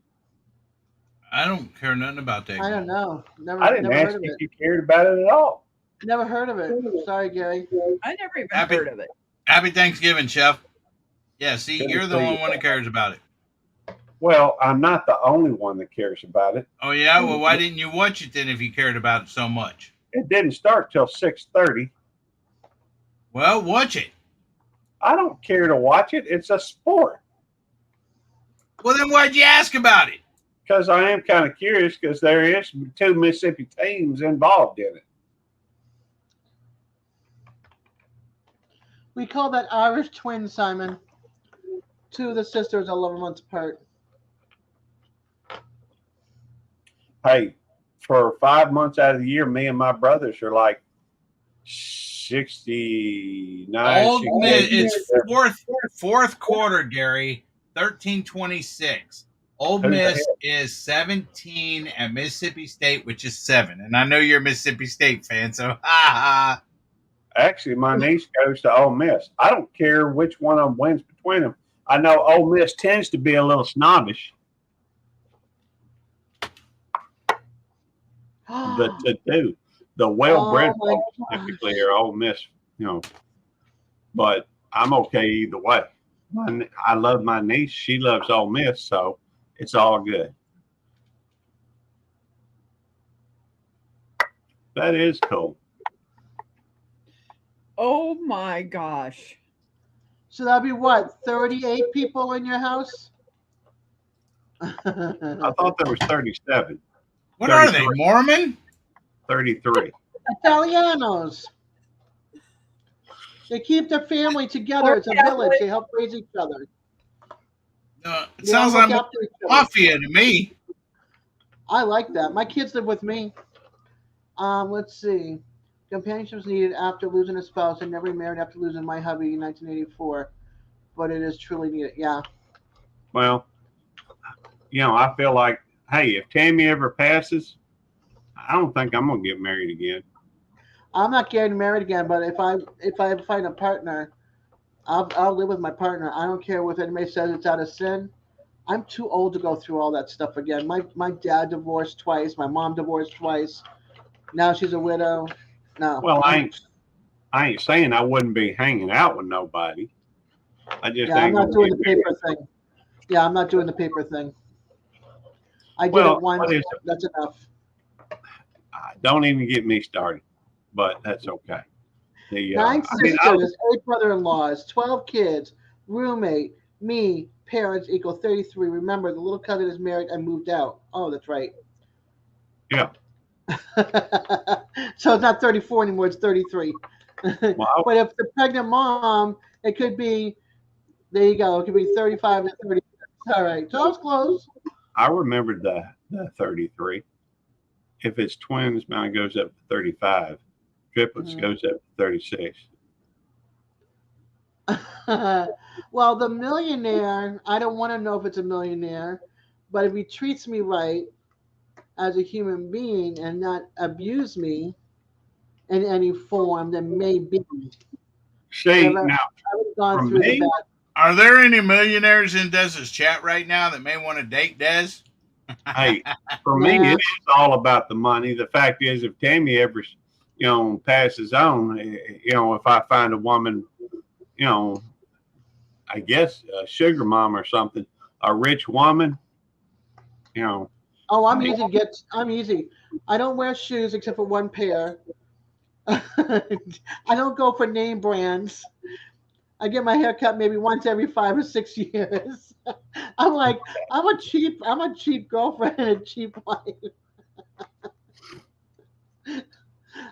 I don't care nothing about that. I don't know. I didn't ask if you cared about it at all. Never heard of it. Sorry, Gary. I never even heard of it. Happy Thanksgiving, Chef. Yeah, see, you're the only one that cares about it. Well, I'm not the only one that cares about it. Oh, yeah? Well, why didn't you watch it then if you cared about it so much? It didn't start till 6:30. Well, watch it. I don't care to watch it. It's a sport. Well, then why'd you ask about it? Because I am kind of curious because there is 2 Mississippi teams involved in it. We call that Irish twins, Simon. 2 of the sisters are 11 months apart. Hey, for 5 months out of the year, me and my brothers are like 69. Old Miss, it's fourth quarter, Gary. 13-26. Old Miss is 17 at Mississippi State, which is 7. And I know you're a Mississippi State fan, so ha. Actually, my niece goes to Ole Miss. I don't care which one of them wins between them. I know Ole Miss tends to be a little snobbish. The well-bred folks typically are Ole Miss, but I'm okay either way. I love my niece. She loves Ole Miss, so it's all good. That is cool. Oh my gosh. So that'd be what, 38 people in your house? I thought there was 37. What are they, Mormon? 33. Italianos. They keep their family together. It's a village. They help raise each other. It sounds like mafia to me. I like that. My kids live with me. Let's see. Companionship is needed after losing a spouse and never remarried after losing my hubby in 1984. But it is truly needed. Yeah. Well, I feel like, hey, if Tammy ever passes, I don't think I'm gonna get married again. I'm not getting married again, but if I find a partner, I'll live with my partner. I don't care if anybody says it's out of sin. I'm too old to go through all that stuff again. My dad divorced twice. My mom divorced twice. Now she's a widow. No. Well, I ain't saying I wouldn't be hanging out with nobody. I just I'm not doing the paper thing. Yeah, I'm not doing the paper thing. I did it once. That's enough. Don't even get me started, but that's okay. 9 sisters, 8 brother-in-laws, 12 kids, roommate, me, parents equal 33. Remember, the little cousin is married and moved out. Oh, that's right. Yeah. So it's not 34 anymore, it's 33. Wow. But if the pregnant mom, it could be, there you go, it could be 35 to 36. All right, so it's close. I remembered the 33. If it's twins, mine goes up to 35. Triplets goes up to 36. Well, the millionaire, I don't want to know if it's a millionaire, but if he treats me right as a human being and not abuse me in any form, then maybe. See, now, for me, are there any millionaires in Dez's chat right now that may want to date Dez? Hey, for me, it is all about the money. The fact is, if Tammy ever, passes on, if I find a woman, I guess a sugar mom or something, a rich woman, Oh, I'm easy. I don't wear shoes except for one pair. I don't go for name brands. I get my hair cut maybe once every 5 or 6 years. I'm like, I'm a cheap girlfriend and a cheap wife.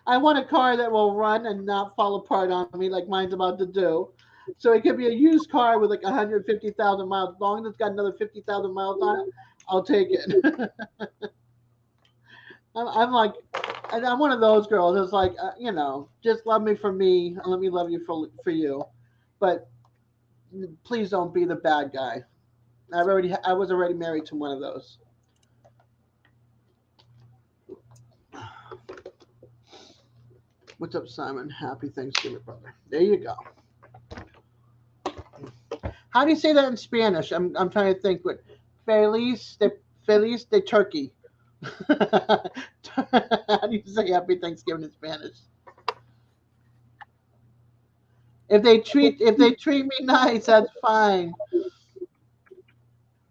I want a car that will run and not fall apart on me like mine's about to do. So it could be a used car with like 150,000 miles. As long as it's got another 50,000 miles on it, I'll take it. I'm like, and I'm one of those girls. It's like, just love me for me and let me love you for you. But please don't be the bad guy. I was already married to one of those. What's up, Simon? Happy Thanksgiving, brother. There you go. How do you say that in Spanish? I'm trying to think. What Feliz de Turkey. How do you say Happy Thanksgiving in Spanish? If they treat me nice, that's fine.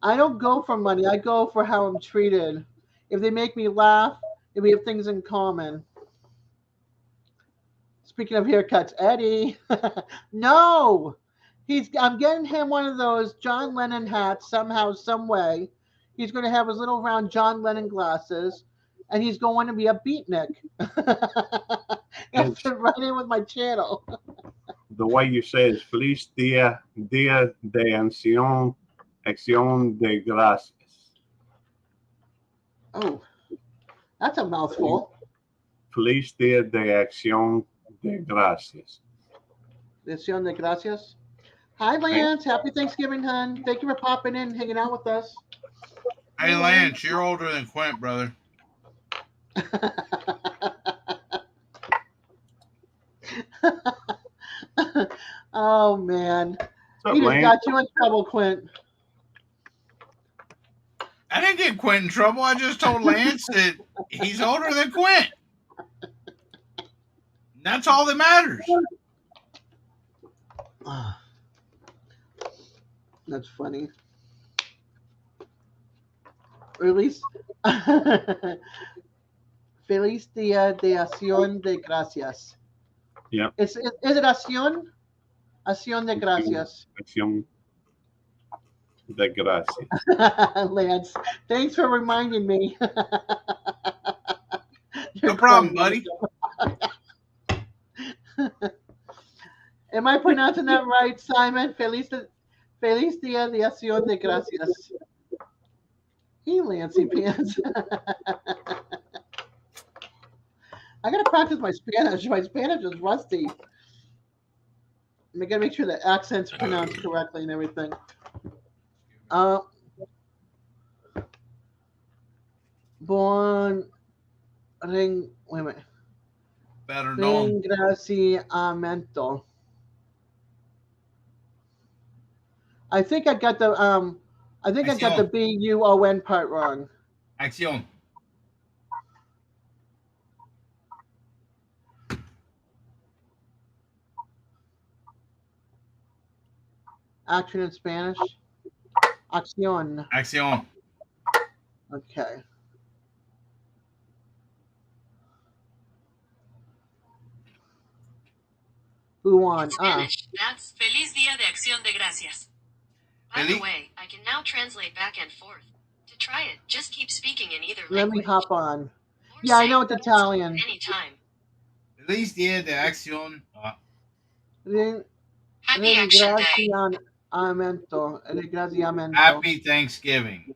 I don't go for money. I go for how I'm treated. If they make me laugh, if we have things in common. Speaking of haircuts, Eddie. No, I'm getting him one of those John Lennon hats somehow, some way. He's going to have his little round John Lennon glasses, and he's going to be a beatnik. That's right in with my channel. The way you say it is Feliz Dia de Acción de Gracias. Oh, that's a mouthful. Feliz Dia de Acción de Gracias. Acción de Gracias. Hi, Lance. Happy Thanksgiving, hon. Thank you for popping in, hanging out with us. Hey, Lance, you're older than Quint, brother. Oh, man. What's up, He just Lance? got you in trouble, Quint. I didn't get Quint in trouble. I just told Lance that he's older than Quint. That's all that matters. That's funny. Or at least Feliz Dia de Acción de Gracias. Yeah. Is it Acción? Acción de Gracias. Acción de Gracias. Lance, thanks for reminding me. No problem, buddy. Am I pronouncing that right, Simon? Feliz Dia de Acción de Gracias. Hey, Lancey Pants. I gotta practice my Spanish. My Spanish is rusty. I gotta make sure the accent's pronounced correctly and everything. Wait a minute. Better known. Ringraciamento. I think I got the BUON part wrong. Acción. Action in Spanish. Acción. Acción. Okay. Who won? In Spanish, that's Feliz Dia de Acción de Gracias. By the way, I can now translate back and forth. To try it, just keep speaking in either Let language. me hop on. Yeah, I know it's Italian. Anytime. Feliz Dia de Acción. Happy Action Day. Ringraciamento. Happy Thanksgiving.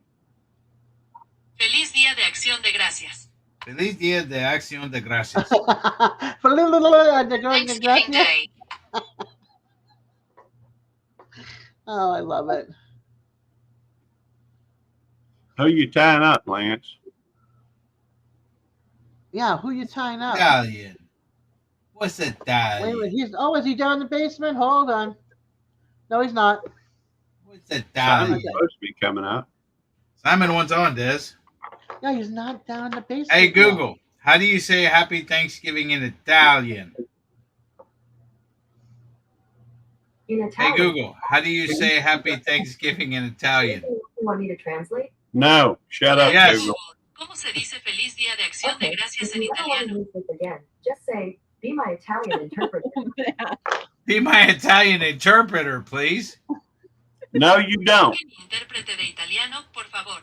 Feliz Dia de Acción de Gracias. Feliz Dia de Acción de Gracias. Thanksgiving Day. Oh, I love it. Who you tying up, Lance? Yeah, who you tying up? Italian. What's Wait a Italian? minute, is he down in the basement? Hold on. No, he's not. What's Simon's Italian? supposed to be coming up. Simon wants on, Des. No, he's not down in the basement. Hey, Google, how do you say Happy Thanksgiving in Italian? Hey, Google, how do you say Happy Thanksgiving in Italian? You want me to translate? No, shut up, Yes. Google. ¿Cómo se dice Feliz Día de Acción de Gracias en I don't want to italiano? use this again. Just say, be my Italian interpreter. Be my Italian interpreter, please. No, you don't. Intérprete de italiano, por favor.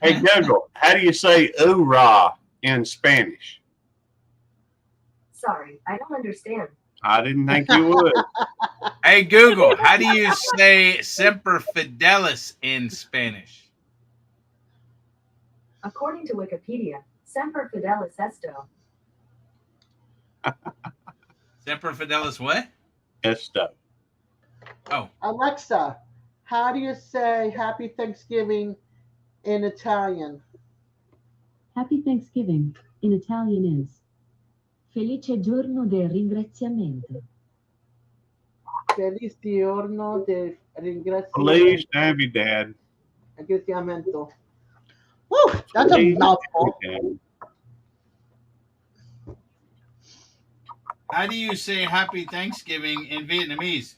Hey, Google, how do you say hoorah in Spanish? Sorry, I don't understand. I didn't think you would. Hey, Google, how do you say Semper Fidelis in Spanish? According to Wikipedia, Semper Fidelis Esto. Semper Fidelis what? Esto. Oh, Alexa, how do you say Happy Thanksgiving in Italian? Happy Thanksgiving in Italian is Felice giorno del ringraziamento. Feliz giorno de Please have you, Dad. ringraziamento. Woo, that's a Please mouthful. have you, how do you say Happy Thanksgiving in Vietnamese?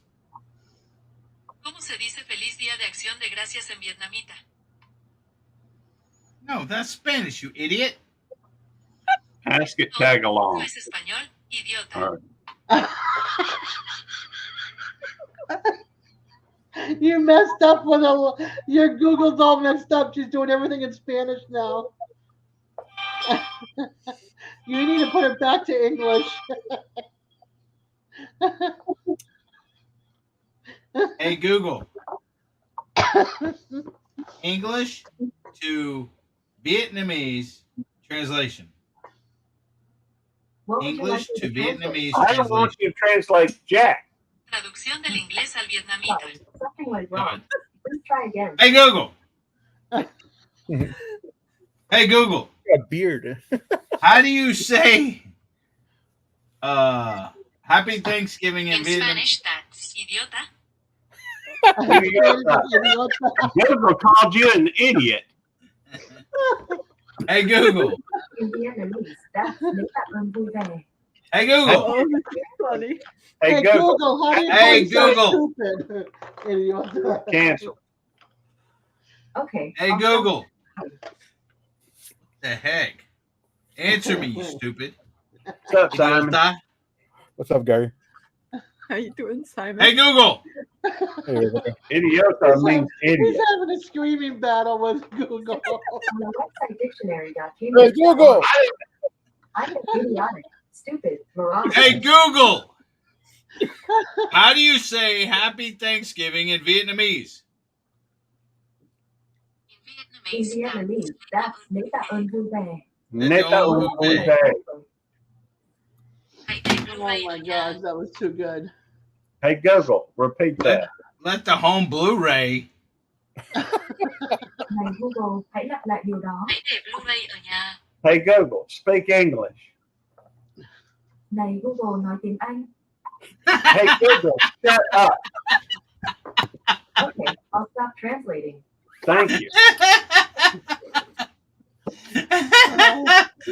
¿Cómo se dice feliz día de acción de gracias en vietnamita? No, that's Spanish, you idiot. Dad. Ask it No, tag no along. es español, idiota. All right. You messed up with your Google's all messed up. She's doing everything in Spanish now. You need to put it back to English. Hey, Google. English to Vietnamese translation. What would you English like to me to translate? Vietnamese I don't want translation. you to translate Jack. Traducción del inglés al vietnamita. Sorry, something went wrong. Please try again. Hey, Google. Hey, Google. A beard. How do you say Happy Thanksgiving in In Vietnam? Spanish, that's idiota. Google called you an idiot. Hey, Google. In Vietnamese, that's make that one vui vẻ. Hey, Google. Oh, that's funny. Hey, Google, how do you Hey, say so Google. stupid? Idiot. Cancel. Okay. Hey, I'll Google. The heck? Answer me, you stupid. What's up, Simon? Idiota. What's up, Gary? How you doing, Simon? Hey, Google. Hey, Rebecca. Idiota means He's idiot. having a screaming battle with Google. On the website dictionary.com. Hey, Google. I'm idiotic, stupid, moronic. Hey, Google. How do you say Happy Thanksgiving in Vietnamese? In Vietnamese, that's make that one vui vẻ. Neta un vui vẻ. Oh my gosh, that was too good. Hey, Google, repeat that. Let the home Blu-ray. Này Google, hãy lặp lại điều đó. Hãy để Blu-ray ở nhà. Hey, Google, speak English. Này Google, nói tiếng Anh. Hey, Google, shut up. Okay, I'll stop translating. Thank you.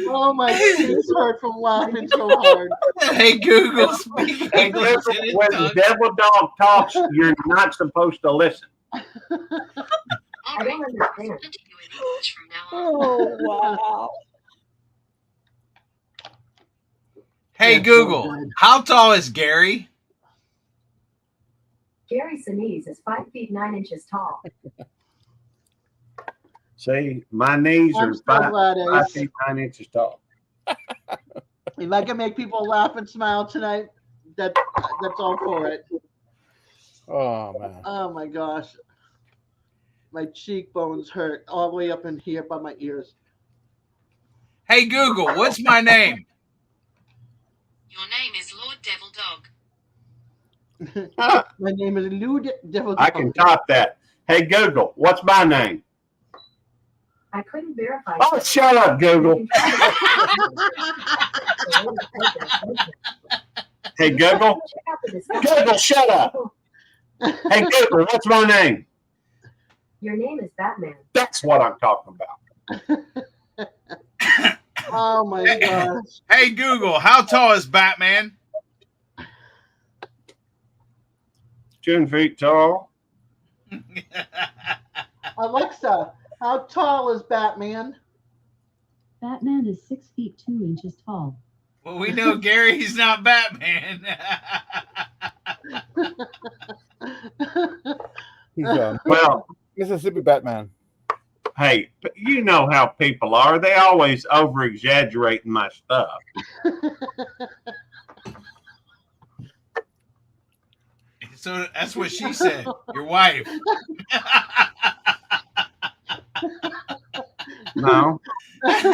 Oh my cheeks hurt from laughing so hard. Hey, Google, speak Hey, English. Google, when the devil dog talks, you're not supposed to listen. All I right, don't understand. I'll continue in English from now on. Oh, wow. Hey, That's Google, so good. how tall is Gary? Gary Sinise is 5 feet 9 inches tall. See, my knees I'm are so five, glad, 5 Ace. feet 9 inches tall. If I can make people laugh and smile tonight, that's all for it. Oh, man. Oh my gosh. My cheekbones hurt all the way up in here by my ears. Hey, Google, what's my name? Your name is Lord Devil Dog. My name is Lou Devil. I can top that. Hey, Google, what's my name? I couldn't verify. Oh, shut up, Google. Hey, Google. Google, shut up. Hey, Google, what's my name? Your name is Batman. That's what I'm talking about. Oh my gosh. Hey, Google, how tall is Batman? 10 feet tall. Alexa, how tall is Batman? Batman is 6 feet 2 inches tall. Well, we know Gary's not Batman. He's Well, Mississippi Batman. hey, you know how people are. They always over exaggerating my stuff. So that's what she said. Your wife. No. Okay,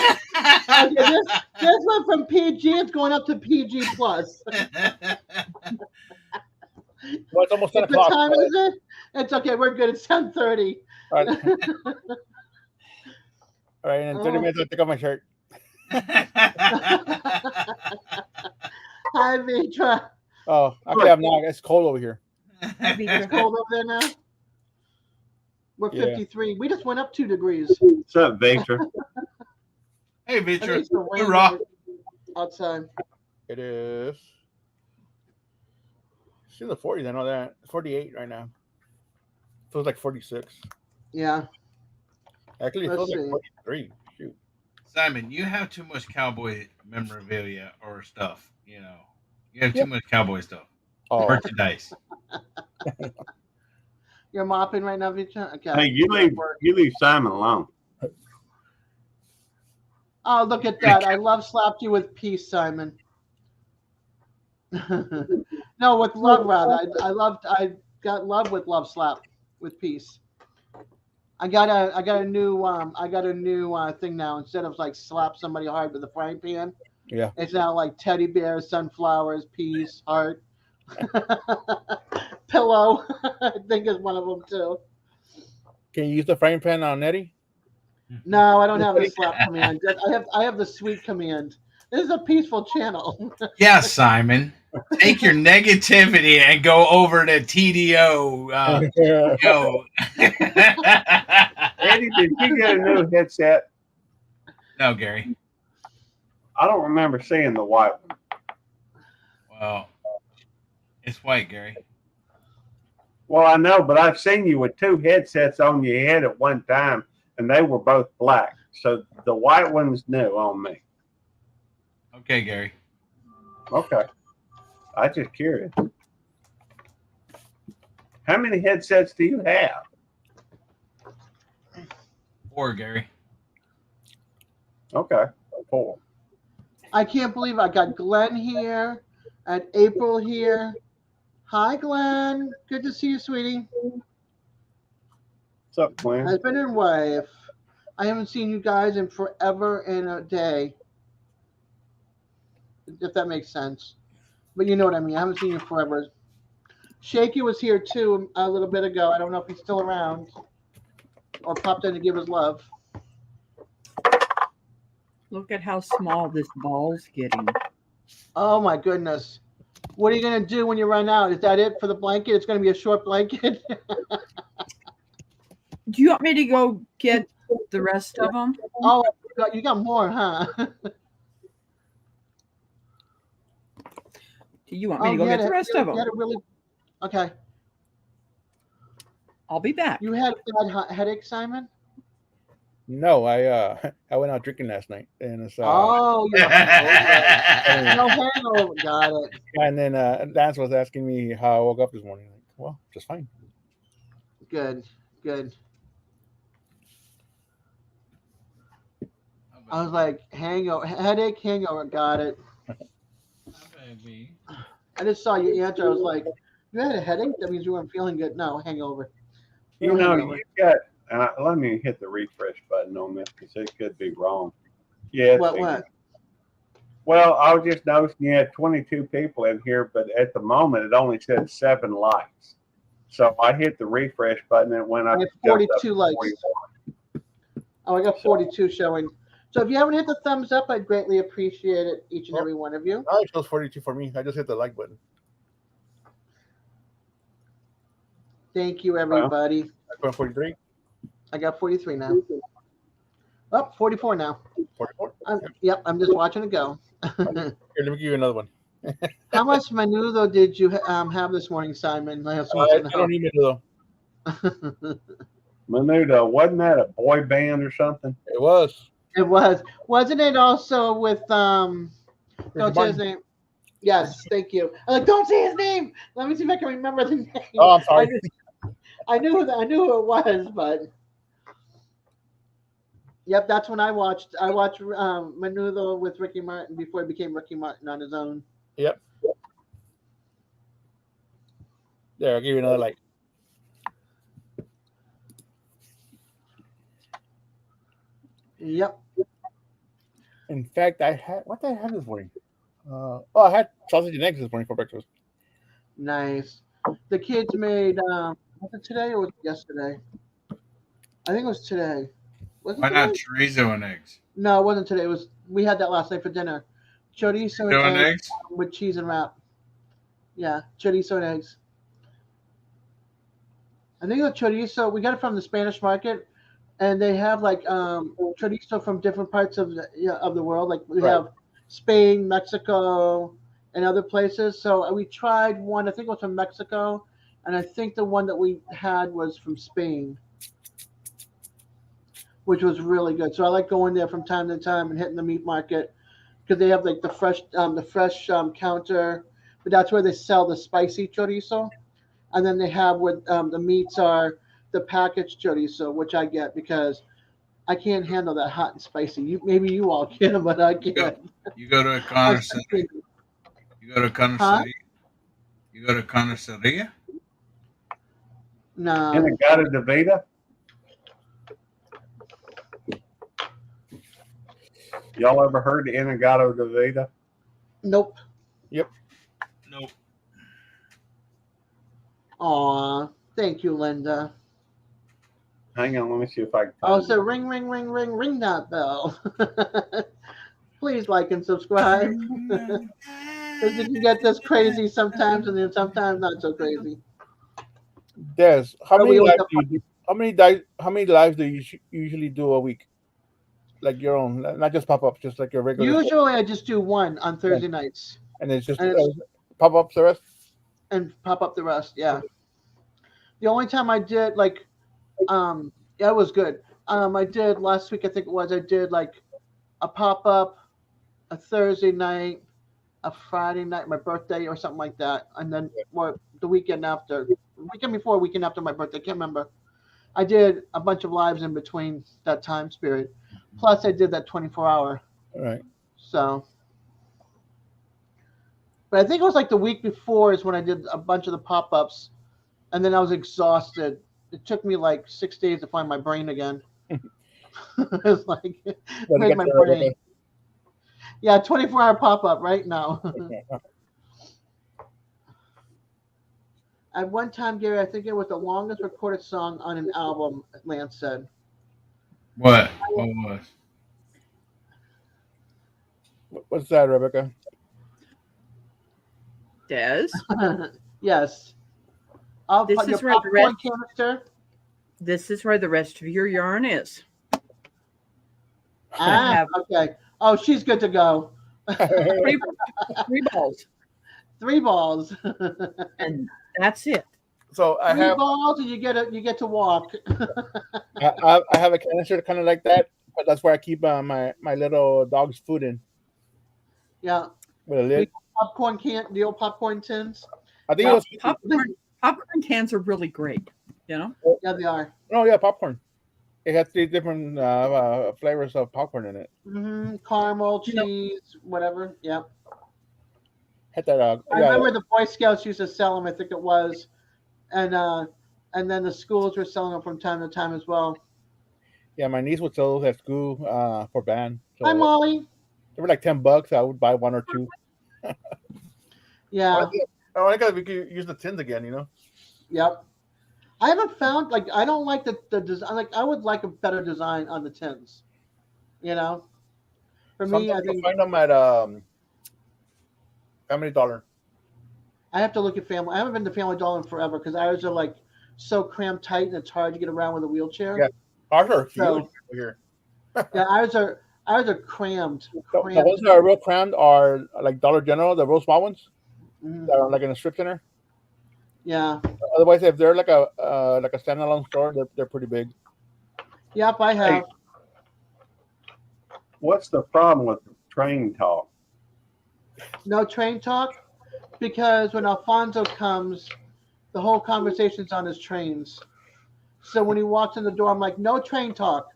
this went from PG. It's going up to PG plus. Well, it's almost 10 What o'clock. time is it? It's okay. We're good. It's 10:30. All right. All right, in 30 minutes, I'll take off my shirt. Hi, Vitra. Oh, actually, I'm not. It's cold over here. It's cold over there now. We're 53. We just went up 2 degrees. What's up, Victor? Hey, I think Victor. it's the rain Hoorah. outside. It is. It's in the 40s. I know that. It's 48 right now. Feels like 46. Yeah. Actually, it Let's feels like see. 43. Shoot. Simon, you have too much cowboy memorabilia or stuff. You know, you have too much cowboy stuff. Oh. Merchandise. You're mopping right now, Vitra? Okay. Hey, you leave Simon alone. Oh, look at that. I love slapped you with peace, Simon. No, with love, rather. I got love with love slap with peace. I got a new thing now. Instead of like slap somebody hard with a frying pan, Yeah. it's now like teddy bears, sunflowers, peace, heart, pillow. I think is one of them too. Can you use the frying pan on Nettie? No, I don't have the slap command. I have the sweet command. This is a peaceful channel. Yeah, Simon. Take your negativity and go over to TDO. Go. Eddie, did you get a new headset? No, Gary. I don't remember seeing the white one. Well, it's white, Gary. Well, I know, but I've seen you with 2 headsets on your head at one time, and they were both black. So the white one's new on me. Okay, Gary. Okay. I just curious. How many headsets do you have? 4, Gary. Okay. 4. I can't believe I got Glenn here and April here. Hi, Glenn. Good to see you, sweetie. What's up, Glenn? Husband and wife. I haven't seen you guys in forever and a day. If that makes sense. But you know what I mean. I haven't seen you forever. Shaky was here too a little bit ago. I don't know if he's still around or popped in to give his love. Look at how small this ball's getting. Oh my goodness. What are you going to do when you run out? Is that it for the blanket? It's going to be a short blanket. Do you want me to go get the rest of them? Oh, you got more, huh? Do you want me to go get the rest of them? Really... Okay. I'll be back. You had a bad headache, Simon? No, I went out drinking last night, and it's oh, you're hungover. No hangover. Got it. And then Lance was asking me how I woke up this morning. Like, well, just fine. Good. I was like, headache, hangover. Got it. I just saw your answer. I was like, you had a headache? That means you weren't feeling good. No, hangover. You know, you got. Let me hit the refresh button on this because it could be wrong. Yeah. What? Well, I was just noticing you had 22 people in here, but at the moment it only said 7 likes. So I hit the refresh button and it went up. I have 42 likes. 41. Oh, I got 42 showing. So if you haven't hit the thumbs up, I'd greatly appreciate it, each and every one of you. Oh, it shows 42 for me. I just hit the like button. Thank you, everybody. I got 43. I got 43 now. Oh, 44 now. 44? Yep, I'm just watching it go. Here, let me give you another one. How much menudo did you have this morning, Simon? I don't need menudo. Menudo, wasn't that a boy band or something? It was. It was. Wasn't it also with Don't say his name. Yes, thank you. I'm like, don't say his name. Let me see if I can remember the name. Oh, I'm sorry. I knew who it was, but yep, that's when I watched. I watched Menudo with Ricky Martin before he became Ricky Martin on his own. Yep. There, I'll give you another light. Yep. In fact, what did I have this morning? I had sausage and eggs this morning for breakfast. Nice. The kids made was it today or was it yesterday? I think it was today. Was it Why not today? chorizo and eggs? No, it wasn't today. It was we had that last night for dinner. Chorizo Chorizo and and eggs eggs? with cheese and wrap. Yeah, chorizo and eggs. I think the chorizo we got it from the Spanish market, and they have like chorizo from different parts of the world. Like we Right. have Spain, Mexico, and other places. So we tried one. I think it was from Mexico, and I think the one that we had was from Spain, which was really good. So I like going there from time to time and hitting the meat market because they have like the fresh counter, but that's where they sell the spicy chorizo, and then they have where the meats are the packaged chorizo, which I get because I can't handle that hot and spicy. Maybe you all can, but I can't. You go to a carniceria. You go to a Huh? carniceria. You go to carniceria. No. Inagata de Vita. Y'all ever heard of Inagata de Vita? Nope. Yep. Nope. Aw, thank you, Linda. Hang on, let me see if I can Oh, find so ring, ring, ring, ring, ring that bell. Please like and subscribe. Because it can get this crazy sometimes, and then sometimes not so crazy. Des, how But many we always lives do you do? How many lives do you usually do a week? Like your own, not just pop ups, just like your regular. Usually, I just do one on Thursday nights, And it's just and it's pop ups the rest. and pop up the rest. Yeah. The only time I did like, yeah, it was good. I did last week. I think it was. I did like a pop up, a Thursday night, a Friday night, my birthday, or something like that, and then or the weekend after, weekend before, weekend after my birthday. I can't remember. I did a bunch of lives in between that time period. Plus, I did that 24-hour. All right. So, but I think it was like the week before is when I did a bunch of the pop ups, and then I was exhausted. It took me like 6 days to find my brain again. It's like where's my brain? Yeah, 24-hour pop up right now. At one time, Gary, I think it was the longest recorded song on an album. Lance said. What? What was? What's that, Rebecca? Des? Yes. This is where the popcorn rest. canister. This is where the rest of your yarn is. Ah, okay. Oh, she's good to go. Three balls. 3 balls. And that's it. So I 3 have balls, and you get to walk. I have a canister kind of like that, but that's where I keep my little dog's food in. Yeah. With a lid. Popcorn the old popcorn tins. I think it was popcorn cans are really great. You know. Yeah, they are. Oh yeah, popcorn. It has 3 different flavors of popcorn in it. Caramel, cheese, whatever. Yep. Hit that dog. I remember the Boy Scouts used to sell them. I think it was, and then the schools were selling them from time to time as well. Yeah, my niece would sell those at school for band. So Hi, Molly. they were like $10. I would buy 1 or 2. Yeah. I think we could use the tins again. You know. Yep. I haven't found I don't like the design. Like I would like a better design on the tins. You know. For me, I think find them at Family Dollar. I have to look at Family. I haven't been to Family Dollar in forever because ours are like so cramped tight and it's hard to get around with a wheelchair. Yeah, ours are huge So- here. Yeah, ours are crammed. The ones that are real crammed are like Dollar General, the real small ones that are like in a strip center. Yeah. Otherwise, if they're like a standalone store, they're pretty big. Yep, I have. What's the problem with train talk? No train talk? Because when Alfonso comes, the whole conversation's on his trains. So when he walks in the door, I'm like, no train talk.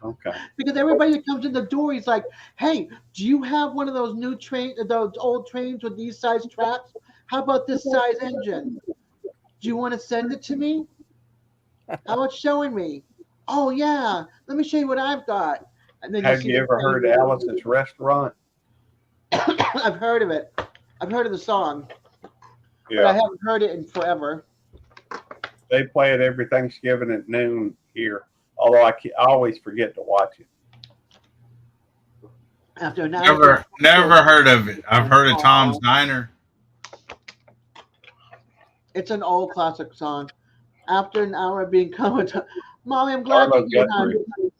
Okay. Because everybody that comes in the door, he's like, hey, do you have one of those new trains, those old trains with these size tracks? How about this size engine? Do you want to send it to me? How about showing me? Oh, yeah. Let me show you what I've got. And then Have see you the ever heard train. Alice's Restaurant? I've heard of it. I've heard of the song, but I Yeah. haven't heard it in forever. They play it every Thanksgiving at noon here. Although I always forget to watch it. After an hour. Never heard of it. I've heard of Tom's Diner. It's an old classic song. After an hour of being comatose. Mommy, I'm glad Arlo you're Guthrie. here.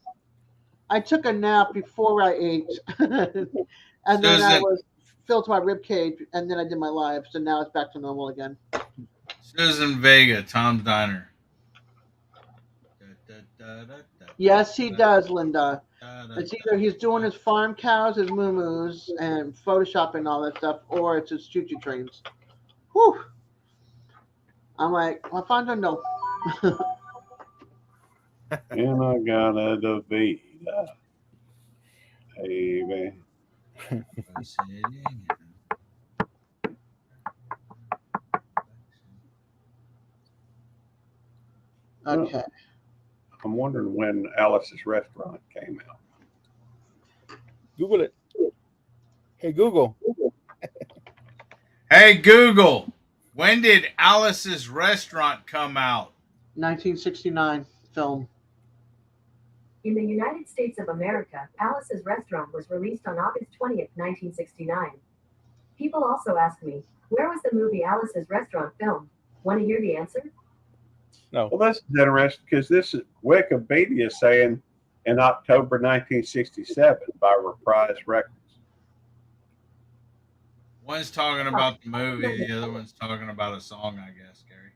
I took a nap before I ate. And then I was filled to my rib cage, and then I did my live. So now it's back to normal again. Susan Vega, Tom's Diner. Yes, he does, Linda. It's either he's doing his farm cows, his moo-moos, and photoshopping all that stuff, or it's his choo-choo trains. Whew. I'm like, Alfonso, no. And I got a Davida, baby. Okay. I'm wondering when Alice's Restaurant came out. Google it. Hey, Google. Hey, Google. When did Alice's Restaurant come out? 1969 film. In the United States of America, Alice's Restaurant was released on August 20th, 1969. People also ask me, where was the movie Alice's Restaurant filmed? Want to hear the answer? No. Well, this is interesting because this is Wikipedia saying in October 1967 by Reprise Records. One's talking about the movie, the other one's talking about a song, I guess, Gary.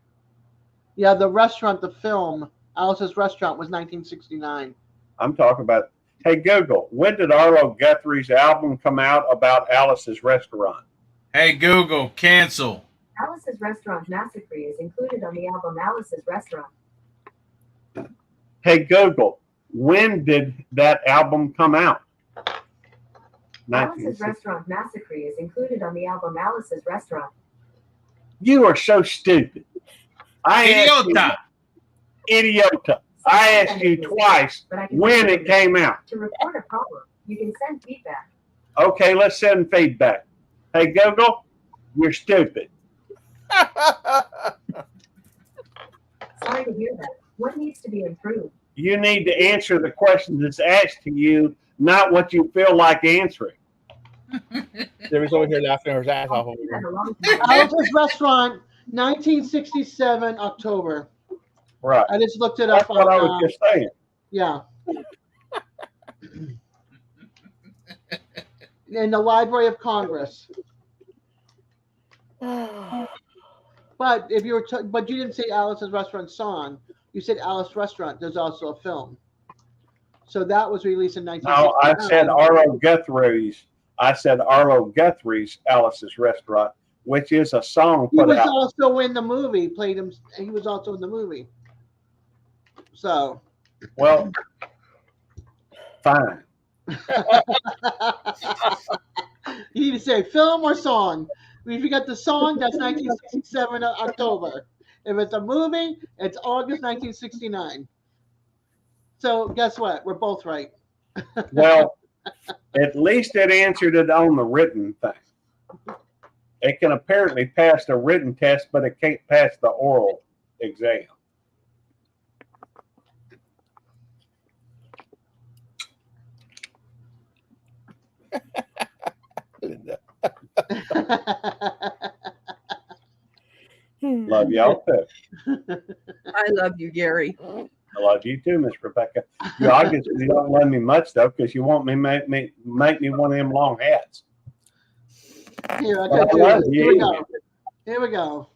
Yeah, the restaurant, the film, Alice's Restaurant, was 1969. I'm talking about, hey, Google, when did Arlo Guthrie's album come out about Alice's Restaurant? Hey, Google, cancel. Alice's Restaurant Massacre is included on the album Alice's Restaurant. Hey, Google, when did that album come out? Alice's Restaurant Massacre is included on the album Alice's Restaurant. You are so stupid. Idiota. Idiota. I asked you twice when it came out. To report a problem, you can send feedback. Okay, let's send feedback. Hey, Google, you're stupid. Sorry to hear that. What needs to be improved? You need to answer the question that's asked to you, not what you feel like answering. Debbie's over here laughing her ass off over here. Alice's Restaurant, 1967, October. Right. I just looked it up. That's what I was just saying. Yeah. In the Library of Congress. But if you were, but you didn't say Alice's Restaurant song. You said Alice Restaurant. There's also a film. So that was released in 1969. No, I said Arlo Guthrie's. I said Arlo Guthrie's Alice's Restaurant, which is a song He put was out. also in the movie. Played him. He was also in the movie. So. Well, fine. You need to say film or song. If you got the song, that's 1967 October. If it's a movie, it's August 1969. So guess what? We're both right. Well, at least it answered it on the written thing. It can apparently pass the written test, but it can't pass the oral exam. Love y'all too. I love you, Gary. I love you too, Miss Rebecca. You obviously don't love me much though, because you want me make me one of them long hats. Here, I Well, got I love you. Here we you. go. Here we go.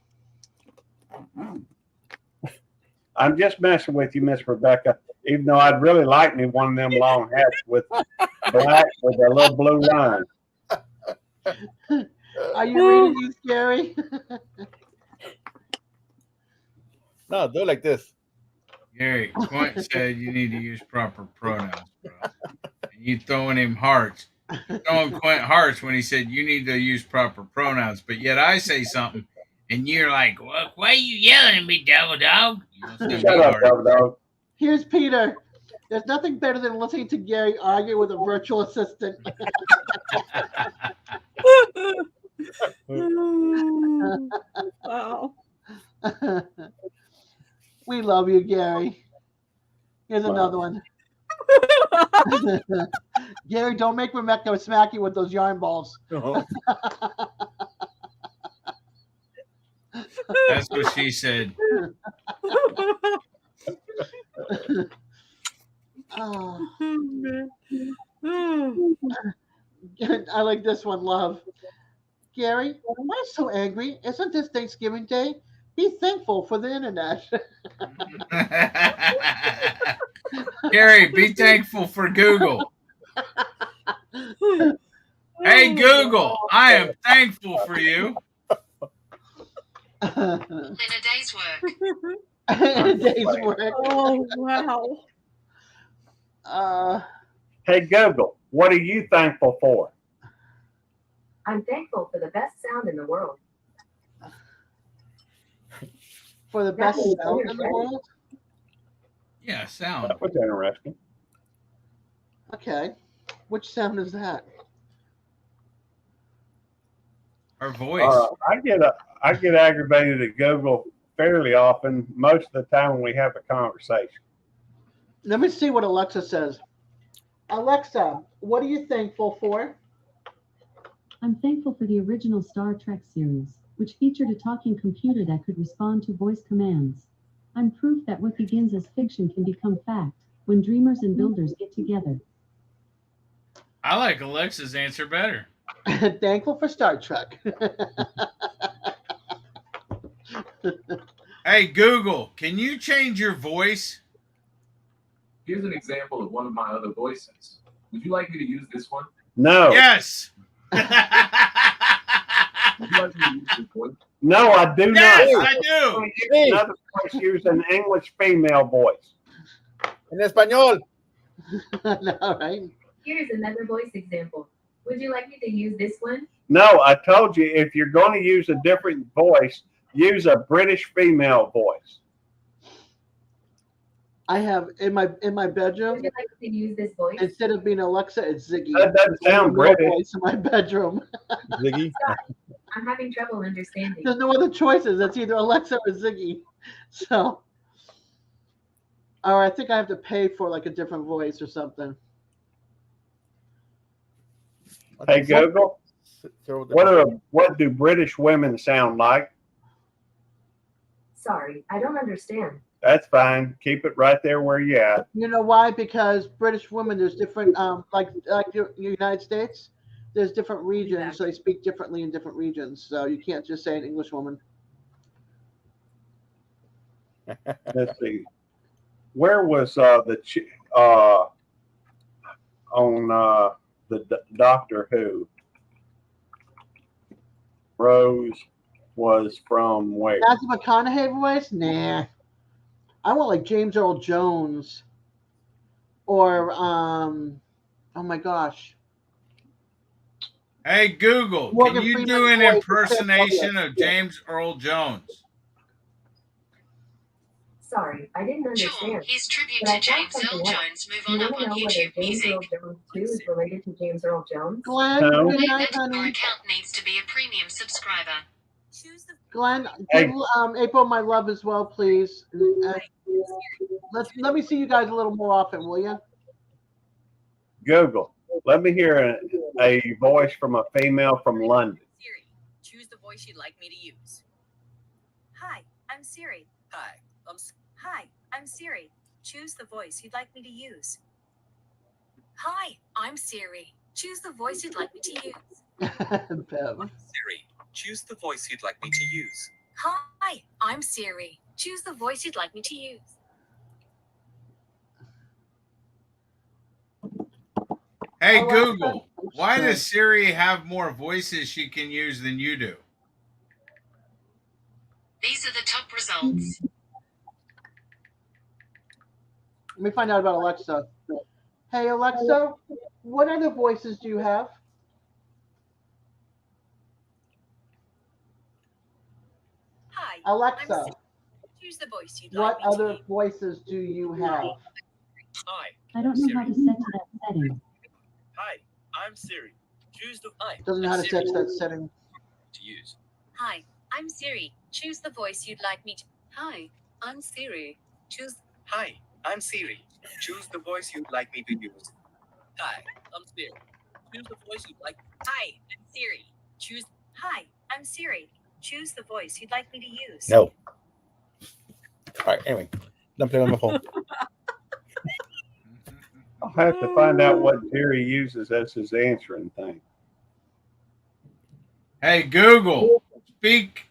I'm just messing with you, Miss Rebecca. Even though I'd really like me one of them long hats with black with a little blue line. Are you reading these, Gary? No, do it like this. Gary, Quint said you need to use proper pronouns, bro. And you throwing him hearts. You throwing Quint hearts when he said you need to use proper pronouns, but yet I say something and you're like, well, why are you yelling at me, devil dog? You don't send me hearts. dog. Here's Peter. There's nothing better than listening to Gary argue with a virtual assistant. Wow. We love you, Gary. Here's another one. Gary, don't make Rebecca smack you with those yarn balls. That's what she said. Oh. man. I like this one, love. Gary, why so angry? Isn't this Thanksgiving Day? Be thankful for the internet. Gary, be thankful for Google. Hey, Google, I am thankful for you. In a day's work. A day's work. Oh, wow. Hey, Google, what are you thankful for? I'm thankful for the best sound in the world. For the best sound in the world? Yeah, sound. That was interesting. Okay. Which sound is that? Her voice. I get aggravated at Google fairly often, most of the time when we have a conversation. Let me see what Alexa says. Alexa, what are you thankful for? I'm thankful for the original Star Trek series, which featured a talking computer that could respond to voice commands. I'm proof that what begins as fiction can become fact when dreamers and builders get together. I like Alexa's answer better. Thankful for Star Trek. Hey, Google, can you change your voice? Here's an example of one of my other voices. Would you like me to use this one? No. Yes. Would you like me to use this voice? No, I do Yes, not. I do. Another voice use an English female voice. En español. No, right? Here's another voice example. Would you like me to use this one? No, I told you if you're going to use a different voice, use a British female voice. I have in my bedroom. Would you like me to use this voice? Instead of being Alexa, it's Ziggy. That doesn't sound British. Voice in my bedroom. Ziggy. Sorry, I'm having trouble understanding. There's no other choices. It's either Alexa or Ziggy. So, or I think I have to pay for like a different voice or something. Hey Google, what do British women sound like? Sorry, I don't understand. That's fine. Keep it right there where you at. You know why? Because British women, there's different, like the United States, there's different regions, so they speak differently in different regions. So you can't just say an English woman. Let's see. Where was the Doctor Who? Rose was from where? Matthew McConaughey voice? Nah. I want like James Earl Jones or oh my gosh. Hey, Google, Morgan can you Freeman's do an voice. impersonation of James Earl Jones? Sorry, I didn't Sure, understand. he's tribute But I to found James Earl something else. Jones. Move Do you on up want to on know whether YouTube James Earl Music. Jones 2 is related to James Earl Jones? Glenn, No. good night, Your honey. account needs to be a premium subscriber. Glenn, Hey. give April my love as well, please. Let me see you guys a little more often, will you? Google. Let me hear a voice from a female from London. Siri, choose the voice you'd like me to use. Hi, I'm Siri. Hi, I'm Siri. Choose the voice you'd like me to use. Hi, I'm Siri. Choose the voice you'd like me to use. Bev. Siri, choose the voice you'd like me to use. Hi, I'm Siri. Choose the voice you'd like me to use. Hey Alexa, Google, why sure. does Siri have more voices she can use than you do? These are the top results. Let me find out about Alexa. Hey Alexa, what other voices do you have? Hi. Alexa, Choose the voice you'd what like me to other use. voices do you have? Hi. I don't know how to set to that setting. Hi. I'm Siri. Choose the Doesn't know how to set that setting. to use. Hi, I'm Siri. Choose the voice you'd like me to. Hi, I'm Siri. Choose. Hi. I'm Siri. Choose the voice you'd like me to use. Hi. I'm Siri. Choose the voice you'd like. Hi, I'm Siri. Choose. Hi, I'm Siri. Choose the voice you'd like me to use. No. All right. Anyway, don't play on my phone. I'll have to find out what Jerry uses as his answering thing. Hey Google, speak.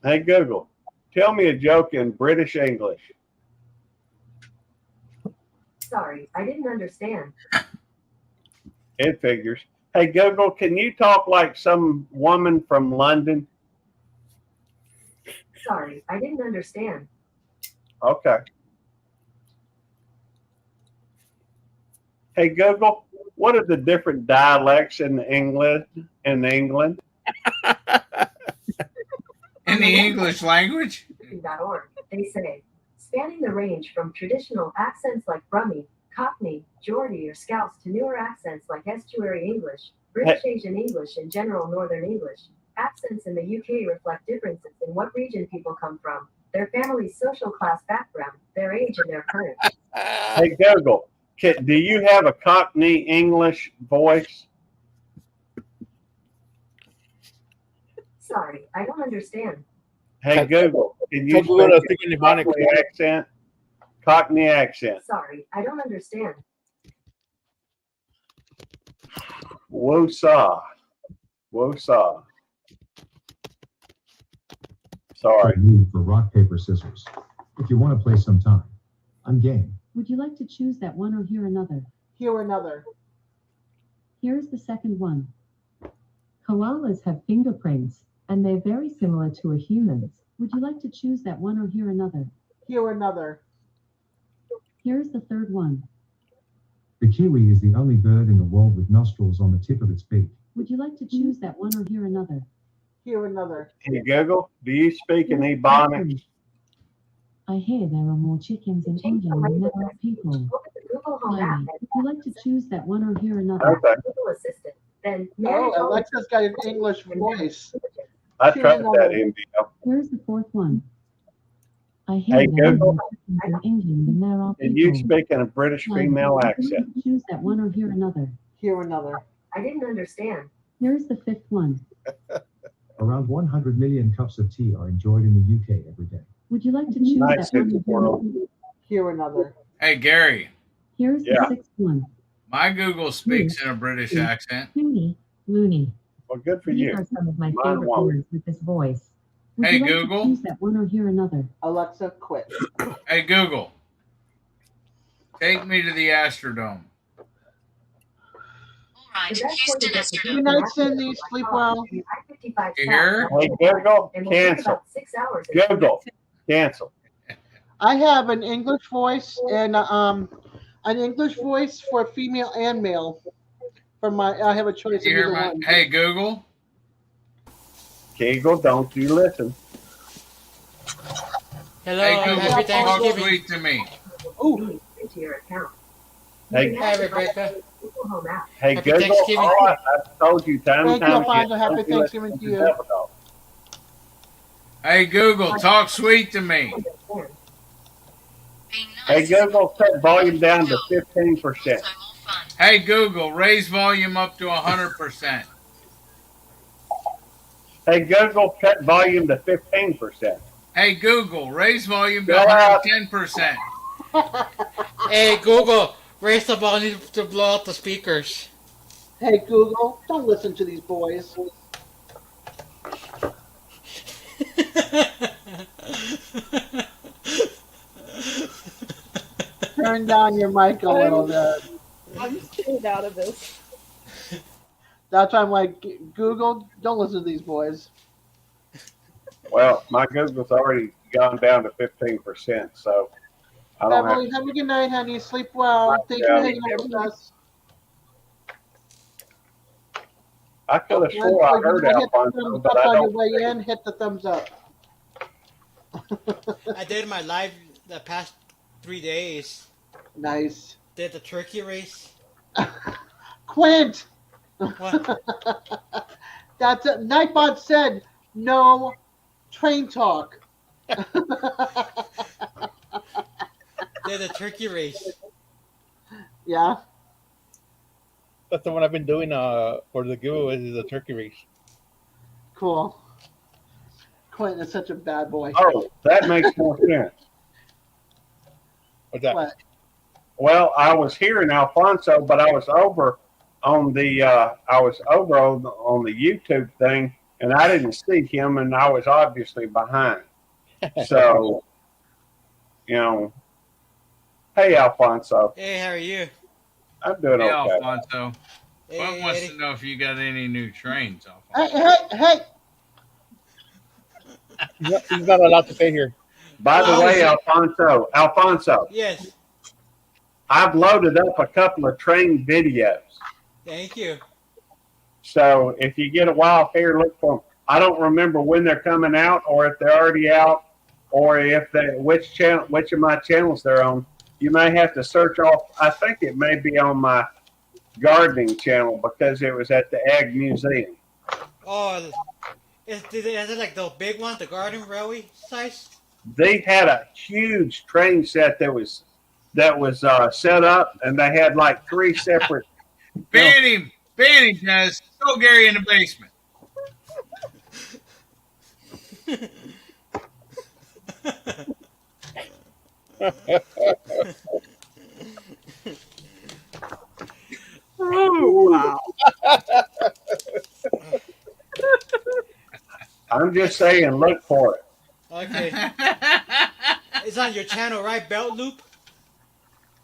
Hey Google, tell me a joke in British English. Sorry, I didn't understand. It figures. Hey Google, can you talk like some woman from London? Sorry, I didn't understand. Okay. Hey Google, what are the different dialects in England? In the English language? .org, they say, spanning the range from traditional accents like Brummie, Cockney, Geordie, or Scouse to newer accents like Estuary English, British Asian English, and General Northern English. Accents in the UK reflect differences in what region people come from, their family's social class background, their age, and their current. Hey Google, do you have a Cockney English voice? Sorry, I don't understand. Hey Google, can you speak speak Cockney accent? Cockney accent. Sorry, I don't understand. Woosah. Woosah. Sorry. Move for rock, paper, scissors. If you want to play sometime, I'm game. Would you like to choose that one or hear another? Hear another. Here's the second one. Koalas have fingerprints, and they're very similar to a human's. Would you like to choose that one or hear another? Hear another. Here's the third one. The kiwi is the only bird in the world with nostrils on the tip of its beak. Would you like to choose that one or hear another? Hear another. Hey Google, do you speak in Ebonics? I hear there are more chickens in England than there are people. Ivy, would you like to choose that one or hear another? Okay. Google Assistant. Then Oh, Alexa's got an English voice. I Choose tried another. that in video. Here's the fourth one. I hear Hey there are Google, more chickens in England than there are can people. you speak in a British Ivy, female would you like accent? to choose that one or hear another? Hear another. I didn't understand. Here's the fifth one. Around 100 million cups of tea are enjoyed in the UK every day. Would you like to choose Nice that one hit, or hear world. another? Hear another. Hey Gary, Here's the sixth one. my Google speaks in a British accent. Loony, loony. Well, good for These you. are some of my Mine favorite won't. words with this voice. Would Hey you like Google. to choose that one or hear another? Alexa, quit. Hey Google, take me to the Astrodome. Alright, Houston Astrodome. Good night, Cindy. Sleep well. You hear? Hey Google, cancel. Google, cancel. I have an English voice and an English voice for female and male. For my, I have a choice of You hear either my? one. Hey Google. Google, don't you listen. Hello, Hey Google, happy talk Thanksgiving. sweet to me. Ooh. Into your account. Hey, Hi, Rebecca. Google Home app. hey Happy Google, Thanksgiving. I've told you time and Thank you, time Alfonso. again. Happy don't you listen Thanksgiving to to you. Devil. Hey Google, talk sweet to me. Hey Google, set volume down to 15%. Hey Google, raise volume up to 100%. Hey Google, cut volume to 15%. Hey Google, raise volume to Shut up. 110%. Hey, Google, raise the volume to blow out the speakers. Hey Google, don't listen to these boys. turn down your mic a little bit. I'm staying out of this. That's why I'm like, Google, don't listen to these boys. Well, my Google's already gone down to 15%, so I don't have Beverly, have a good night, honey. Sleep well. Thank you for Yeah. hanging out with us. I could have And swore I so you heard gotta hit the Alfonso, thumbs but up I on your don't. way in. Hit the thumbs up. I did my live the past 3 days. Nice. Did the turkey race. Quint! What? That's it. Nightbot said no train talk. Did the turkey race. Yeah. That's the one I've been doing for the giveaways, is the turkey race. Cool. Quentin is such a bad boy. Oh, that makes more sense. What's that? What? Well, I was hearing Alfonso, but I was over on the on the YouTube thing, and I didn't see him, and I was obviously behind. So, hey Alfonso, Hey, how are you? I'm doing Hey, okay. Alfonso. Hey, One wants Eddie. to know if you got any new trains, Alfonso. Hey! He's not allowed to stay here. By the way, Alfonso, Yes. I've loaded up a couple of train videos. Thank you. So if you get a while here, look for them. I don't remember when they're coming out, or if they're already out, or if which of my channels they're on. You may have to search off. I think it may be on my gardening channel because it was at the Ag Museum. Oh, is it like the big one, the garden railway size? They had a huge train set that was set up, and they had like 3 separate. Ban him, Dennis. Throw Gary in the basement. Oh, wow. I'm just saying, look for it. Okay. It's on your channel, right? Belt Loop?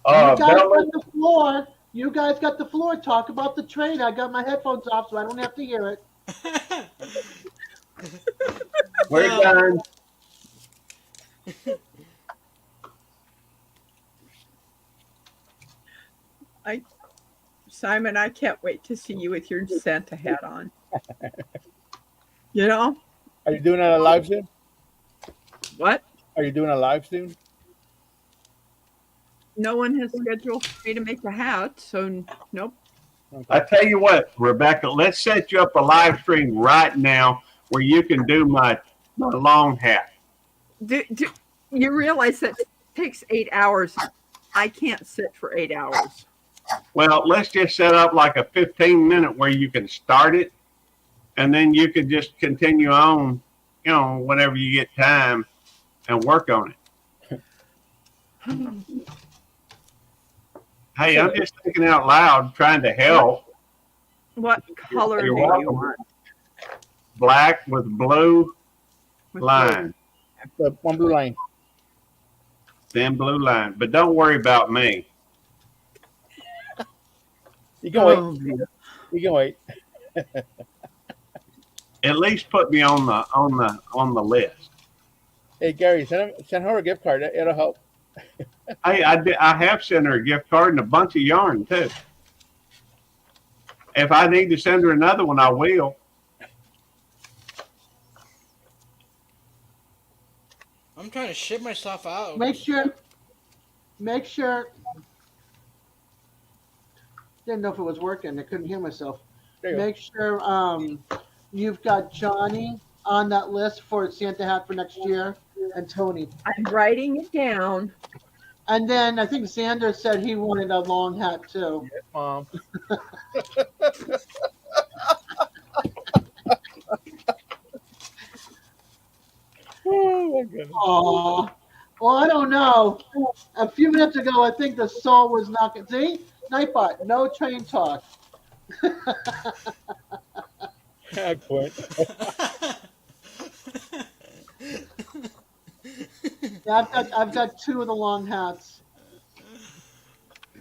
You guys Bella, got the floor. You guys got the floor. Talk about the train. I got my headphones off, so I don't have to hear it. we're done. Simon, I can't wait to see you with your Santa hat on. You know? Are you doing a live soon? What? Are you doing a live soon? No one has scheduled for me to make a hat, so nope. I tell you what, Rebecca, let's set you up a live stream right now where you can do my long hat. Do you realize that takes 8 hours? I can't sit for 8 hours. Well, let's just set up like a 15-minute where you can start it, and then you can just continue on, whenever you get time and work on it. Hey, I'm just thinking out loud, trying to help. What color do You're you welcome. want? Black with blue line. The one blue line. Then blue line. But don't worry about me. You can wait. You can wait. At least put me on the list. Hey Gary, send her a gift card. It'll help. Hey, I have sent her a gift card and a bunch of yarn too. If I need to send her another one, I will. I'm trying to ship myself out. Make sure. Didn't know if it was working. I couldn't hear myself. Make sure you've got Johnny on that list for Santa hat for next year, and Tony. I'm writing it down. And then I think Xander said he wanted a long hat too. Yes, Mom. Oh my goodness. Aw. Well, I don't know. A few minutes ago, I think the soul was knocking. See? Nightbot, no train talk. I quit. Yeah, I've got 2 of the long hats.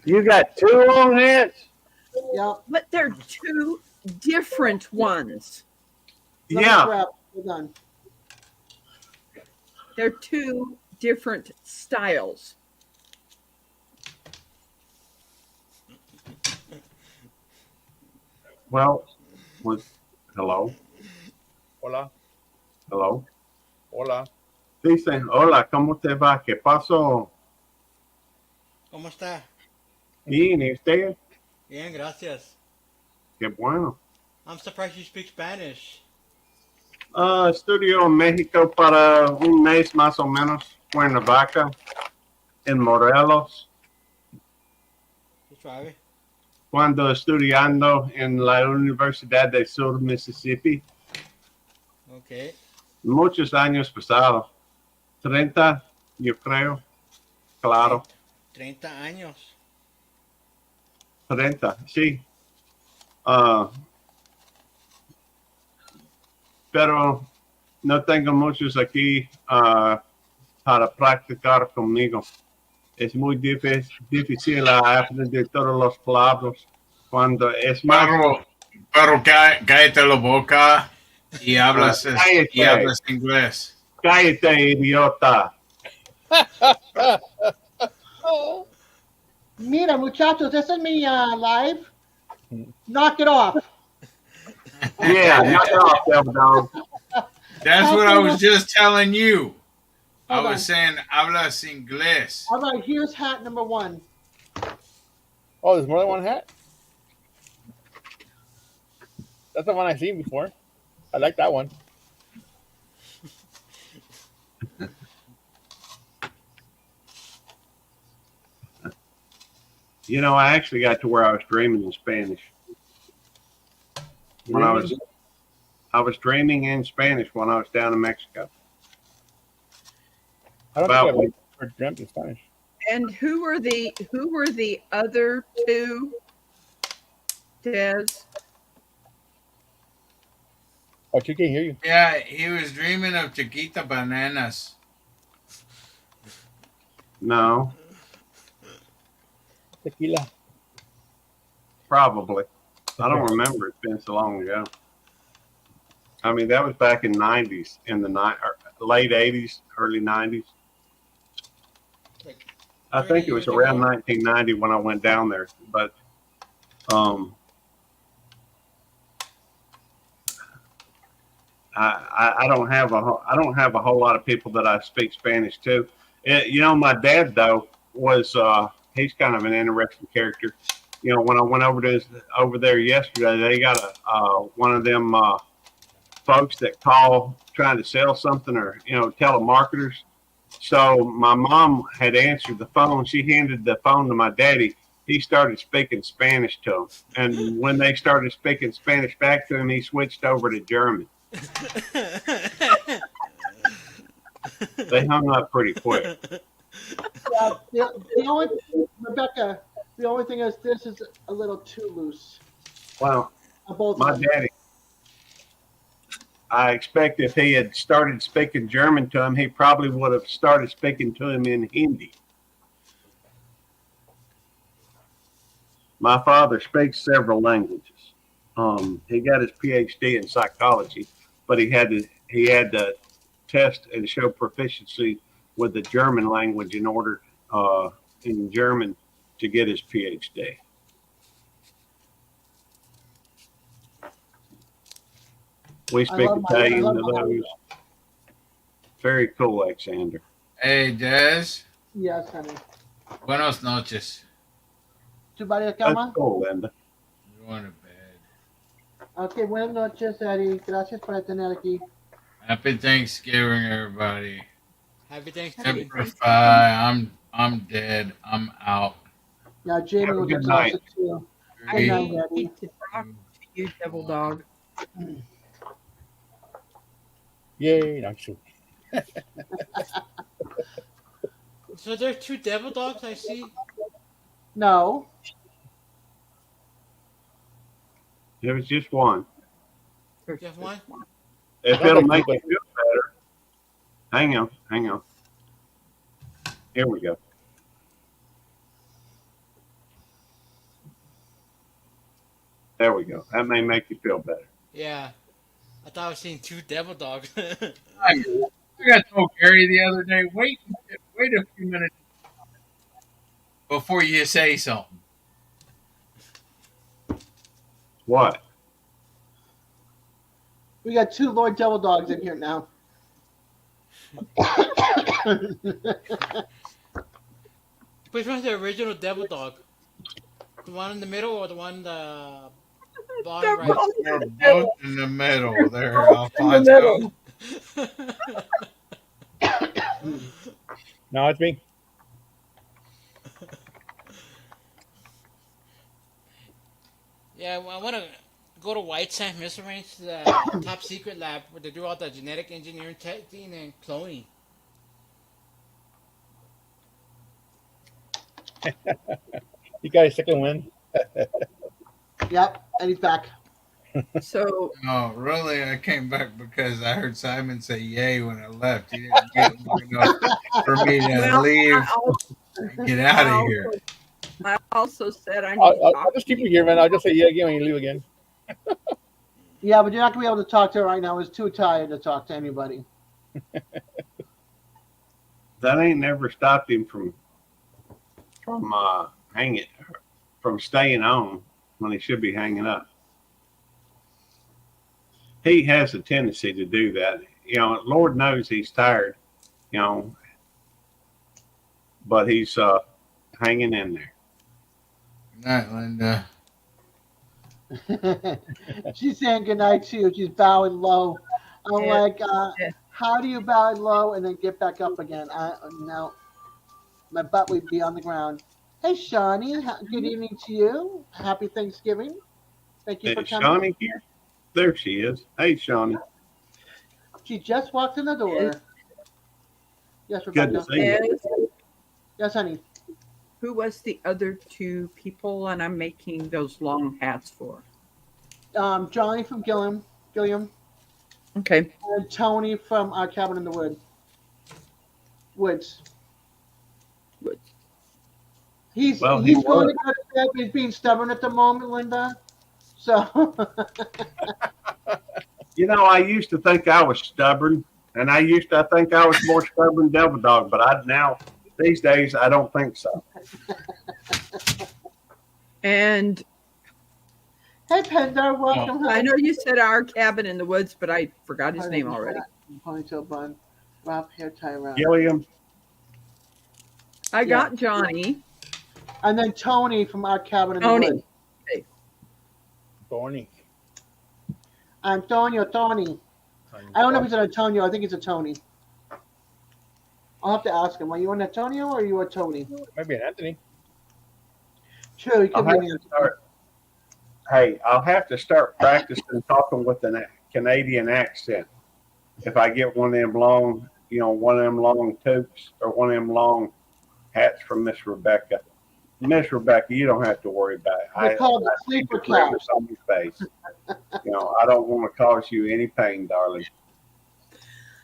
You got two long hats? Yeah. But they're two different ones. Let me Yeah. grab. Hold on. They're two different styles. Well, hello? Hola. Hello? Hola. Dicen, hola, ¿cómo te va? ¿Qué pasó? ¿Cómo está? Bien, ¿y usted? Bien, gracias. Qué bueno. I'm surprised you speak Spanish. Estudio en México para un mes más o menos. Cuernavaca, en Morelos. Qué suave. Cuando estudiando en la Universidad de Sur Mississippi. Ok. Muchos años pasados. 30, yo creo. Claro. 30 años. 30, sí. Pero no tengo muchos aquí para practicar conmigo. Es muy difícil aprender todos los palabras cuando es más. Pero cállate la boca y hablas, y hablas inglés. Cállate, idiota. Mira, muchachos, this is me live. Knock it off. Yeah, knock it off, devil dog. That's what I was just telling you. Hold I was on. saying hablas inglés. All right, here's hat number 1. Oh, there's more than one hat? That's the one I've seen before. I like that one. You know, I actually got to where I was dreaming in Spanish. When I was dreaming in Spanish when I was down in Mexico. I don't think I've ever dreamt in Spanish. And who were the other two, Des? Oh, she can't hear you. Yeah, he was dreaming of Chiquita Bananas. No. Tequila. Probably. I don't remember. It's been so long ago. I mean, that was back in 90s, in the late 80s, early 90s. I think it was around 1990 when I went down there, but I don't have a whole lot of people that I speak Spanish to. You know, my dad though was he's kind of an interesting character. You know, when I went over there yesterday, they got one of them folks that call trying to sell something, or telemarketers. So my mom had answered the phone. She handed the phone to my daddy. He started speaking Spanish to him, and when they started speaking Spanish back to him, he switched over to German. They hung up pretty quick. The only Rebecca, the only thing is this is a little too loose. Well, Both my of them. daddy, I expect if he had started speaking German to him, he probably would have started speaking to him in Hindi. My father speaks several languages. He got his PhD in psychology, but he had to test and show proficiency with the German language in order in German to get his PhD. We speak Italian to those. Very cool, Alexander. Hey, Des. Yes, honey. Buenas noches. ¿Tu vas a cama? That's cool, Linda. Going to bed. Ok, buenas noches, Eddie. Gracias por tener aquí. Happy Thanksgiving, everybody. Happy Thanksgiving. Simplify. I'm dead. I'm out. Yeah, Jamie Have a was good night. exhausted too. I Good night, need Eddie. to talk to you, devil dog. Yay, not true. So there's two devil dogs I see? No. It was just one. Just one? If it'll make you feel better. Hang on. Here we go. There we go. That may make you feel better. Yeah. I thought I was seeing two devil dogs. I got told Gary the other day, wait a few minutes before you say something. What? We got two Lord Devil Dogs in here now. Which one's the original devil dog? The one in the middle or the one in the bottom right? They're both in the middle there, Alfonso. No, it's me. Yeah, well, I want to go to White Sands Missile Range, the top secret lab where they do all the genetic engineering testing and cloning. You got a second win. Yep, and he's back. So. Oh, really? I came back because I heard Simon say yay when I left. He didn't get long enough for me to leave and get out of here. I also said I need I'll just keep you here, man. I'll just say yeah again when you leave again. Yeah, but you're not going to be able to talk to her right now. He's too tired to talk to anybody. That ain't never stopped him from staying on when he should be hanging up. He has a tendency to do that. You know, Lord knows he's tired, you know, but he's hanging in there. Good night, Linda. She's saying goodnight to you. She's bowing low. I'm like, how do you bow low and then get back up again? No, my butt would be on the ground. Hey, Shawnee, good evening to you. Happy Thanksgiving. Thank you for coming. Shawnee here? There she is. Hey, Shawnee. She just walked in the door. Yes, Rebecca. Good to see you. Yes, honey. Who was the other two people? And I'm making those long hats for. Johnny from Gilliam. Okay. And Tony from our cabin in the woods. He's going to go to bed. He's being stubborn at the moment, Linda. So. You know, I used to think I was stubborn, and I think I was more stubborn than Devil Dog, but these days, I don't think so. And hey, Pendar, welcome. I know you said our cabin in the woods, but I forgot his name already. Ponytail bun, wrap hair tie around. Gilliam. I got Johnny. And then Tony from our cabin in the woods. Okay. Tony. Tony. I don't know if it's an Antonio. I think it's a Tony. I'll have to ask him. Are you an Antonio or are you a Tony? Maybe an Anthony. True, he could be an Anthony. I'll have to start practicing talking with a Canadian accent. If I get one of them long toques or one of them long hats from Miss Rebecca. Miss Rebecca, you don't have to worry about it. They're called the sleeper caps on your face. I don't want to cause you any pain, darling.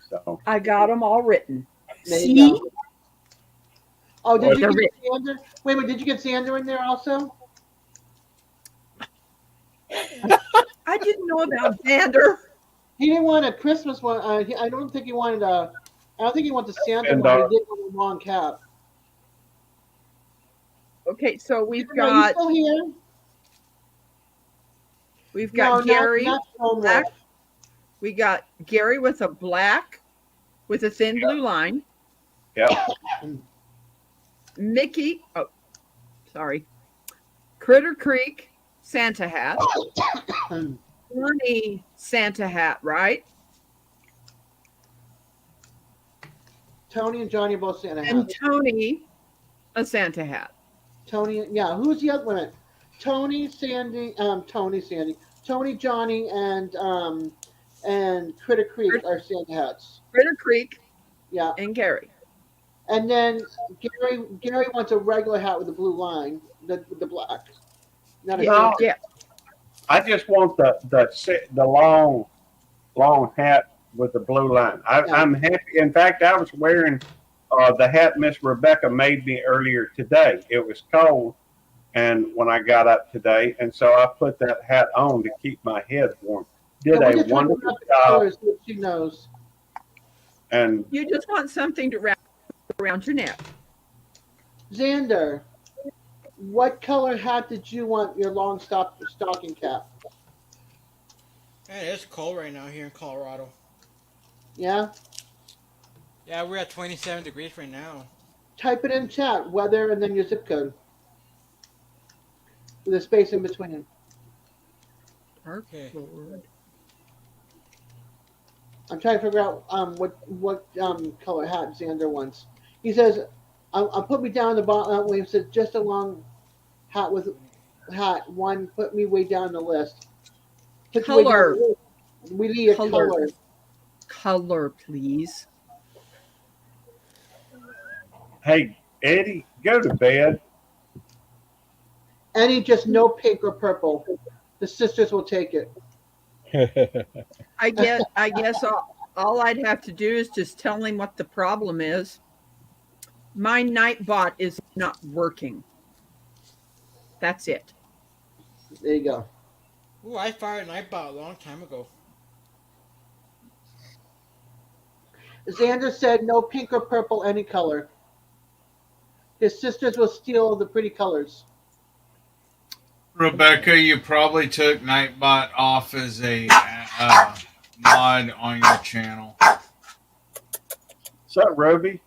So I got them all written. See? Oh, did you get Sander? Wait a minute, did you get Sander in there also? I didn't know about Sander. He didn't want a Christmas one. I don't think he wanted a. I don't think he wanted the Santa one. He did want a long cap. Okay, so we've Are got. you still here? We've got Gary. Not black. We got Gary with a black, with a thin blue line. Yeah. Mickey. Oh, sorry. Critter Creek Santa hat. Bernie Santa hat, right? Tony and Johnny both Santa hats. And Tony, a Santa hat. Tony, yeah. Who's the other one? Tony, Sandy, Tony, Johnny, and Critter Creek are Santa hats. Critter Creek. Yeah. And Gary. And then Gary wants a regular hat with the blue line, the black. Not yeah. I just want the long hat with the blue line. I'm happy. In fact, I was wearing the hat Miss Rebecca made me earlier today. It was cold, And when I got up today, and so I put that hat on to keep my head warm. Did we're a just trying to wonderful wrap it job. first, so she knows. And You just want something to wrap around your neck. Xander, what color hat did you want your long stocking cap? Hey, it's cold right now here in Colorado. Yeah? Yeah, we're at 27 degrees right now. Type it in chat, weather, and then your zip code. With a space in between. Okay. I'm trying to figure out what color hat Xander wants. He says, I'll put me down the bottom. He said, just a long hat with hat. One, put me way down the list. Put you way down Color. the list. We need a Color. color. Color, please. hey, Eddie, go to bed. Any just no pink or purple. The sisters will take it. I guess all I'd have to do is just tell him what the problem is. My Nightbot is not working. That's it. There you go. Ooh, I fired Nightbot a long time ago. Xander said no pink or purple, any color. His sisters will steal the pretty colors. Rebecca, you probably took Nightbot off as a mod on your channel. Is that Roby?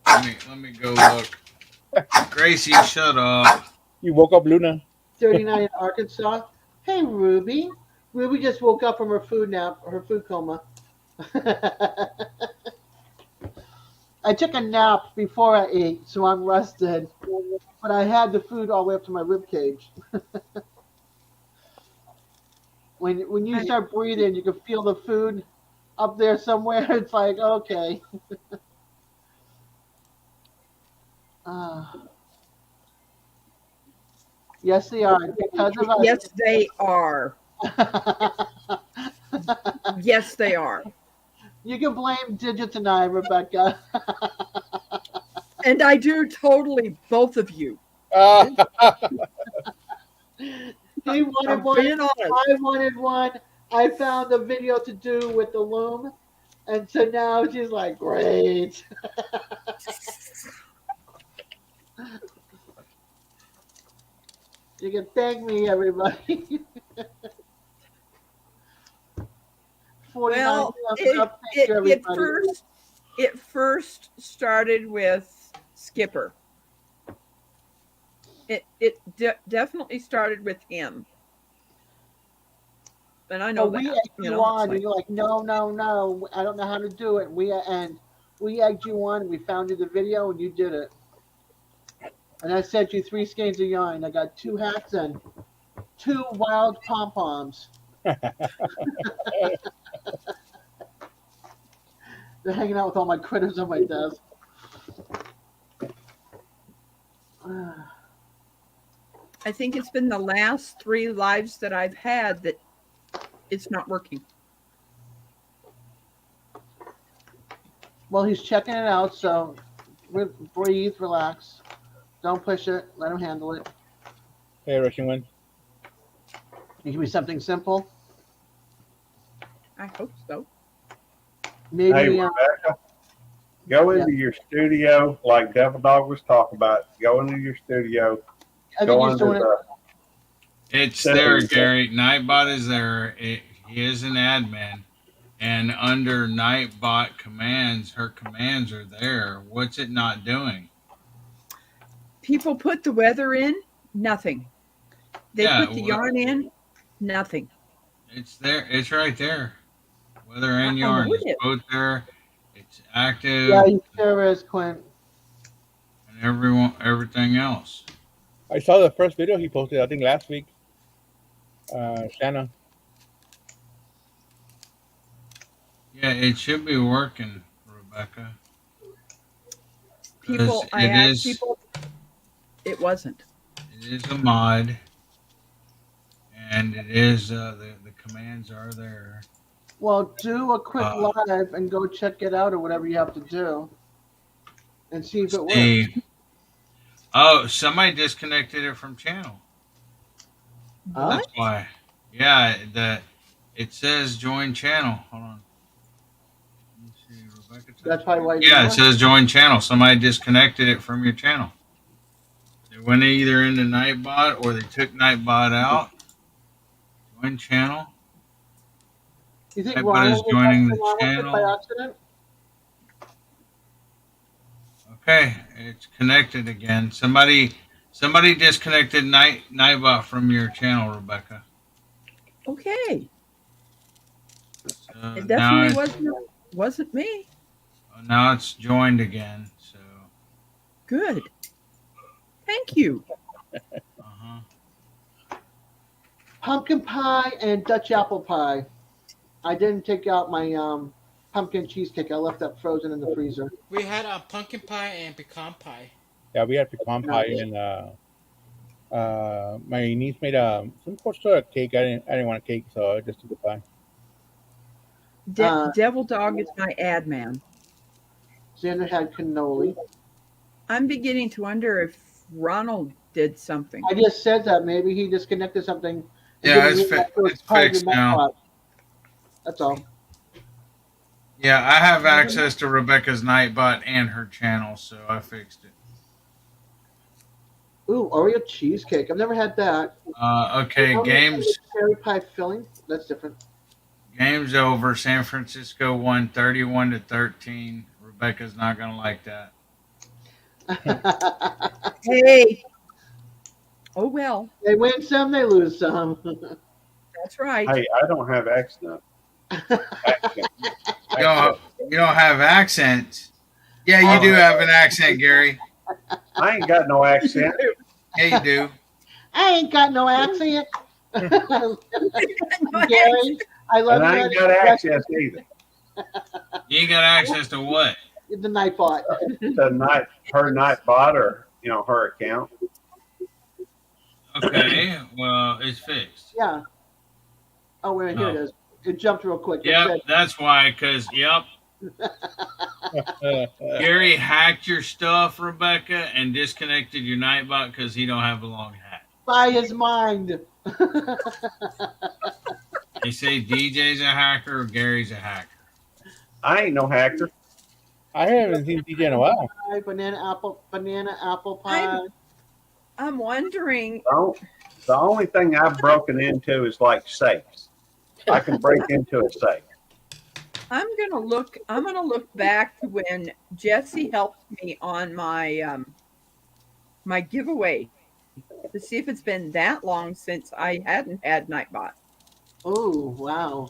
Let me go look. Gracie, shut up. You woke up Luna. 39 in Arkansas. Hey, Ruby. Ruby just woke up from her food nap, her food coma. I took a nap before I ate, so I'm rested. But I had the food all the way up to my rib cage. when you start breathing, you can feel the food up there somewhere. It's like, okay. Yes, they are. Because of us. Yes, they are. Yes, they are. You can blame Digits and I, Rebecca. And I do totally, both of you. He wanted one. I wanted one. I found a video to do with the loom. And so now she's like, great. You can thank me, everybody. Well, it first started with Skipper. It definitely started with him. And I know we that. egged you on, and you're like, no, I don't know how to do it. We egged you on. We found you the video, and you did it. And I sent you 3 skeins of yarn. I got 2 hats and 2 wild pom poms. They're hanging out with all my critters on my desk. I think it's been the last 3 lives that I've had that it's not working. Well, he's checking it out, so breathe, relax. Don't push it. Let him handle it. Hey, Russian one. It can be something simple. I hope so. Maybe. Hey, Rebecca, go into your studio like Devil Dog was talking about. Go into your studio. Go under It's there, Gary. Nightbot is there. He is an admin. And under Nightbot commands, her commands are there. What's it not doing? People put the weather in, nothing. They put the yarn in, nothing. It's there. It's right there. Weather and yarn is both there. It's active. Yeah, he sure is, Quinn. And everything else. I saw the first video he posted, I think last week. Shanna. Yeah, it should be working, Rebecca. I asked people, it wasn't. It is a mod, and it is the commands are there. Well, do a quick live and go check it out or whatever you have to do, and see if it works. Oh, somebody disconnected it from channel. What? That's why. Yeah, it says join channel. Hold on. Let me see, Rebecca. That's probably why. Yeah, it says join channel. Somebody disconnected it from your channel. They went either into Nightbot or they took Nightbot out. Join channel. You think Nightbot is Ronald was joining messing the around with it by channel. accident? Okay, it's connected again. Somebody disconnected Nightbot from your channel, Rebecca. Okay. So It now definitely wasn't me. now it's joined again. So Good. Thank you. Pumpkin pie and Dutch apple pie. I didn't take out my pumpkin cheesecake. I left that frozen in the freezer. We had a pumpkin pie and pecan pie. Yeah, we had pecan pie and my niece made some sort of cake. I didn't want a cake, so I just took the pie. Devil Dog is my ad man. Xander had cannoli. I'm beginning to wonder if Ronald did something. I just said that maybe he disconnected something. yeah, it's fixed now. That's all. Yeah, I have access to Rebecca's Nightbot and her channel, so I fixed it. Ooh, Oreo cheesecake. I've never had that. Okay, games Cherry pie filling. That's different. game's over. San Francisco won 31-13. Rebecca's not gonna like that. Hey. Oh well. They win some, they lose some. That's right. Hey, I don't have accent. You don't have accent. Yeah, you do have an accent, Gary. I ain't got no accent. Yeah, you do. I ain't got no accent. Gary, I love And you. I ain't got access either. You ain't got access to what? The Nightbot. Her Nightbot or her account. Okay, well, it's fixed. Yeah. Oh, wait, here it is. It jumped real quick. Yep, that's why, because, Gary hacked your stuff, Rebecca, and disconnected your Nightbot because he don't have a long hat. By his mind. They say DJ's a hacker or Gary's a hacker. I ain't no hacker. I haven't seen DJ in a while. Banana apple pie. I'm wondering. The only thing I've broken into is like safes. I can break into a safe. I'm gonna look back to when Jesse helped me on my my giveaway to see if it's been that long since I hadn't had Nightbot. Oh, wow.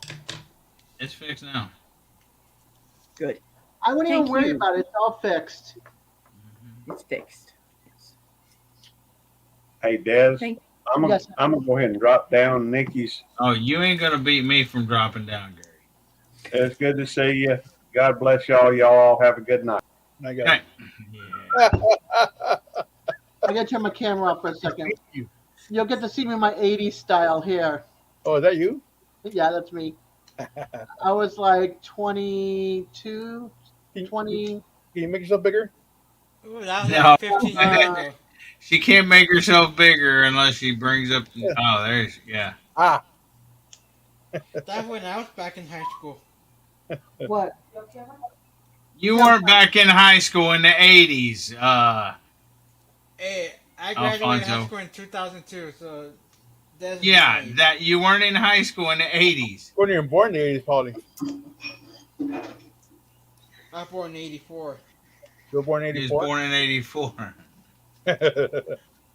It's fixed now. Good. I wouldn't even worry about it. It's all fixed. It's fixed. Hey, Des, I'm gonna go ahead and drop down Nikki's. Oh, you ain't gonna beat me from dropping down, Gary. It's good to see you. God bless y'all. Y'all all have a good night. I got I gotta turn my camera off for a second. You'll get to see me in my 80s style hair. Oh, is that you? Yeah, that's me. I was like 22, 20. Can you make yourself bigger? Ooh, that was No. like 15 years ago. She can't make herself bigger unless she brings up. Oh, there's Ah. That when I was back in high school. What? You weren't back in high school in the 80s. Hey, I graduated Alfonso. high school in 2002, so that's Yeah, that you weren't in high school in the 80s. You weren't even born in the 80s, probably. I was born in 84. You were born in He was 84? born in 84.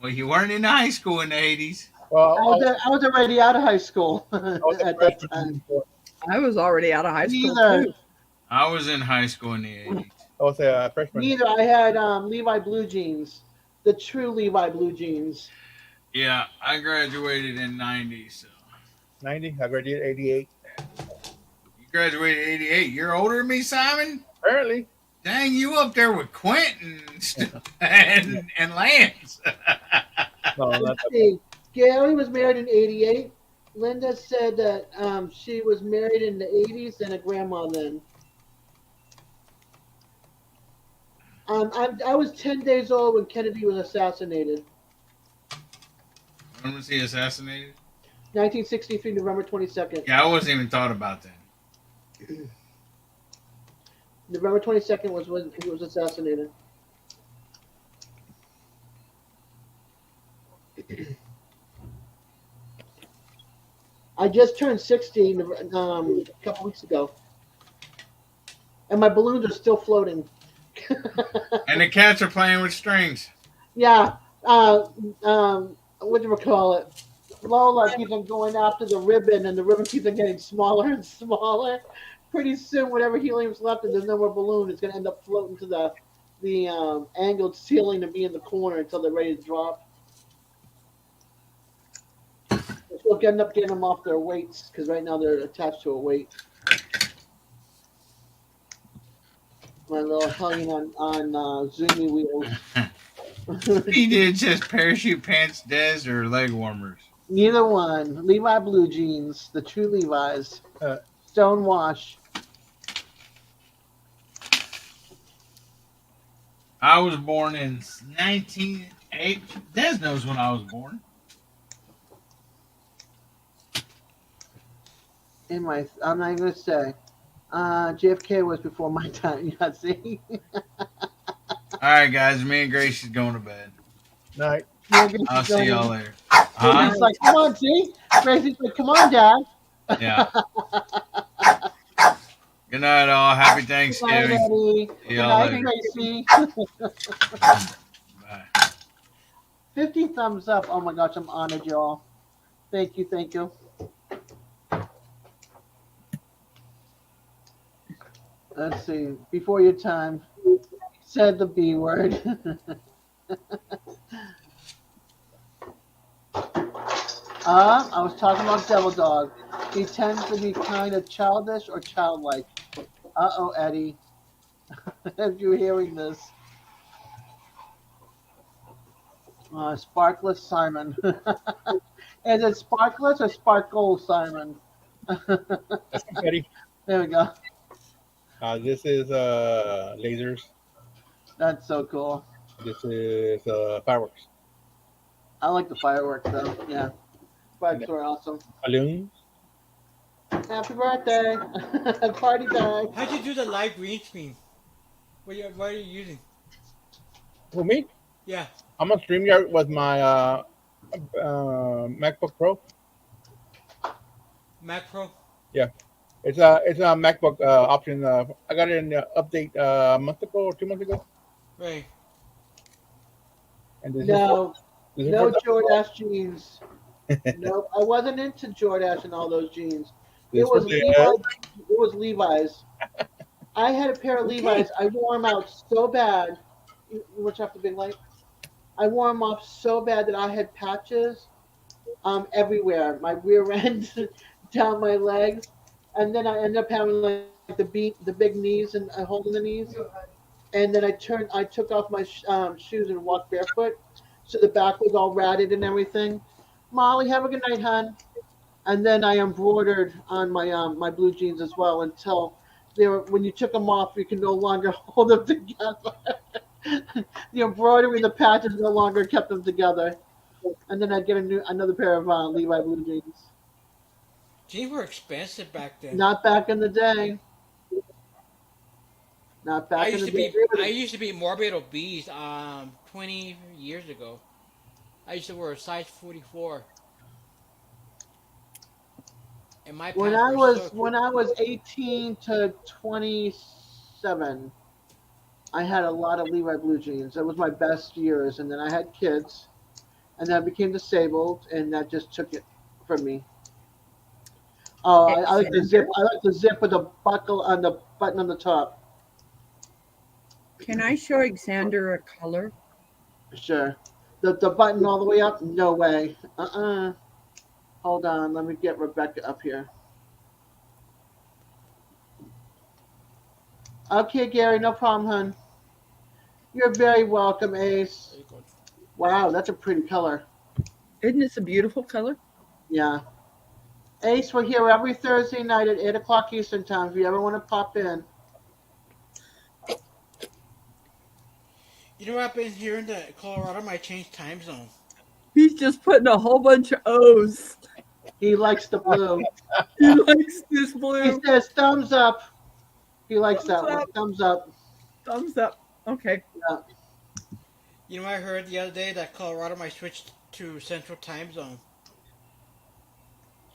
Well, you weren't in high school in the 80s. Well, I was already out of high school at that time. I was already out of high school Neither. too. I was in high school in the 80s. I was a freshman. Neither. I had Levi blue jeans, the true Levi blue jeans. Yeah, I graduated in 90. So 90? I graduated 88. you graduated 88. You're older than me, Simon? Apparently. Dang, you up there with Quentin and Lance. No, not Let's see. Gary was married in 88. Linda said that she was married in the 80s and a grandma then. I was 10 days old when Kennedy was assassinated. When was he assassinated? 1963, November 22nd. Yeah, I wasn't even thought about that. November 22nd was when he was assassinated. I just turned 60 a couple weeks ago, and my balloons are still floating. And the cats are playing with strings. Yeah. What do we call it? Lola keeps on going after the ribbon, and the ribbon keeps on getting smaller and smaller. Pretty soon, whatever helium's left, and there's no more balloon, it's going to end up floating to the angled ceiling and be in the corner until they're ready to drop. We'll end up getting them off their weights because right now they're attached to a weight. My little hanging on zoomy wheels. He did just parachute pants, Des, or leg warmers. Neither one. Levi blue jeans, the true Levi's. Stone wash. I was born in 1980. Des knows when I was born. I'm not even gonna say. JFK was before my time. Yeah, see. All right, guys. Me and Grace is going to bed. Night. I'll see y'all later. Gracie's like, come on, see? Gracie's like, come on, Dad. Yeah. Good night, all. Happy Thanksgiving. Good night, Eddie. See y'all later. Gracie. Bye. 50 thumbs up. Oh my gosh, I'm honored, y'all. Thank you, thank you. Let's see. Before your time, said the B word. I was talking about Devil Dog. He tends to be kind of childish or childlike. Uh-oh, Eddie. If you're hearing this. Sparkless Simon. Is it Sparkless or Sparkle Simon? That's Eddie. There we go. This is lasers. That's so cool. This is fireworks. I like the fireworks though. Yeah. Fireworks are awesome. Balloons. Happy birthday. Party time. How'd you do the live green screen? What are you using? Who, me? Yeah. I'm on StreamYard with my MacBook Pro. Mac Pro? Yeah. It's a MacBook option. I got it in the update a month ago or 2 months ago. Right. And this No is for Jordache jeans. Nope. I wasn't into Jordache and all those jeans. This It was was Levi's. It was Levi's. I had a pair of Levi's. I wore them out so bad. You watch out the big light. I wore them off so bad that I had patches everywhere. My rear end, down my legs, and then I ended up having like the big knees and holding the knees. And then I took off my shoes and walked barefoot, so the back was all ratted and everything. Molly, have a good night, hon. And then I embroidered on my blue jeans as well until they were. When you took them off, you can no longer hold them together. The embroidery and the patches no longer kept them together. And then I'd get another pair of Levi blue jeans. Jeans were expensive back then. Not back in the day. Not back in the day. I used to be morbid obese 20 years ago. I used to wear a size 44. And my When I was 18 to 27, I had a lot of Levi blue jeans. That was my best years, and then I had kids, and then I became disabled, and that just took it from me. Oh, I like the zip. I like the zip with the buckle on the button on the top. Can I show Xander a color? Sure. The button all the way up? No way. Hold on. Let me get Rebecca up here. Okay, Gary. No problem, hon. You're very welcome, Ace. Wow, that's a pretty color. Isn't this a beautiful color? Yeah. Ace, we're here every Thursday night at 8 o'clock Eastern Time if you ever want to pop in. You know what I've been hearing that Colorado might change time zone. He's just putting a whole bunch of O's. He likes the blue. He likes this He blue. says thumbs up. He likes Thumbs that one. up. Thumbs up. Thumbs up. Okay. Yeah. You know, I heard the other day that Colorado might switch to Central Time Zone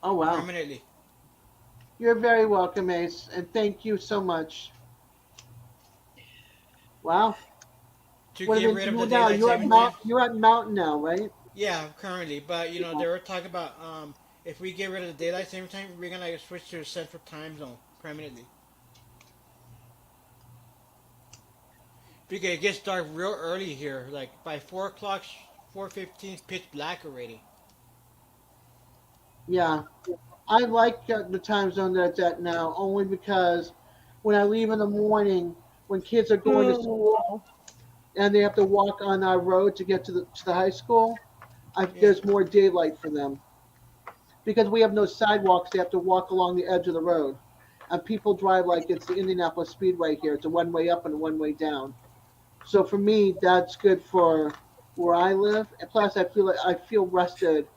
Oh wow. permanently. You're very welcome, Ace, and thank you so much. Wow. To What are get they rid of the doing now? daylight saving time. You're at Mountain now, right? Yeah, currently, but you know they were talking about if we get rid of the daylight saving time, we're gonna switch to Central Time Zone permanently. Because it gets dark real early here, like by 4 o'clock, 4:15, pitch black already. Yeah. I like the time zone that it's at now, only because when I leave in the morning, when kids are going to school and they have to walk on our road to get to the high school, there's more daylight for them. Because we have no sidewalks, they have to walk along the edge of the road. And people drive like it's the Indianapolis Speedway here. It's a one-way up and a one-way down. So for me, that's good for where I live. And plus, I feel rested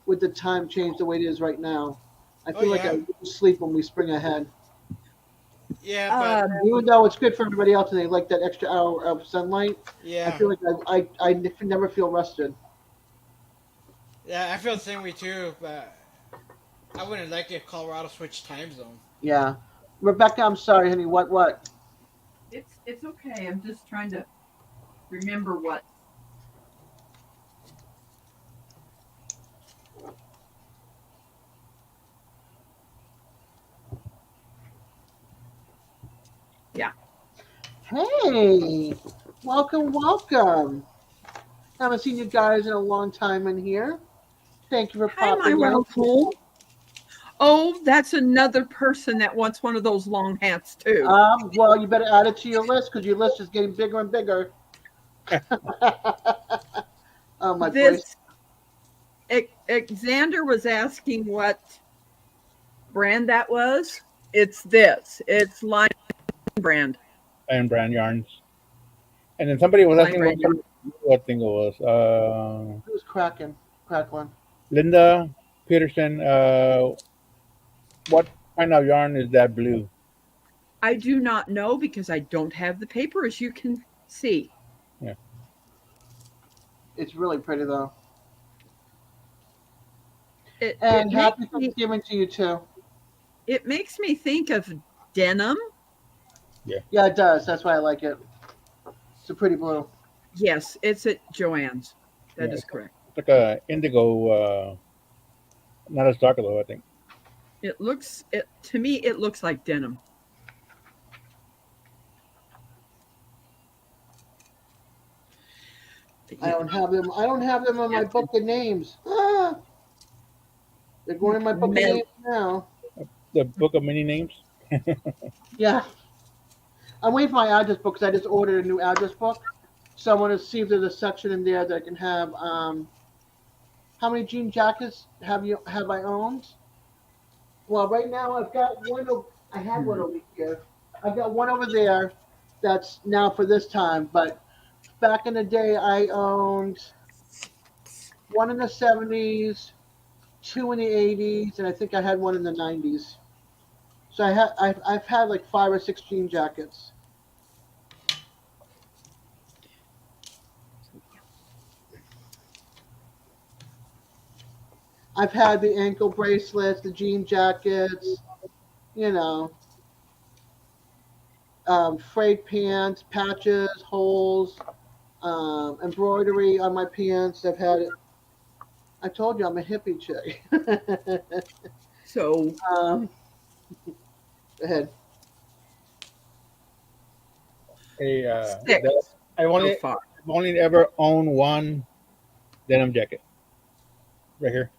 with the time change the way it is right now. I feel like I lose sleep when we spring ahead. Yeah, but Even though it's good for everybody else and they like that extra hour of sunlight, yeah, I feel like I never feel rested. yeah, I feel the same way too. But I wouldn't like if Colorado switched time zone. Yeah. Rebecca, I'm sorry, honey. What? It's okay. I'm just trying to remember what. Yeah. Hey, welcome. Haven't seen you guys in a long time in here. Thank you for Hi, my popping out. welcome. Oh, that's another person that wants one of those long hats too. Well, you better add it to your list because your list is getting bigger and bigger. Oh, my voice. Xander was asking what brand that was. It's this. It's Lion brand. Lion brand yarns. And then somebody was asking what thing it was. It was crackling. Linda Peterson. What kind of yarn is that blue? I do not know because I don't have the paper, as you can see. Yeah. It's really pretty though. And happy Thanksgiving to you too. It makes me think of denim. Yeah. Yeah, it does. That's why I like it. It's a pretty blue. Yes, it's at Joann's. That is correct. It's like a indigo, not as dark though, I think. To me, it looks like denim. I don't have them. I don't have them in my book of names. Ah, they're going in my book of names now. The book of many names. Yeah. I'm waiting for my address book because I just ordered a new address book. So I want to see if there's a section in there that I can have. How many jean jackets have I owned? Well, right now I've got one. I had one over here. I've got one over there. That's now for this time. But back in the day, I owned one in the 70s, two in the 80s, and I think I had one in the 90s. So I've had like 5 or 6 jean jackets. I've had the ankle bracelets, the jean jackets, frayed pants, patches, holes, embroidery on my pants. I've had it. I told you I'm a hippie chick. So, go ahead. Hey, I've only ever owned one denim jacket. Right here.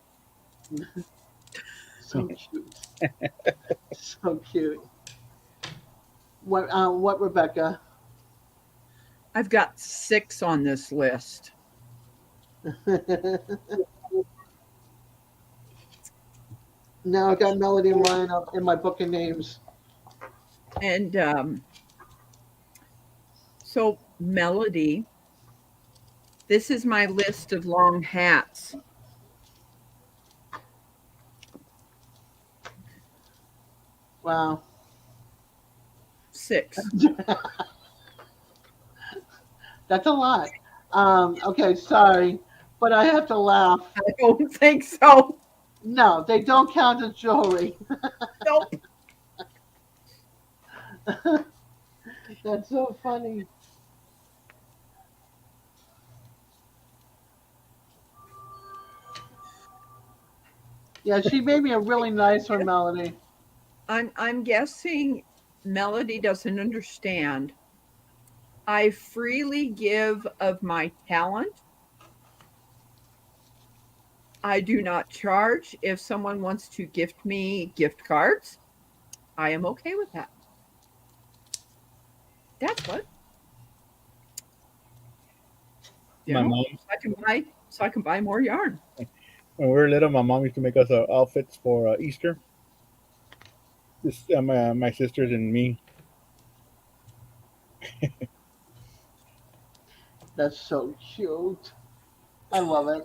So cute. So cute. What, Rebecca? I've got 6 on this list. Now I got Melody and Ryan up in my book of names. And so Melody This is my list of long hats. Wow. 6. That's a lot. Okay, sorry, but I have to laugh. I don't think so. No, they don't count as jewelry. Nope. That's so funny. Yeah, she made me a really nice one, Melody. I'm guessing Melody doesn't understand. I freely give of my talent. I do not charge. If someone wants to gift me gift cards, I am okay with that. That's what. You My know, mom, so I can buy more yarn. when we were little, my mom used to make us outfits for Easter. This my sisters and me. That's so cute. I love it.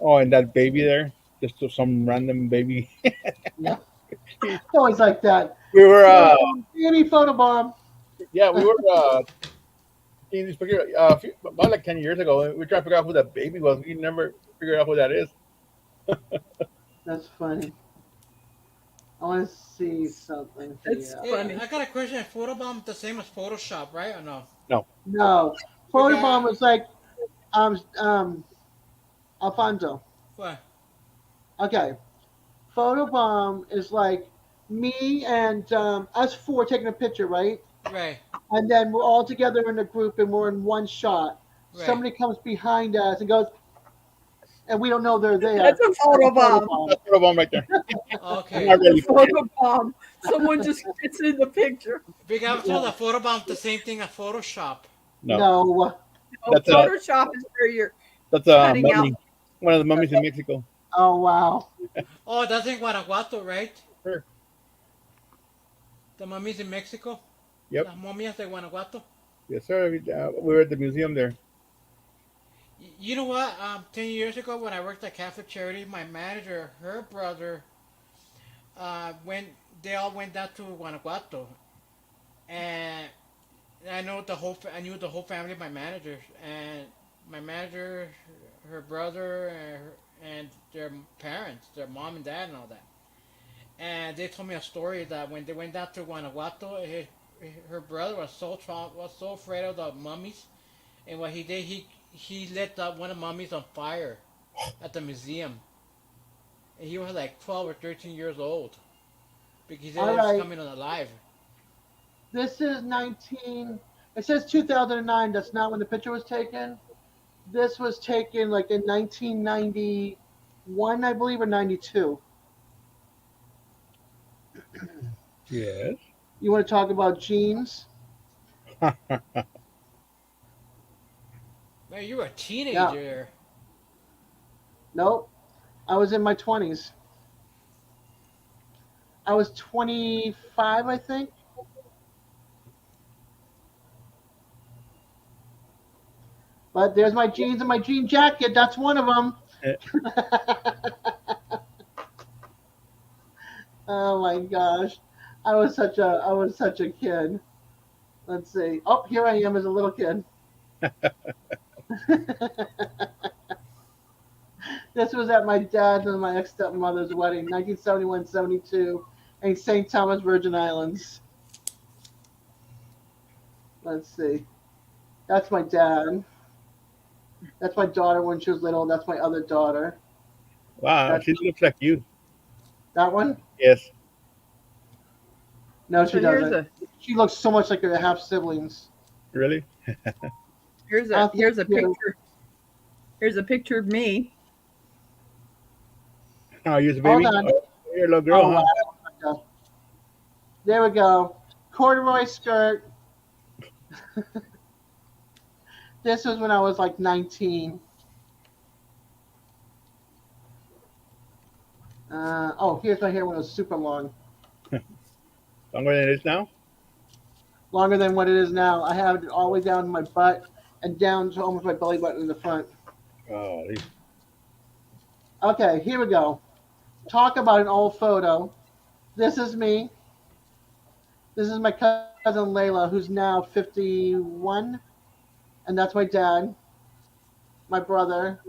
Oh, and that baby there, just some random baby. Yeah. It's always like that. We were Any photobomb. yeah, we were in this picture about like 10 years ago. We were trying to figure out who that baby was. We never figured out who that is. That's funny. I want to see something. That's here. funny. I got a question. Photobomb the same as Photoshop, right? Or no? No. No, photobomb was like Alfonso. What? Okay, photobomb is like me and us four taking a picture, right? Right. And then we're all together in a group and we're in one shot. Right. Somebody comes behind us and goes, and we don't know they're there. That's a photobomb. That's a photobomb right there. Okay. Not really. Photobomb. Someone just gets in the picture. Big I was told that Photobomb the same thing as Photoshop. No. No. That's Photoshop is where you're That's a cutting out. mummy. One of the mummies in Mexico. Oh wow. Oh, that's in Guanajuato, right? Sure. The mummies in Mexico? Yep. Las momias de Guanajuato? Yes, sir. We were at the museum there. You know what? 10 years ago when I worked at Catholic Charity, my manager, her brother, they all went down to Guanajuato. And I knew the whole family of my managers. And my manager, her brother, and their parents, their mom and dad and all that. And they told me a story that when they went down to Guanajuato, her brother was so afraid of the mummies, and what he did, he lit one of the mummies on fire at the museum. And he was like 12 or 13 years old because he said it was coming on alive. This is 19. It says 2009. That's not when the picture was taken. This was taken like in 1991, I believe, or 92. Yes. You want to talk about jeans? Man, you were a teenager. Nope. I was in my 20s. I was 25, I think. But there's my jeans and my jean jacket. That's one of them. Oh my gosh. I was such a kid. Let's see. Oh, here I am as a little kid. This was at my dad's and my ex-stepmother's wedding, 1971-72, in St. Thomas, Virgin Islands. Let's see. That's my dad. That's my daughter when she was little. That's my other daughter. Wow, she looks like you. That one? Yes. No, she So here's doesn't. She looks so much like her half siblings. Really? Here's a picture. Here's a picture of me. Oh, you're a baby. Hold on. Oh, you're a little girl, huh? Wow. There we go. Corduroy skirt. This was when I was like 19. Here's my hair when it was super long. Longer than it is now? Longer than what it is now. I have it all the way down to my butt, and down to almost my belly button in the front. Oh, Okay, here we go. Talk about an old photo. This is me. This is my cousin Layla, who's now 51, and that's my dad, my brother,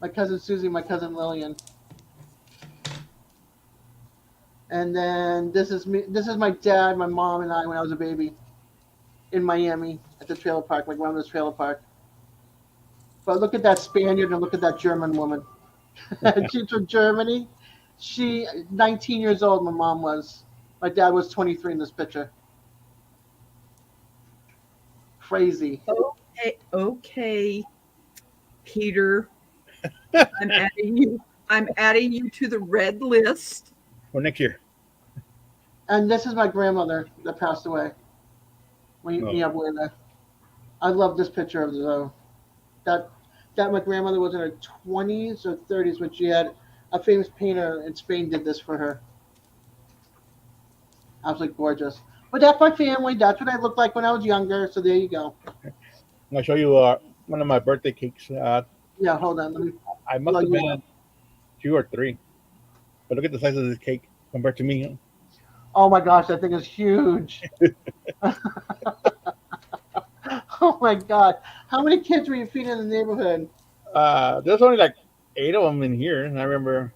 my cousin Susie, my cousin Lillian. And then this is me. This is my dad, my mom, and I when I was a baby in Miami at the trailer park, my grandmother's trailer park. But look at that Spaniard and look at that German woman. She's from Germany. She 19 years old. My mom was. My dad was 23 in this picture. Crazy. Okay, Peter. I'm adding you. I'm adding you to the red list. For next year. And this is my grandmother that passed away. Mi abuela. I love this picture of that my grandmother was in her 20s or 30s when she had a famous painter in Spain did this for her. Absolutely gorgeous. But that's my family. That's what I looked like when I was younger. So there you go. I'm gonna show you one of my birthday cakes. Yeah, hold on. Let me. I must have been 2 or 3. But look at the size of this cake compared to me. Oh my gosh, that thing is huge. Oh my God. How many kids were you feeding in the neighborhood? There's only like 8 of them in here, and I remember.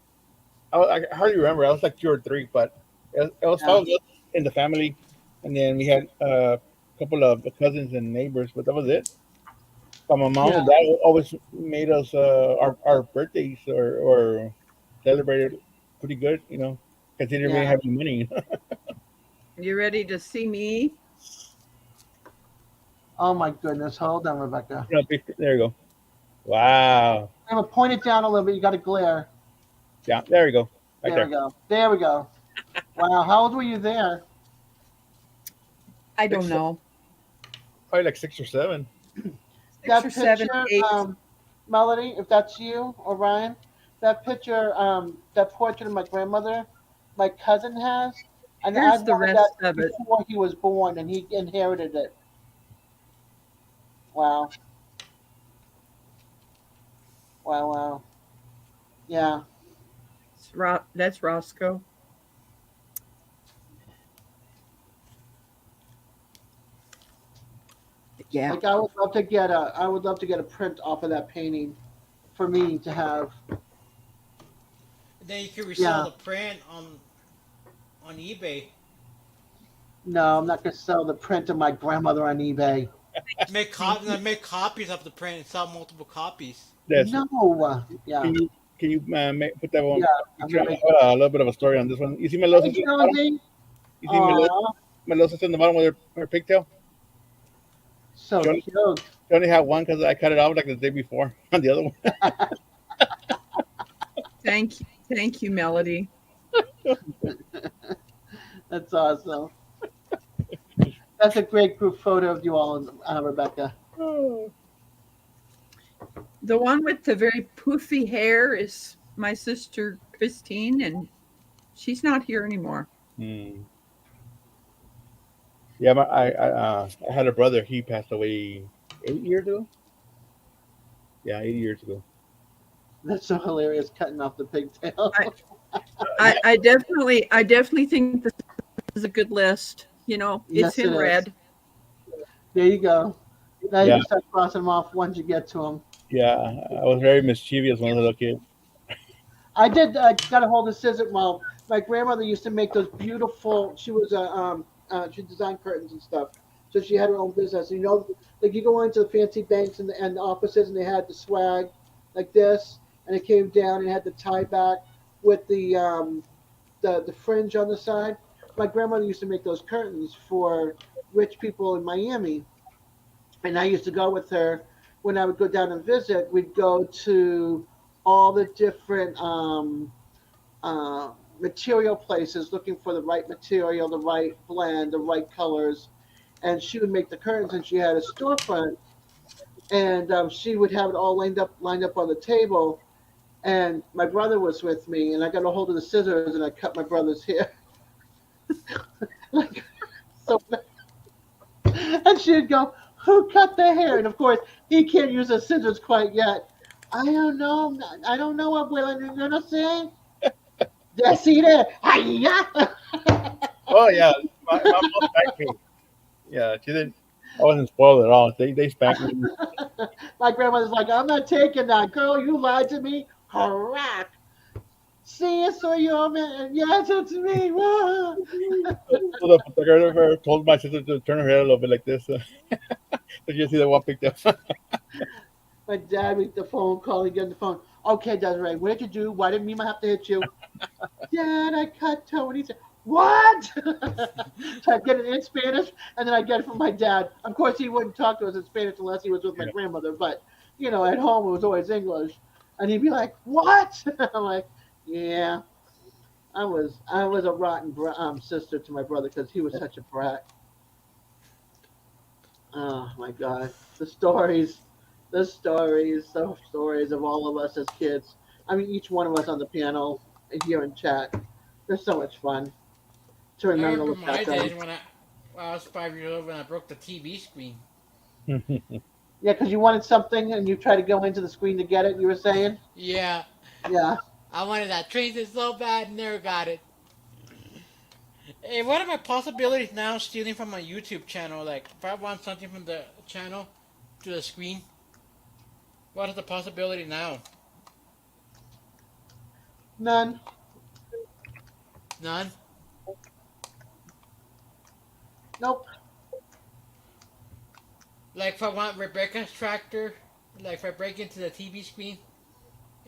I hardly remember. I was like 2 or 3, but it was 5 of us in the family, and then we had a couple of cousins and neighbors, but that was it. But my mom and dad always made us our birthdays or celebrated pretty good, considering we didn't have any money. You ready to see me? Oh my goodness. Hold on, Rebecca. There you go. Wow. I'm going to point it down a little bit. You got to glare. Yeah, there we go. Right there we go. There we go. Wow. How old were you there? I don't know. Probably like 6 or 7. That 6 or 7, picture, 8. Melody, if that's you or Ryan, that picture, that portrait of my grandmother, my cousin has, and Here's I the bought rest that of it. before he was born, and he inherited it. Wow. Wow, wow. Yeah. That's Roscoe. Yeah. Like I would love to get a print off of that painting for me to have. Then you can resell the print on eBay. No, I'm not gonna sell the print of my grandmother on eBay. Make copies of the print and sell multiple copies. No. Yeah. Can you put that one? Yeah. A little bit of a story on this one. You see my little sister in the bottom? You see my little sister in the bottom with her pigtail? So cute. She only had one because I cut it off like the day before on the other one. Thank you, Melody. That's awesome. That's a great group photo of you all, Rebecca. The one with the very poofy hair is my sister Christine, and she's not here anymore. Yeah, I had a brother. He passed away 8 years ago. Yeah, 8 years ago. That's so hilarious, cutting off the pigtail. I definitely think this is a good list. It's in red. There you go. Now you can start crossing them off once you get to them. Yeah, I was very mischievous when I was a little kid. I got a hold of scissors. Well, my grandmother used to make those beautiful. She was she designed curtains and stuff. So she had her own business. Like you go into the fancy banks and the offices, and they had the swag like this, and it came down and had the tie back with the fringe on the side. My grandmother used to make those curtains for rich people in Miami, and I used to go with her when I would go down and visit. We'd go to all the different material places looking for the right material, the right blend, the right colors, and she would make the curtains. And she had a storefront, and she would have it all lined up on the table. And my brother was with me, and I got a hold of the scissors and I cut my brother's hair. So, and she'd go, who cut the hair? And of course, he can't use the scissors quite yet. I don't know. I don't know, abuela. You know say? Decide. Hiya. Oh yeah, my mom spanked me. Yeah, she didn't. I wasn't spoiled at all. They spanked me. My grandmother's like, I'm not taking that. Girl, you lied to me. Harack. See, so you're man. Yes, it's me. So the photographer told my sister to turn her head a little bit like this, so you see the one picked up. My dad read the phone call. He get on the phone. Okay, Desiree, what did you do? Why didn't Mima have to hit you? Dad, I cut Tony. Said, what? So I get it in Spanish, and then I get it from my dad. Of course, he wouldn't talk to us in Spanish unless he was with my grandmother. But at home it was always English, and he'd be like, "What?" I'm like, "Yeah, I was a rotten sister to my brother because he was such a brat." Oh my God, the stories of all of us as kids. I mean, each one of us on the piano here in chat. They're so much fun to I remember. remember Look my back on. days when I was 5 years old when I broke the TV screen. Yeah, because you wanted something and you tried to go into the screen to get it. You were saying. Yeah, Yeah. I wanted that train so bad, never got it. Hey, what are my possibilities now stealing from my YouTube channel? Like, if I want something from the channel to the screen, what is the possibility now? None. None? Nope. Like, if I want Rebecca's tractor, like, if I break into the TV screen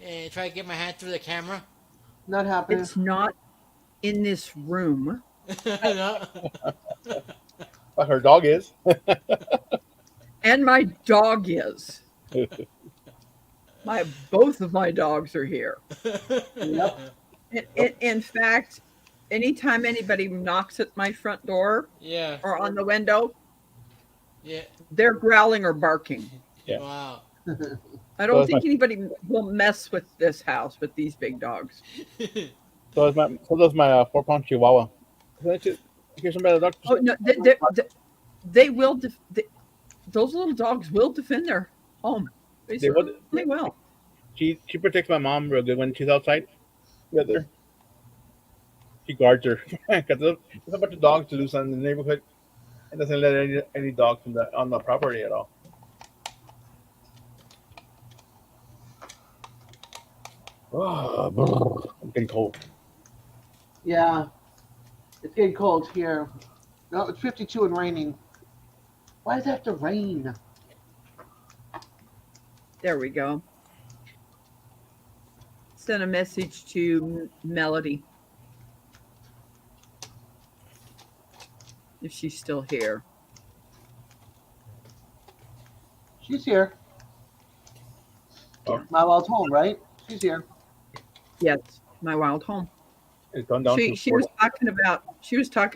and try to get my hand through the camera. Not happening. It's not in this room. No. But her dog is. And my dog is. Both of my dogs are here. Yep. In fact, anytime anybody knocks at my front door Yeah. or on the window, Yeah. they're growling or barking. Yeah. Wow. I don't think anybody will mess with this house with these big dogs. So does my 4-pound Chihuahua. Here's some better dogs. Oh no, they will. Those little dogs will defend their home. They certainly will. She protects my mom real good when she's outside with her. She guards her because there's a bunch of dogs loose in the neighborhood, and doesn't let any dogs on the property at all. Oh, I'm getting cold. Yeah. It's getting cold here. No, it's 52 and raining. Why does it have to rain? There we go. Send a message to Melody. If she's still here. She's here. Oh. My wild's home, right? She's here. Yes, my wild home. It's gone down She was talking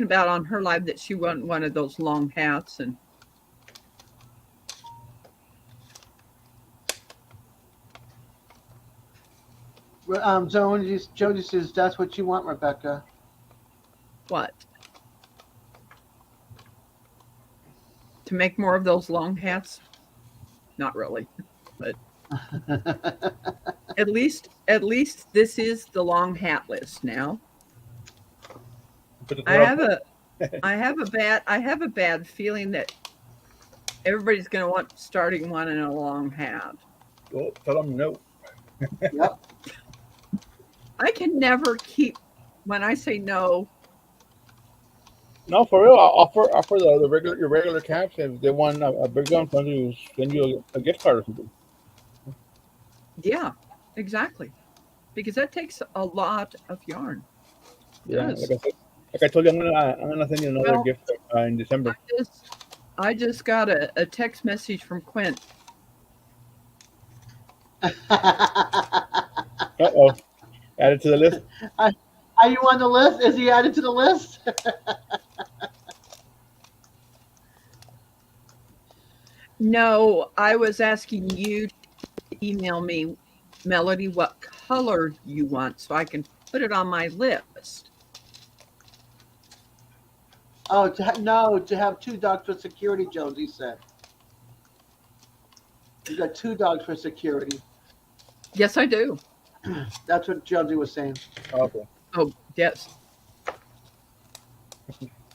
about on her live that she wanted those long hats and Jody says that's what you want, Rebecca. what? To make more of those long hats? Not really, but at least this is the long hat list now. I have a bad feeling that everybody's going to want starting one in a long hat. Well, tell them no. Yep. I can never keep when I say no. No, for real. I'll offer your regular caps. If they want a big one, send you a gift card or something. Yeah, exactly. Because that takes a lot of yarn. Yeah, Yes. like I told you, I'm gonna send you another gift in December. I just got a text message from Quint. Uh-oh. Added to the list. Are you on the list? Is he added to the list? No, I was asking you to email me, Melody, what color you want so I can put it on my list. Oh, to have two dogs with security, Jonesy said. You got 2 dogs for security. Yes, I do. That's what Jonesy was saying. Okay, Oh, yes.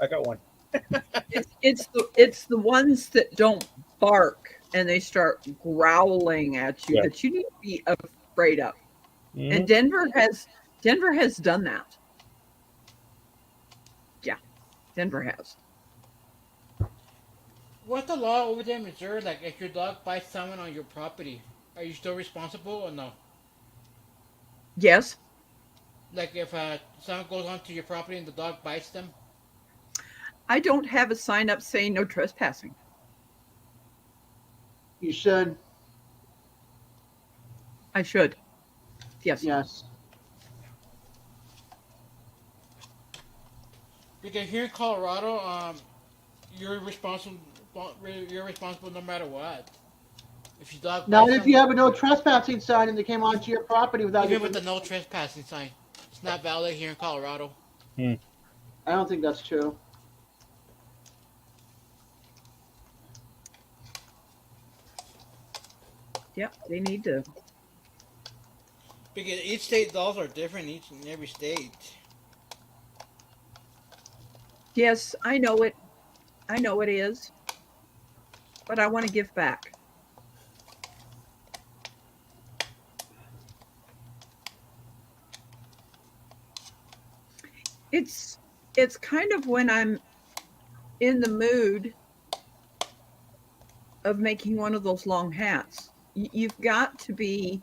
I got one. It's the ones that don't bark and they start growling at you Yeah. that you need to be afraid of. And Mhm. Denver has done that. Yeah, Denver has. What's the law over there in Missouri? Like, if your dog bites someone on your property, are you still responsible or no? Yes, Like, if someone goes onto your property and the dog bites them? I don't have a sign up saying no trespassing. You should. I should. Yes. Yes. Because here in Colorado, you're responsible. You're responsible no matter what. If your dog Not bites if you someone, have a no trespassing sign and they came onto your property without your even with the permission. no trespassing sign, it's not valid here in Colorado. I don't think that's true. Yep, they need to. Because each state laws are different, each and every state. Yes, I know it. I know it is. But I want to give back. It's it's kind of when I'm in the mood of making one of those long hats. You've got to be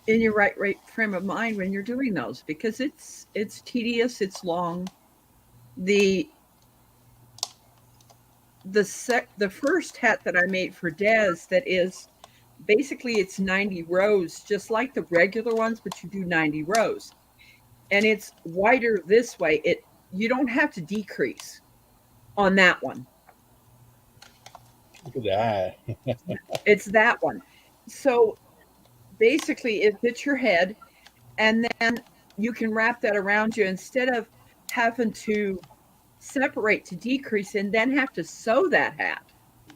in your right frame of mind when you're doing those because it's tedious, it's long. The the first hat that I made for Dez that is basically it's 90 rows just like the regular ones, but you do 90 rows. And it's wider this way. It you don't have to decrease on that one. Look at that. It's that one. So basically it fits your head and then you can wrap that around you instead of having to separate to decrease and then have to sew that hat.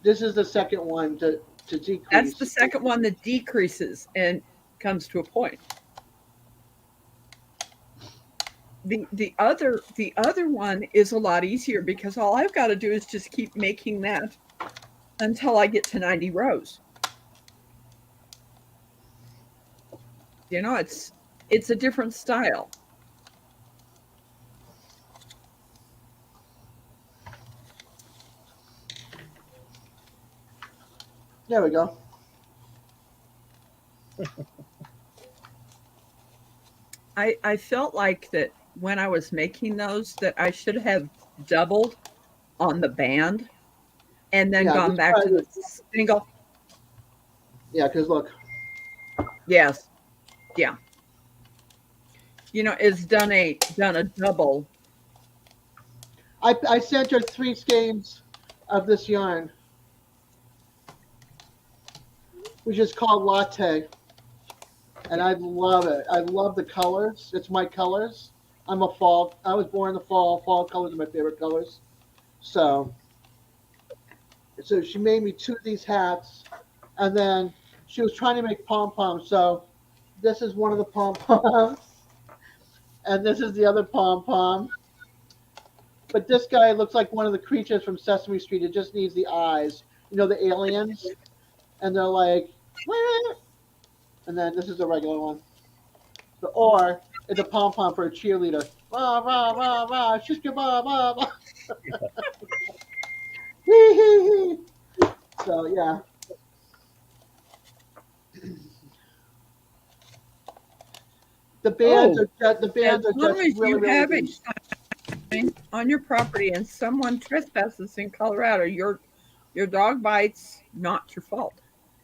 This is the second one to decrease. That's the second one that decreases and comes to a point. The other one is a lot easier because all I've got to do is just keep making that until I get to 90 rows. You know, it's a different style. There we go. I felt like that when I was making those that I should have doubled on the band and then Yeah, gone just back try to the this. single. Yeah, because look. Yes. Yeah. You know, it's done a double. I sent her 3 skeins of this yarn, which is called Latte. And I love it. I love the colors. It's my colors. I was born in the fall. Fall colors are my favorite colors. So she made me 2 of these hats, and then she was trying to make pom poms. So this is one of the pom poms, and this is the other pom pom. But this guy looks like one of the creatures from Sesame Street. It just needs the eyes. You know, the aliens, and they're like, "Wah!" And then this is the regular one. Or it's a pom pom for a cheerleader. Rah rah rah rah, shishka bah bah bah. Hee hee hee. So yeah. The bands Oh, are as long just as really you really have a good. sign on your property and someone trespasses in Colorado, your dog bites, not your fault.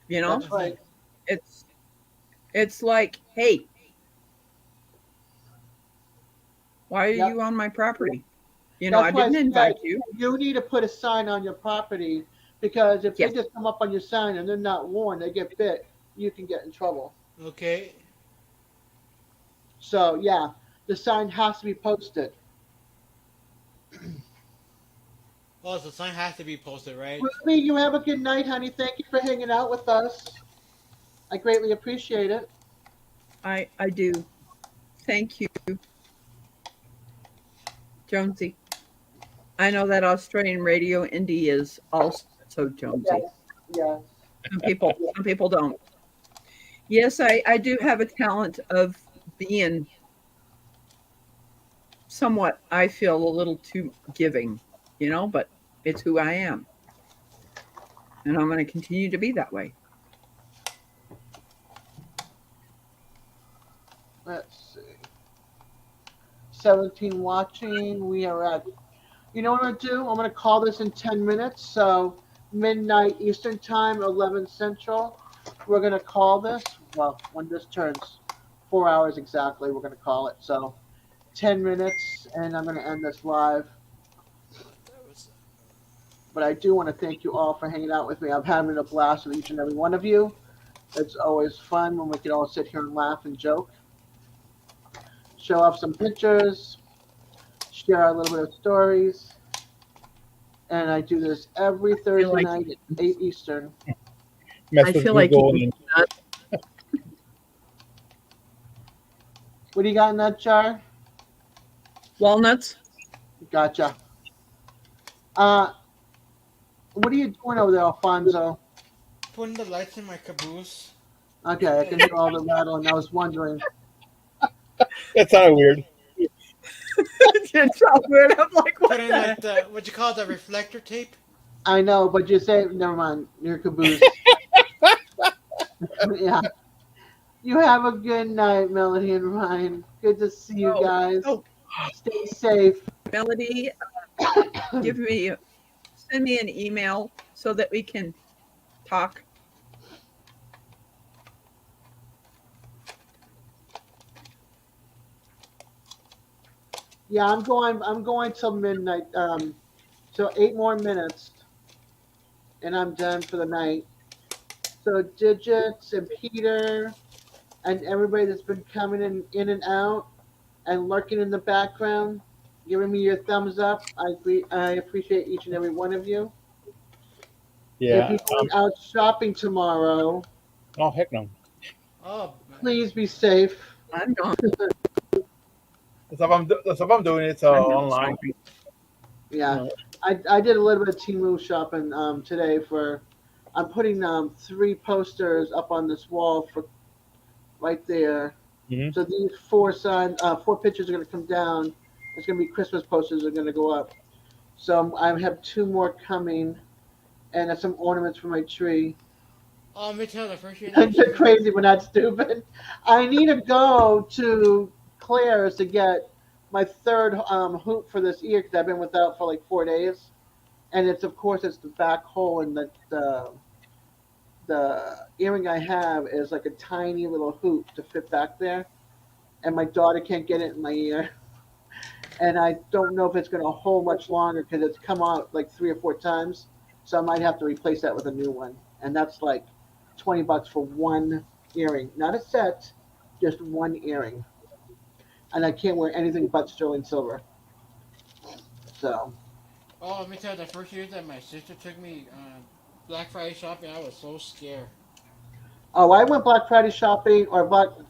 You know, That's right. it's it's like, hey, why are Yep. you on my property? You know, I That's why I didn't said invite you. you need to put a sign on your property because if they Yes. just come up on your sign and they're not warned, they get bit, you can get in trouble. Okay. So yeah, the sign has to be posted. Oh, the sign has to be posted, right? Ruby, you have a good night, honey. Thank you for hanging out with us. I greatly appreciate it. I do. Thank you, Jonesy. I know that Australian radio indie is also Jonesy. Yes, yes. Some people don't. Yes, I do have a talent of being somewhat, I feel, a little too giving, but it's who I am. And I'm going to continue to be that way. Let's see. 17 watching. We are at, you know what I'm going to do? I'm going to call this in 10 minutes. So midnight Eastern time, 11 Central. We're going to call this, well, when this turns 4 hours exactly, we're going to call it. So 10 minutes, and I'm going to end this live. But I do want to thank you all for hanging out with me. I'm having a blast with each and every one of you. It's always fun when we can all sit here and laugh and joke. Show off some pictures, share a little bit of stories. And I do this every Thursday night at 8 Eastern. I feel like eating nuts. What do you got in that jar? Walnuts. Gotcha. What are you doing over there, Alfonso? Putting the lights in my caboose. Okay, I can hear all the rattling. I was wondering. That sounded weird. It sounds weird. I'm like, what? Putting like the what you call the reflector tape. I know, but you say never mind. Your caboose. Yeah. You have a good night, Melody and Ryan. Good to see you guys. Stay safe. Melody, send me an email so that we can talk. Yeah, I'm going till midnight. So 8 more minutes, and I'm done for the night. So Digits and Peter and everybody that's been coming in and out and lurking in the background, giving me your thumbs up. I appreciate each and every one of you. Yeah. If you're going out shopping tomorrow, Oh heck no. Oh, please be safe. I'm gone. The stuff I'm doing it's online. Yeah, I did a little bit of Temu shopping today for. I'm putting 3 posters up on this wall for right there. Mm-hmm. So these 4 pictures are going to come down. It's going to be Christmas posters are going to go up. So I have 2 more coming, and some ornaments for my tree. Oh, me too. The first year. They're crazy, but not stupid. I need to go to Claire's to get my 3rd hoop for this ear because I've been without for like 4 days, and it's the back hole in the earring I have is like a tiny little hoop to fit back there, and my daughter can't get it in my ear, and I don't know if it's going to hold much longer because it's come out like 3 or 4 times, so I might have to replace that with a new one, and that's like $20 for 1 earring, not a set, just 1 earring. And I can't wear anything but sterling silver. So. Oh, let me tell you, the first year that my sister took me Black Friday shopping, I was so scared. Oh, I went Black Friday shopping or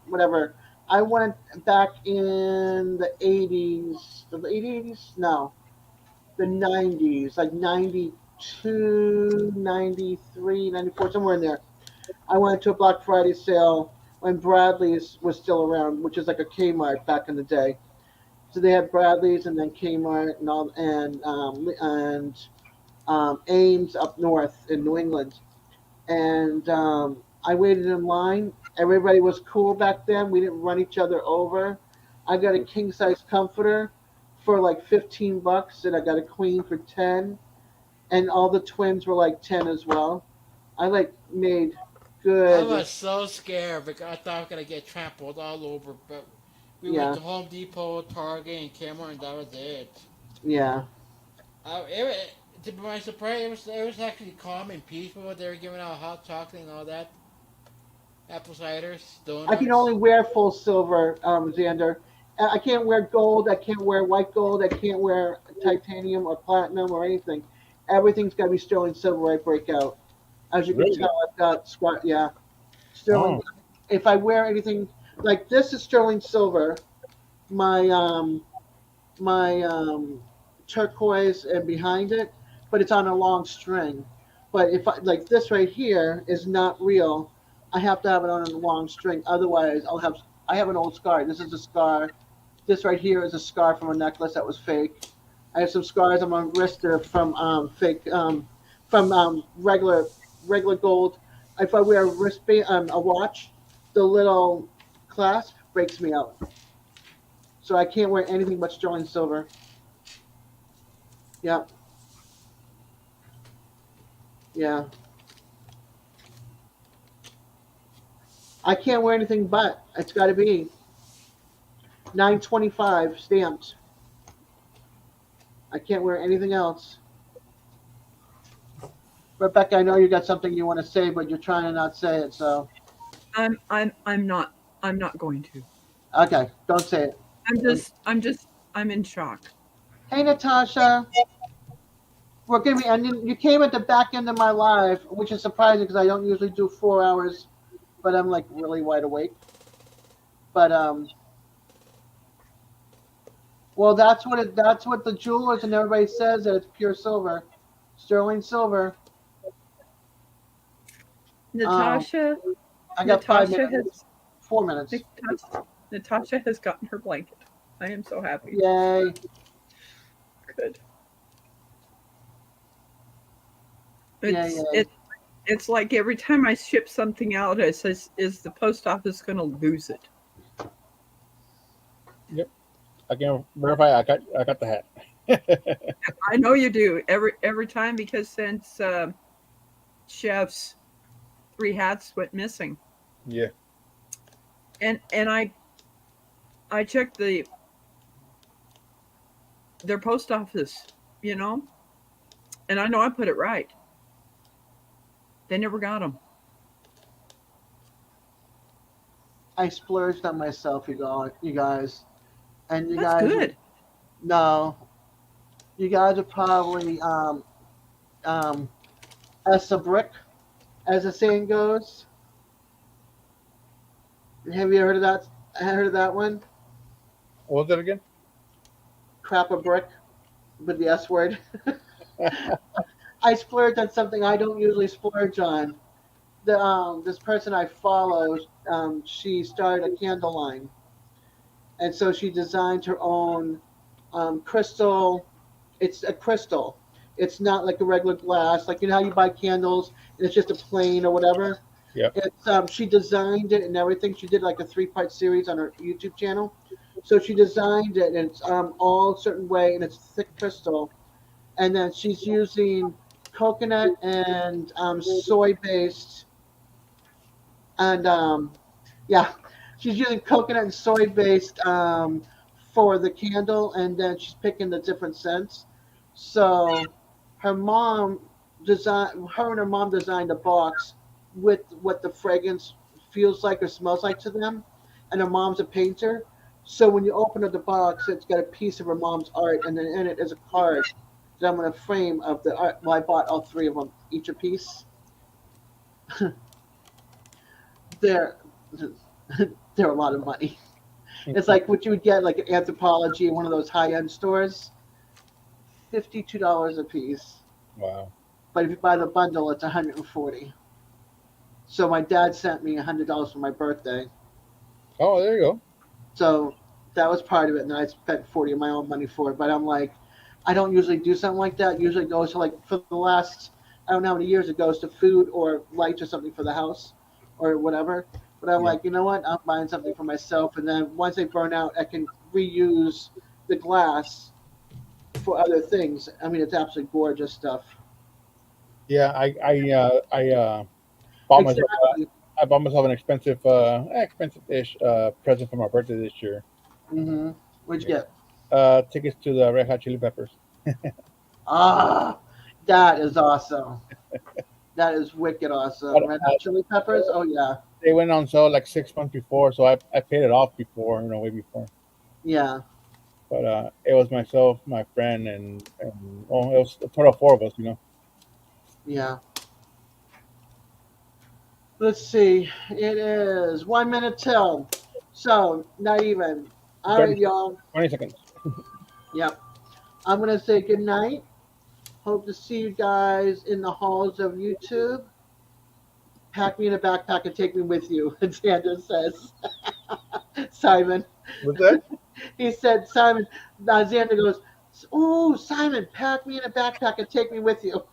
whatever. I went back in the 80s. The 80s? No. The 90s. Like 92, 93, 94, somewhere in there. I went to a Black Friday sale when Bradley's was still around, which is like a Kmart back in the day. So they had Bradley's and then Kmart and all, and Ames up north in New England. And I waited in line. Everybody was cool back then. We didn't run each other over. I got a king size comforter for like $15, and I got a queen for 10, and all the twins were like 10 as well. I made good. I was so scared because I thought I was gonna get trampled all over, but we went to Home Depot, Target, and Kmart, and that was it. Yeah. To my surprise, it was actually calm and peaceful. They were giving out hot chocolate and all that, apple ciders, donuts. I can only wear full silver, Xander. I can't wear gold. I can't wear white gold. I can't wear titanium or platinum or anything. Everything's got to be sterling silver. I break out. As you can Really? tell, I've got squat. Yeah, sterling. Oh, If I wear anything like this is sterling silver. My my turquoise and behind it, but it's on a long string. But if I, like this right here is not real, I have to have it on a long string. Otherwise, I have an old scar. This is a scar. This right here is a scar from a necklace that was fake. I have some scars on my wrist that are from fake from regular gold. If I wear a wristband, a watch, the little clasp breaks me out. So I can't wear anything but sterling silver. Yeah, yeah. I can't wear anything but. It's got to be 925 stamped. I can't wear anything else. Rebecca, I know you got something you want to say, but you're trying to not say it. So I'm not going to. okay, don't say it. I'm in shock. Hey, Natasha. We're gonna be ending. You came at the back end of my live, which is surprising because I don't usually do 4 hours, but I'm like really wide awake. But well, that's what the jewelers and everybody says that it's pure silver, sterling silver. Um, Natasha I got Natasha 5 minutes, has 4 minutes. Natasha has gotten her blanket. I am so happy. Yay! Good. Yay! It's Yay! it's like every time I ship something out, it says, "Is the post office going to lose it?" yep. I can verify. I got the hat. I know you do every time because since Chef's 3 hats went missing, Yeah. and I checked their post office, you know, and I know I put it right. They never got them. I splurged on myself, you guys, and you That's guys. good. No, you guys are probably um, as a brick, as the saying goes. Have you heard of that? Heard of that one? What was that again? Crap a brick with the S word. I splurged on something I don't usually splurge on. This person I follow, she started a candle line, and so she designed her own crystal. It's a crystal. It's not like a regular glass, like you know how you buy candles and it's just a plain or whatever. Yep. It's she designed it and everything. She did like a 3-part series on her YouTube channel. So she designed it and it's all a certain way and it's thick crystal. And then she's using coconut and soy based and yeah, she's using coconut and soy based for the candle, and then she's picking the different scents. So her mom her and her mom designed a box with what the fragrance feels like or smells like to them, and her mom's a painter. So when you open up the box, it's got a piece of her mom's art, and then in it is a card that I'm going to frame of the art. Well, I bought all 3 of them, each a piece. They're they're a lot of money. It's like what you would get like at Anthropology, one of those high-end stores. $52 a piece. Wow. But if you buy the bundle, it's $140. So my dad sent me $100 for my birthday. Oh, there you go. So that was part of it, and I spent 40 of my own money for it. But I'm like, I don't usually do something like that. Usually it goes to like for the last I don't know how many years it goes to food or lights or something for the house or whatever. But I'm like, you know what? I'm buying something for myself, and then once they burn out, I can reuse the glass for other things. I mean, it's absolutely gorgeous stuff. Yeah, I bought myself. Exactly. I bought myself an expensive-ish present for my birthday this year. Mm-hmm. What'd you get? Tickets to the Red Hot Chili Peppers. Ah, that is awesome. That is wicked awesome. But, Red Hot Chili Peppers? Oh, yeah. They went on sale like 6 months before, so I paid it off before, way before. Yeah. But it was myself, my friend, and well, it was a total of 4 of us. Yeah. Let's see. It is 1 minute till. So, not even. All 30, right, y'all. 20 seconds. Yep. I'm going to say good night. Hope to see you guys in the halls of YouTube. Pack me in a backpack and take me with you, Xander says. Simon. What's that? He said, Simon. Xander goes, oh, Simon, pack me in a backpack and take me with you.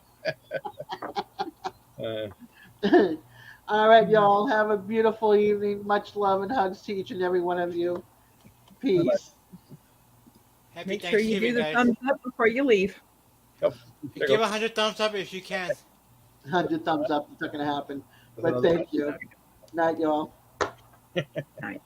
All right, y'all. Have a beautiful evening. Much love and hugs to each and every one of you. Peace. Happy Make sure you do Thanksgiving, the guys. thumbs up before you leave. Give 100 thumbs up if you can. 100 thumbs up. It's not going to happen. That's But another thank you. Night, y'all. Night.